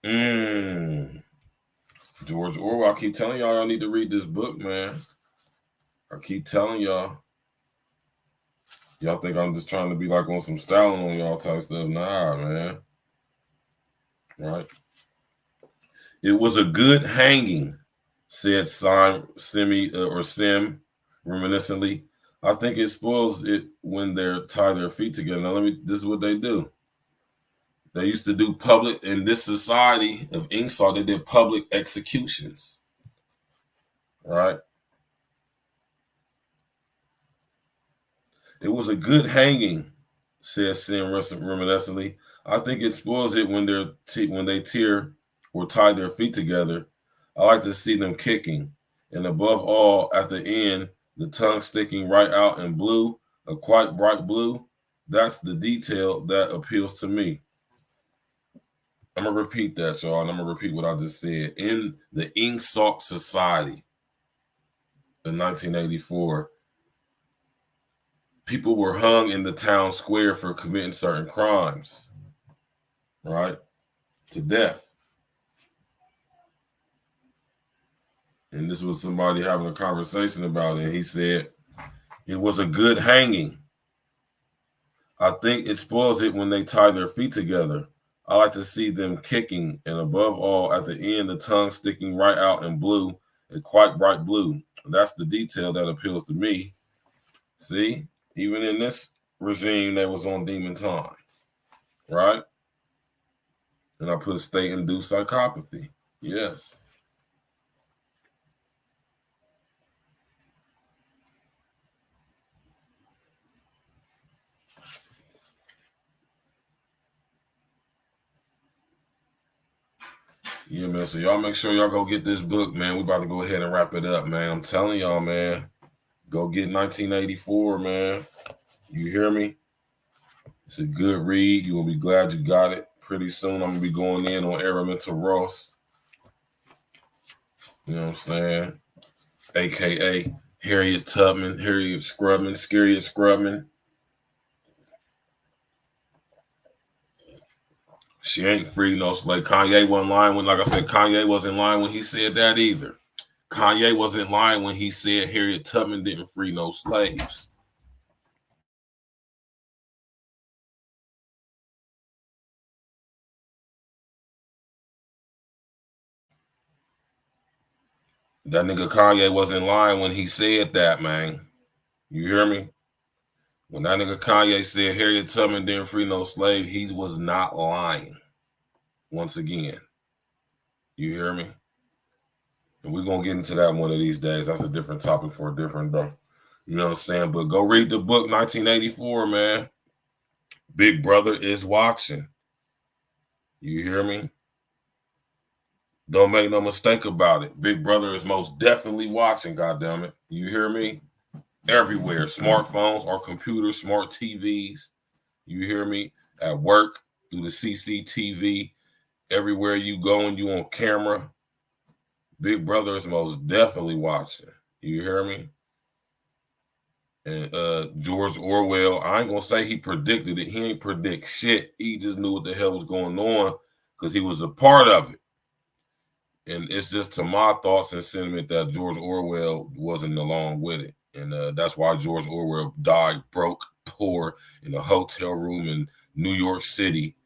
George Orwell, I keep telling y'all need to read this book, man. I keep telling y'all. Y'all think I'm just trying to be like on some styling on y'all type stuff. Nah, man. Right? It was a good hanging, said Sim reminiscently. I think it spoils it when they're tie their feet together. Now this is what they do. They used to do public, in this society of Ingersoll, they did public executions. Right? It was a good hanging, said Sim reminiscently. I think it spoils it when they tear or tie their feet together. I like to see them kicking. And above all, at the end, the tongue sticking right out in blue, a quite bright blue. That's the detail that appeals to me. I'm going to repeat that, y'all, and I'm going to repeat what I just said. In the Ingersoll Society in 1984, people were hung in the town square for committing certain crimes, right? To death. And this was somebody having a conversation about it. And he said, it was a good hanging. I think it spoils it when they tie their feet together. I like to see them kicking. And above all, at the end, the tongue sticking right out in blue, and quite bright blue. That's the detail that appeals to me. See? Even in this regime that was on demon time, right? And I put state-induced psychopathy. Yes. Yeah, man. So y'all make sure y'all go get this book, man. We about to go ahead and wrap it up, man. I'm telling y'all, man. Go get 1984, man. You hear me? It's a good read. You will be glad you got it. Pretty soon, I'm going to be going in on Araminta Ross. You know what I'm saying? A.K.A. Harriet Tubman, Harriet Scrubman, Scariet Scrubman. She ain't free no slave. Kanye wasn't lying when, like I said, Kanye wasn't lying when he said that either. Kanye wasn't lying when he said Harriet Tubman didn't free no slaves. That nigga Kanye wasn't lying when he said that, man. You hear me? When that nigga Kanye said Harriet Tubman didn't free no slave, he was not lying. Once again. You hear me? And we're going to get into that one of these days. That's a different topic for a different day. You know what I'm saying? But go read the book 1984, man. Big Brother is watching. You hear me? Don't make no mistake about it. Big Brother is most definitely watching, goddammit. You hear me? Everywhere. Smartphones or computers, smart TVs. You hear me? At work, through the CCTV. Everywhere you go and you on camera. Big Brother is most definitely watching. You hear me? And George Orwell, I ain't gonna say he predicted it. He ain't predict shit. He just knew what the hell was going on because he was a part of it. And it's just to my thoughts and sentiment that George Orwell wasn't along with it. And that's why George Orwell died broke, poor, in a hotel room in New York City,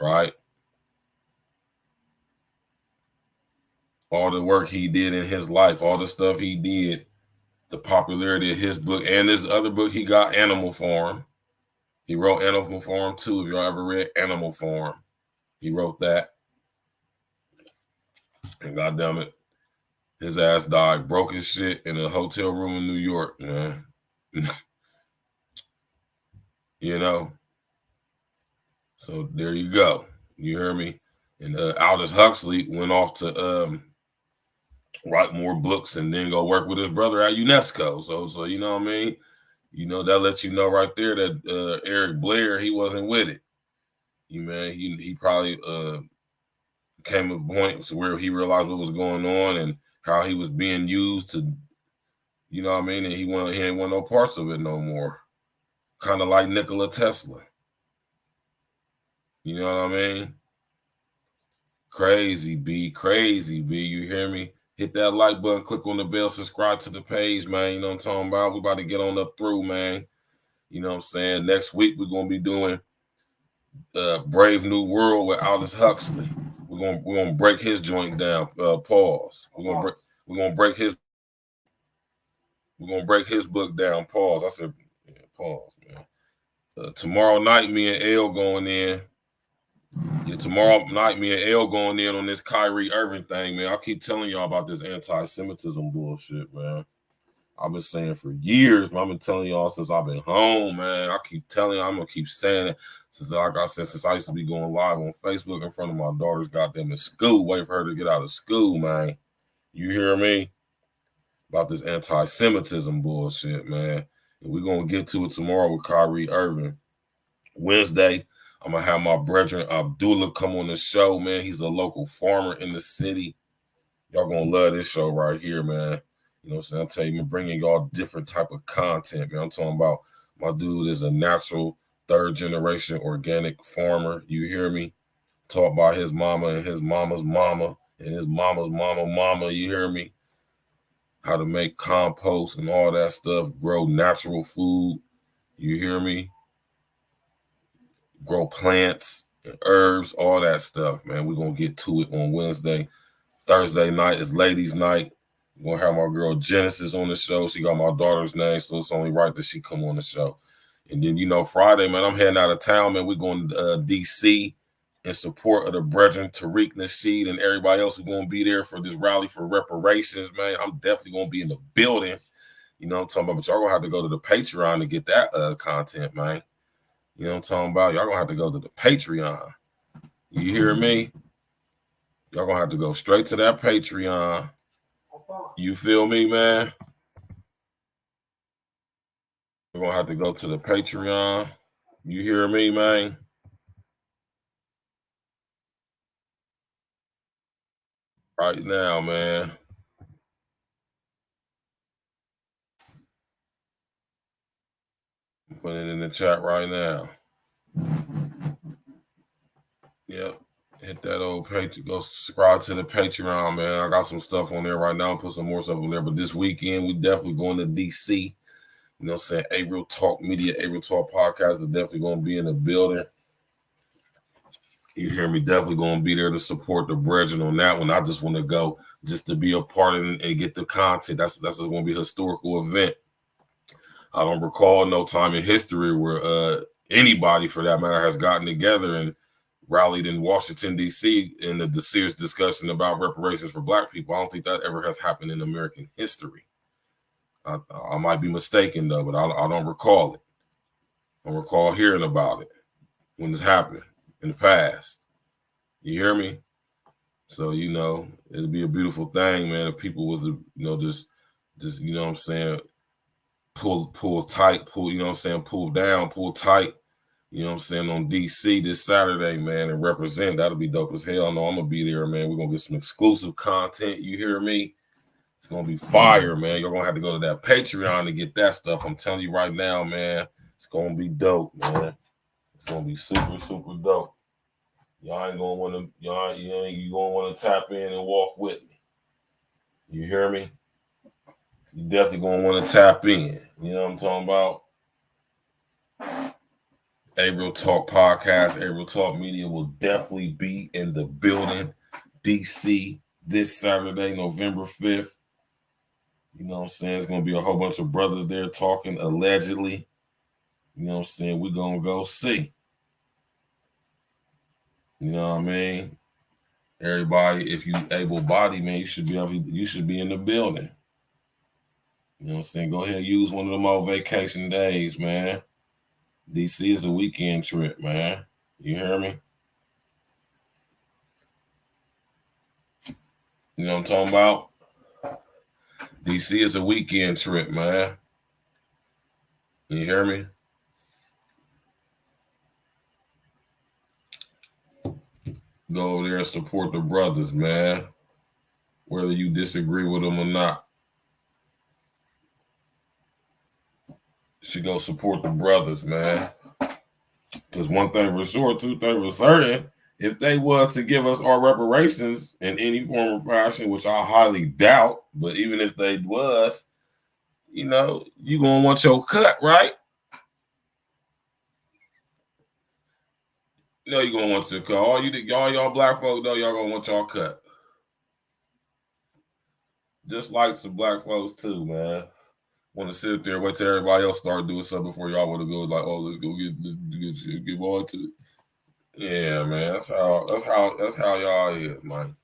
right? All the work he did in his life, all the stuff he did, the popularity of his book and his other book he got, Animal Farm. He wrote Animal Farm too. If y'all ever read Animal Farm, he wrote that. And goddamn it, his ass died broke as shit in a hotel room in New York, man. You know? So there you go. You hear me? And Aldous Huxley went off to write more books and then go work with his brother at UNESCO. So you know what I mean? You know, that lets you know right there that Eric Blair, he wasn't with it. He probably came to a point where he realized what was going on and how he was being used to, you know what I mean? And he ain't want no parts of it no more. Kind of like Nikola Tesla. You know what I mean? Crazy B. You hear me? Hit that like button, click on the bell, subscribe to the page, man. You know what I'm talking about? We about to get on up through, man. You know what I'm saying? Next week, we're going to be doing Brave New World with Aldous Huxley. We're gonna break his joint down. Pause. We're gonna break his book down. Pause. I said, yeah, pause, man. Tomorrow night, me and L going in. Yeah, tomorrow night, me and L going in on this Kyrie Irving thing, man. I keep telling y'all about this anti-Semitism bullshit, man. I've been saying for years, man. I've been telling y'all since I've been home, man. I keep telling you, I'm gonna keep saying it. Since, like I said, since I used to be going live on Facebook in front of my daughter's goddamn in school, waiting for her to get out of school, man. You hear me? About this anti-Semitism bullshit, man. And we're going to get to it tomorrow with Kyrie Irving. Wednesday, I'm going to have my brethren Abdullah come on the show, man. He's a local farmer in the city. Y'all going to love this show right here, man. You know what I'm saying? I'm telling you, I'm bringing y'all different type of content, man. I'm talking about my dude is a natural third-generation organic farmer. You hear me? Taught by his mama and his mama's mama and his mama's mama. You hear me? How to make compost and all that stuff. Grow natural food. You hear me? Grow plants and herbs, all that stuff, man. We're going to get to it on Wednesday. Thursday night is ladies' night. We're going to have my girl Genesis on the show. She got my daughter's name, so it's only right that she come on the show. And then, you know, Friday, man, I'm heading out of town, man. We're going to D.C. in support of the brethren, Tariq Nasheed, and everybody else who's going to be there for this rally for reparations, man. I'm definitely going to be in the building. You know what I'm talking about? But y'all going to have to go to the Patreon to get that content, man. You know what I'm talking about? Y'all going to have to go to the Patreon. You hear me? Y'all going to have to go straight to that Patreon. You feel me, man? We're going to have to go to the Patreon. You hear me, man? Right now, man. I'm putting it in the chat right now. Yep. Hit that old page. Go subscribe to the Patreon, man. I got some stuff on there right now. I'll put some more stuff on there. But this weekend, we definitely going to D.C. You know what I'm saying? A-Real Talk Media, A-Real Talk Podcast is definitely going to be in the building. You hear me? Definitely going to be there to support the brethren on that one. I just want to go just to be a part of it and get the content. That's going to be a historical event. I don't recall no time in history where anybody, for that matter, has gotten together and rallied in Washington, D.C. in the serious discussion about reparations for Black people. I don't think that ever has happened in American history. I might be mistaken, though, but I don't recall it. I don't recall hearing about it when this happened in the past. You hear me? So, you know, it'd be a beautiful thing, man, if people was, you know, just you know what I'm saying, pull tight, you know what I'm saying, pull down, pull tight, you know what I'm saying, on DC this Saturday, man, and represent. That'll be dope as hell. I know I'm going to be there, man. We're going to get some exclusive content. You hear me? It's gonna be fire, man. You're gonna have to go to that Patreon to get that stuff. I'm telling you right now, man. It's gonna be dope, man. It's gonna be super, super dope. Y'all ain't gonna want to. You gonna want to tap in and walk with me. You hear me? You definitely gonna want to tap in. You know what I'm talking about? Real Talk Podcast, Real Talk Media will definitely be in the building, DC, this Saturday, November 5th. You know what I'm saying? It's gonna be a whole bunch of brothers there talking allegedly. You know what I'm saying? We're gonna go see. You know what I mean? Everybody, if you able-bodied, man, you should be in the building. You know what I'm saying? Go ahead and use one of them old vacation days, man. DC is a weekend trip, man. You hear me? You know what I'm talking about? DC is a weekend trip, man. You hear me? Go over there and support the brothers, man. Whether you disagree with them or not. You should go support the brothers, man. Because one thing for sure, two things for certain, if they was to give us our reparations in any form or fashion, which I highly doubt, but even if they was, you know, you going to want your cut, right? You know you're going to want your cut. All y'all black folk know y'all going to want y'all cut. Just like some black folks too, man. Want to sit there and wait till everybody else start doing something before y'all want to go like, oh, let's go get on to it. Yeah, man. That's how y'all is, man.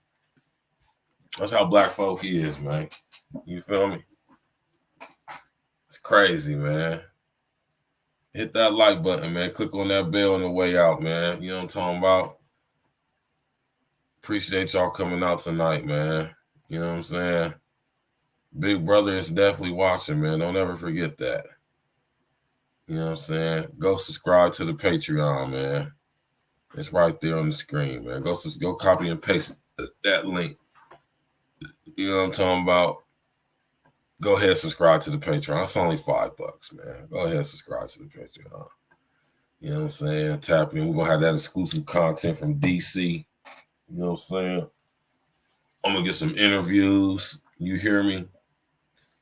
That's how black folk is, man. You feel me? It's crazy, man. Hit that like button, man. Click on that bell on the way out, man. You know what I'm talking about? Appreciate y'all coming out tonight, man. You know what I'm saying? Big brother is definitely watching, man. Don't ever forget that. You know what I'm saying? Go subscribe to the Patreon, man. It's right there on the screen, man. Go copy and paste that link. You know what I'm talking about? Go ahead and subscribe to the Patreon. It's only $5, man. Go ahead and subscribe to the Patreon. You know what I'm saying? Tap in. We're going to have that exclusive content from DC. You know what I'm saying? I'm going to get some interviews. You hear me?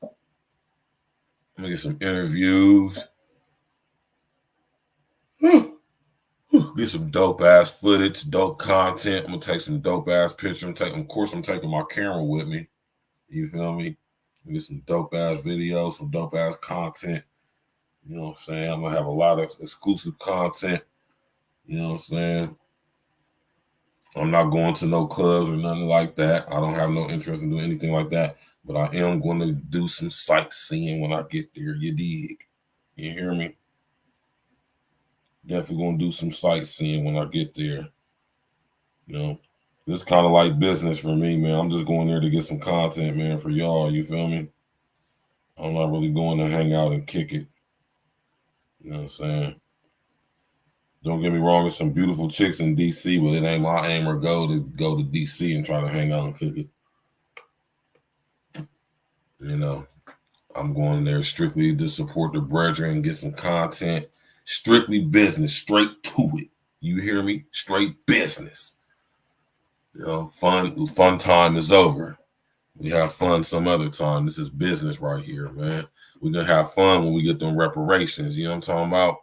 I'm going to get some interviews. Get some dope-ass footage, dope content. I'm going to take some dope-ass pictures. Of course, I'm taking my camera with me. You feel me? Get some dope-ass videos, some dope-ass content. You know what I'm saying? I'm going to have a lot of exclusive content. You know what I'm saying? I'm not going to no clubs or nothing like that. I don't have no interest in doing anything like that. But I am going to do some sightseeing when I get there. You dig? You hear me? Definitely going to do some sightseeing when I get there. You know? It's kind of like business for me, man. I'm just going there to get some content, man, for y'all. You feel me? I'm not really going to hang out and kick it. You know what I'm saying? Don't get me wrong, there's some beautiful chicks in DC, but it ain't my aim or goal to go to DC and try to hang out and kick it. You know, I'm going there strictly to support the brethren and get some content. Strictly business, straight to it. You hear me? Straight business. You know, fun time is over. We have fun some other time. This is business right here, man. We're going to have fun when we get them reparations. You know what I'm talking about?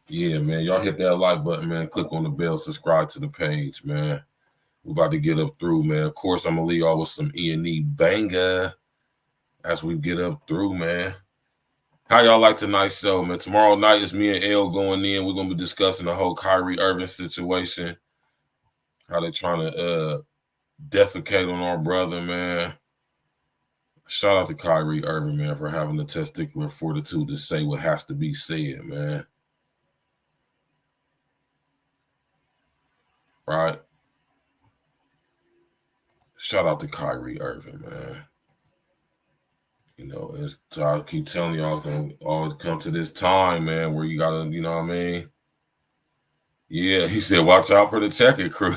Yeah, man. Y'all hit that like button, man. Click on the bell. Subscribe to the page, man. We're about to get up through, man. Of course, I'm going to leave y'all with some E&E banger as we get up through, man. How y'all like tonight's show, man? Tomorrow night is me and L going in. We're going to be discussing the whole Kyrie Irving situation. How they trying to defecate on our brother, man. Shout out to Kyrie Irving, man, for having the testicular fortitude to say what has to be said, man. Right? Shout out to Kyrie Irving, man. You know, I keep telling y'all, it's going to always come to this time, man, where you got to, you know what I mean? Yeah, he said, watch out for the checker crew.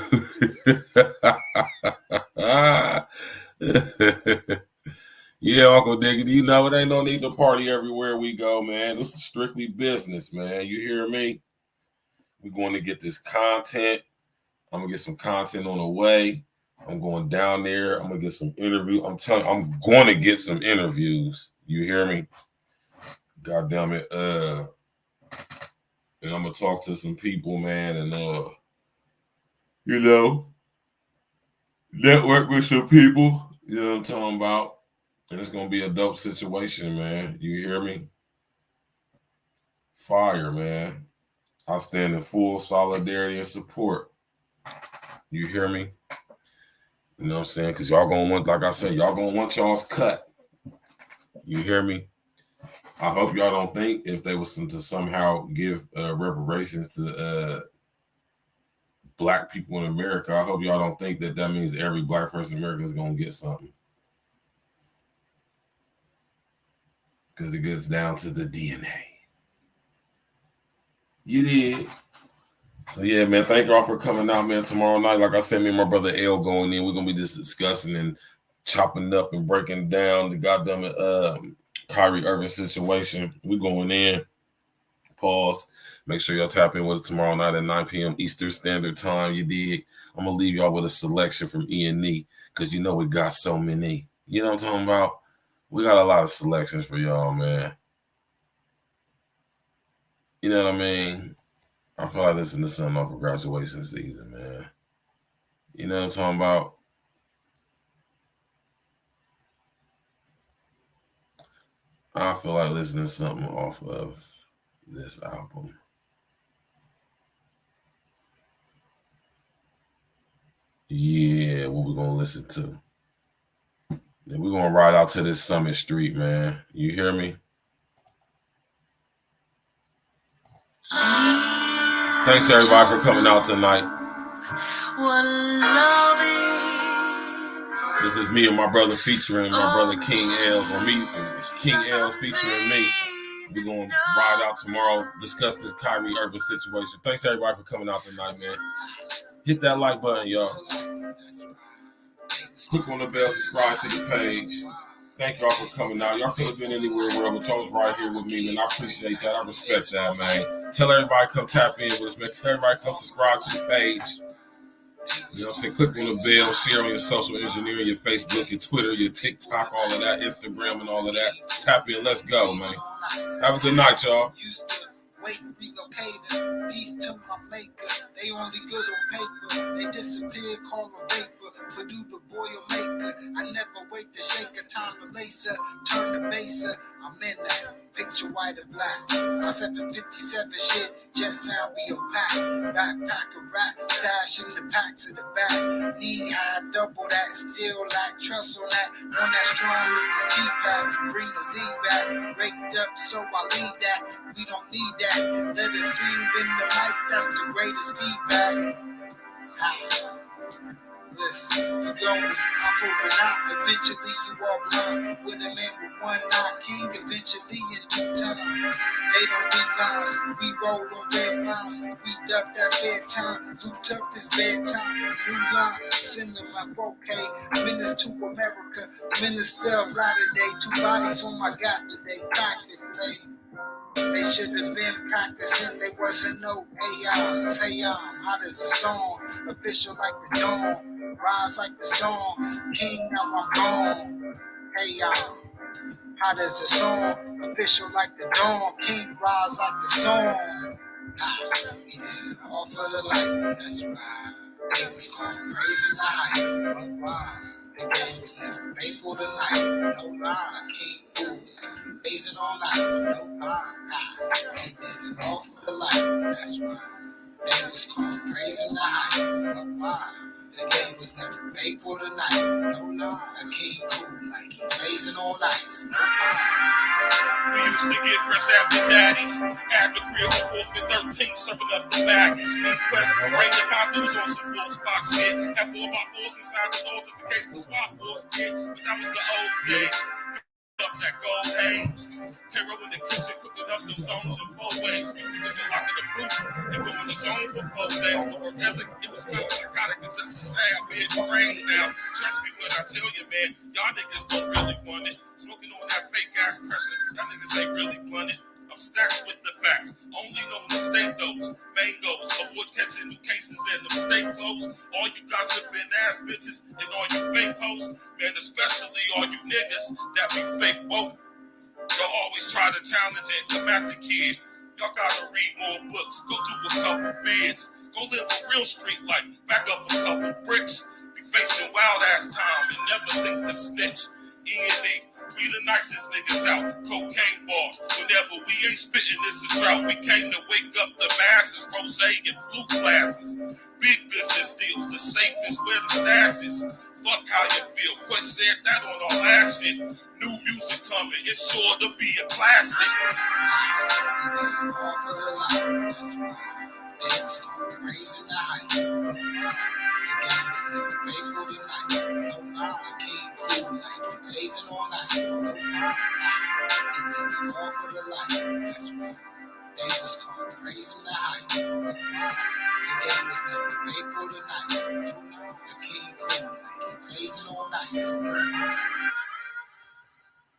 Yeah, Uncle Diggity, you know it ain't no need to party everywhere we go, man. This is strictly business, man. You hear me? We're going to get this content. I'm gonna get some content on the way. I'm going down there. I'm gonna get some interview. I'm telling you, I'm going to get some interviews. You hear me? God damn it. And I'm gonna talk to some people, man, and network with some people. You know what I'm talking about? And it's gonna be a dope situation, man. You hear me? Fire, man. I stand in full solidarity and support. You hear me? You know what I'm saying? Because y'all gonna want, like I said, y'all gonna want y'all's cut. You hear me? I hope y'all don't think if they was to somehow give reparations to black people in America, I hope y'all don't think that means every black person in America is gonna get something. Because it gets down to the DNA. You did. So yeah, man, thank y'all for coming out, man. Tomorrow night, like I said, me and my brother L going in. We're gonna be just discussing and chopping up and breaking down the goddamn Kyrie Irving situation. We going in. Pause. Make sure y'all tap in with us tomorrow night at 9 p.m. Eastern Standard Time. You dig? I'm gonna leave y'all with a selection from E&E because you know we got so many. You know what I'm talking about? We got a lot of selections for y'all, man. You know what I mean? I feel like listening to something off of graduation season, man. You know what I'm talking about? I feel like listening to something off of this album. Yeah, what we gonna listen to? Then we're gonna ride out to this Summit Street, man. You hear me? Thanks everybody for coming out tonight. This is me and my brother featuring my brother King Els, or me, King Els featuring me. We're going to ride out tomorrow, discuss this Kyrie Irving situation. Thanks everybody for coming out tonight, man. Hit that like button, y'all. Click on the bell, subscribe to the page. Thank y'all for coming out. Y'all could have been anywhere, but y'all was right here with me, man. I appreciate that. I respect that, man. Tell everybody come tap in with us, man. Tell everybody come subscribe to the page. You know what I'm saying? Click on the bell, share on your social engineering, your Facebook, your Twitter, your TikTok, all of that, Instagram, and all of that. Tap in. Let's go, man. Have a good night, y'all. Wait, relocated, peace to my maker. They only good on paper. They disappear, call them vapor. Purdue the boil maker. I never wait to shake a time to lacer. Turn the baser. I'm in that. Picture white and black. 757 shit. Jet sound we a pack. Backpack of racks. Stash in the packs in the back. Knee high, double that. Still like trust on that. On that strong Mr. T-Pack. Bring the lead back. Raked up, so I lead that. We don't need that. Let it sing in the mic, that's the greatest feedback. Listen, you go, I'm pulling out. Eventually, you all blind. With a man with one eye, king. Eventually, in due time, they don't need lines. We roll on red lines. We duck that bedtime. Looped up this bedtime. New line, sending my 4K. Menace to America. Minister of Latter-day. 2 bodies on my God today. Practically. They should have been practicing, there wasn't no AI. Say hot as a song, official like the dawn, rise like the song, king now I'm gone. Hey hot as a song, official like the dawn, king rise like the song. All for the light, that's right. It was called praising the hype. Oh, wow. The game was never faithful tonight. No lie, king fool. Blazing all nights, no lie, guys. They did it all for the light, that's right. They was called praising the hype. Oh, wow. The game was never faithful tonight. No lie, a king cool like he blazing all nights. We used to get fresh after daddies. At the crib on 4th and 13th, serving up the baggies. Quest, rain the costumes on some floor spot shit. Had 4x4s inside the door just in case the SWAT force hit. But that was the old days. Up that gold haze. Hero in the kitchen cooking up them zones in 4 ways. We used to go out to the booth and going the zone for 4 days. The work ethic, it was kind of psychotic and just a tad bit brains now. Trust me when I tell you, man, y'all niggas don't really want it. Smoking on that fake ass pressure, y'all niggas ain't really blunted. I'm stacked with the facts, only know the state those main goals. Avoid catching new cases and them state clothes. All you gossiping ass bitches and all you fake hoes, man, especially all you niggas that be fake woke. Y'all always try to challenge and come at the kid. Y'all gotta read more books, go do a couple bids, go live a real street life, back up a couple bricks. Be facing wild ass time and never think to snitch. E&E, we the nicest niggas out, cocaine bars. Whenever we ain't spitting this a drought, we came to wake up the masses, rose and flu classes. Big business deals, the safest where the stash is. Fuck how you feel, Quest said that on our last shit. New music coming, it's sure to be a classic. All for the light, that's right. They was going raising the height. The game was never faithful tonight. No lie, the king cool like he blazing on ice. No lie, they did it all for the light, that's right. They was called raising the height. The game was never faithful tonight. No lie, the king cool like he blazing on ice.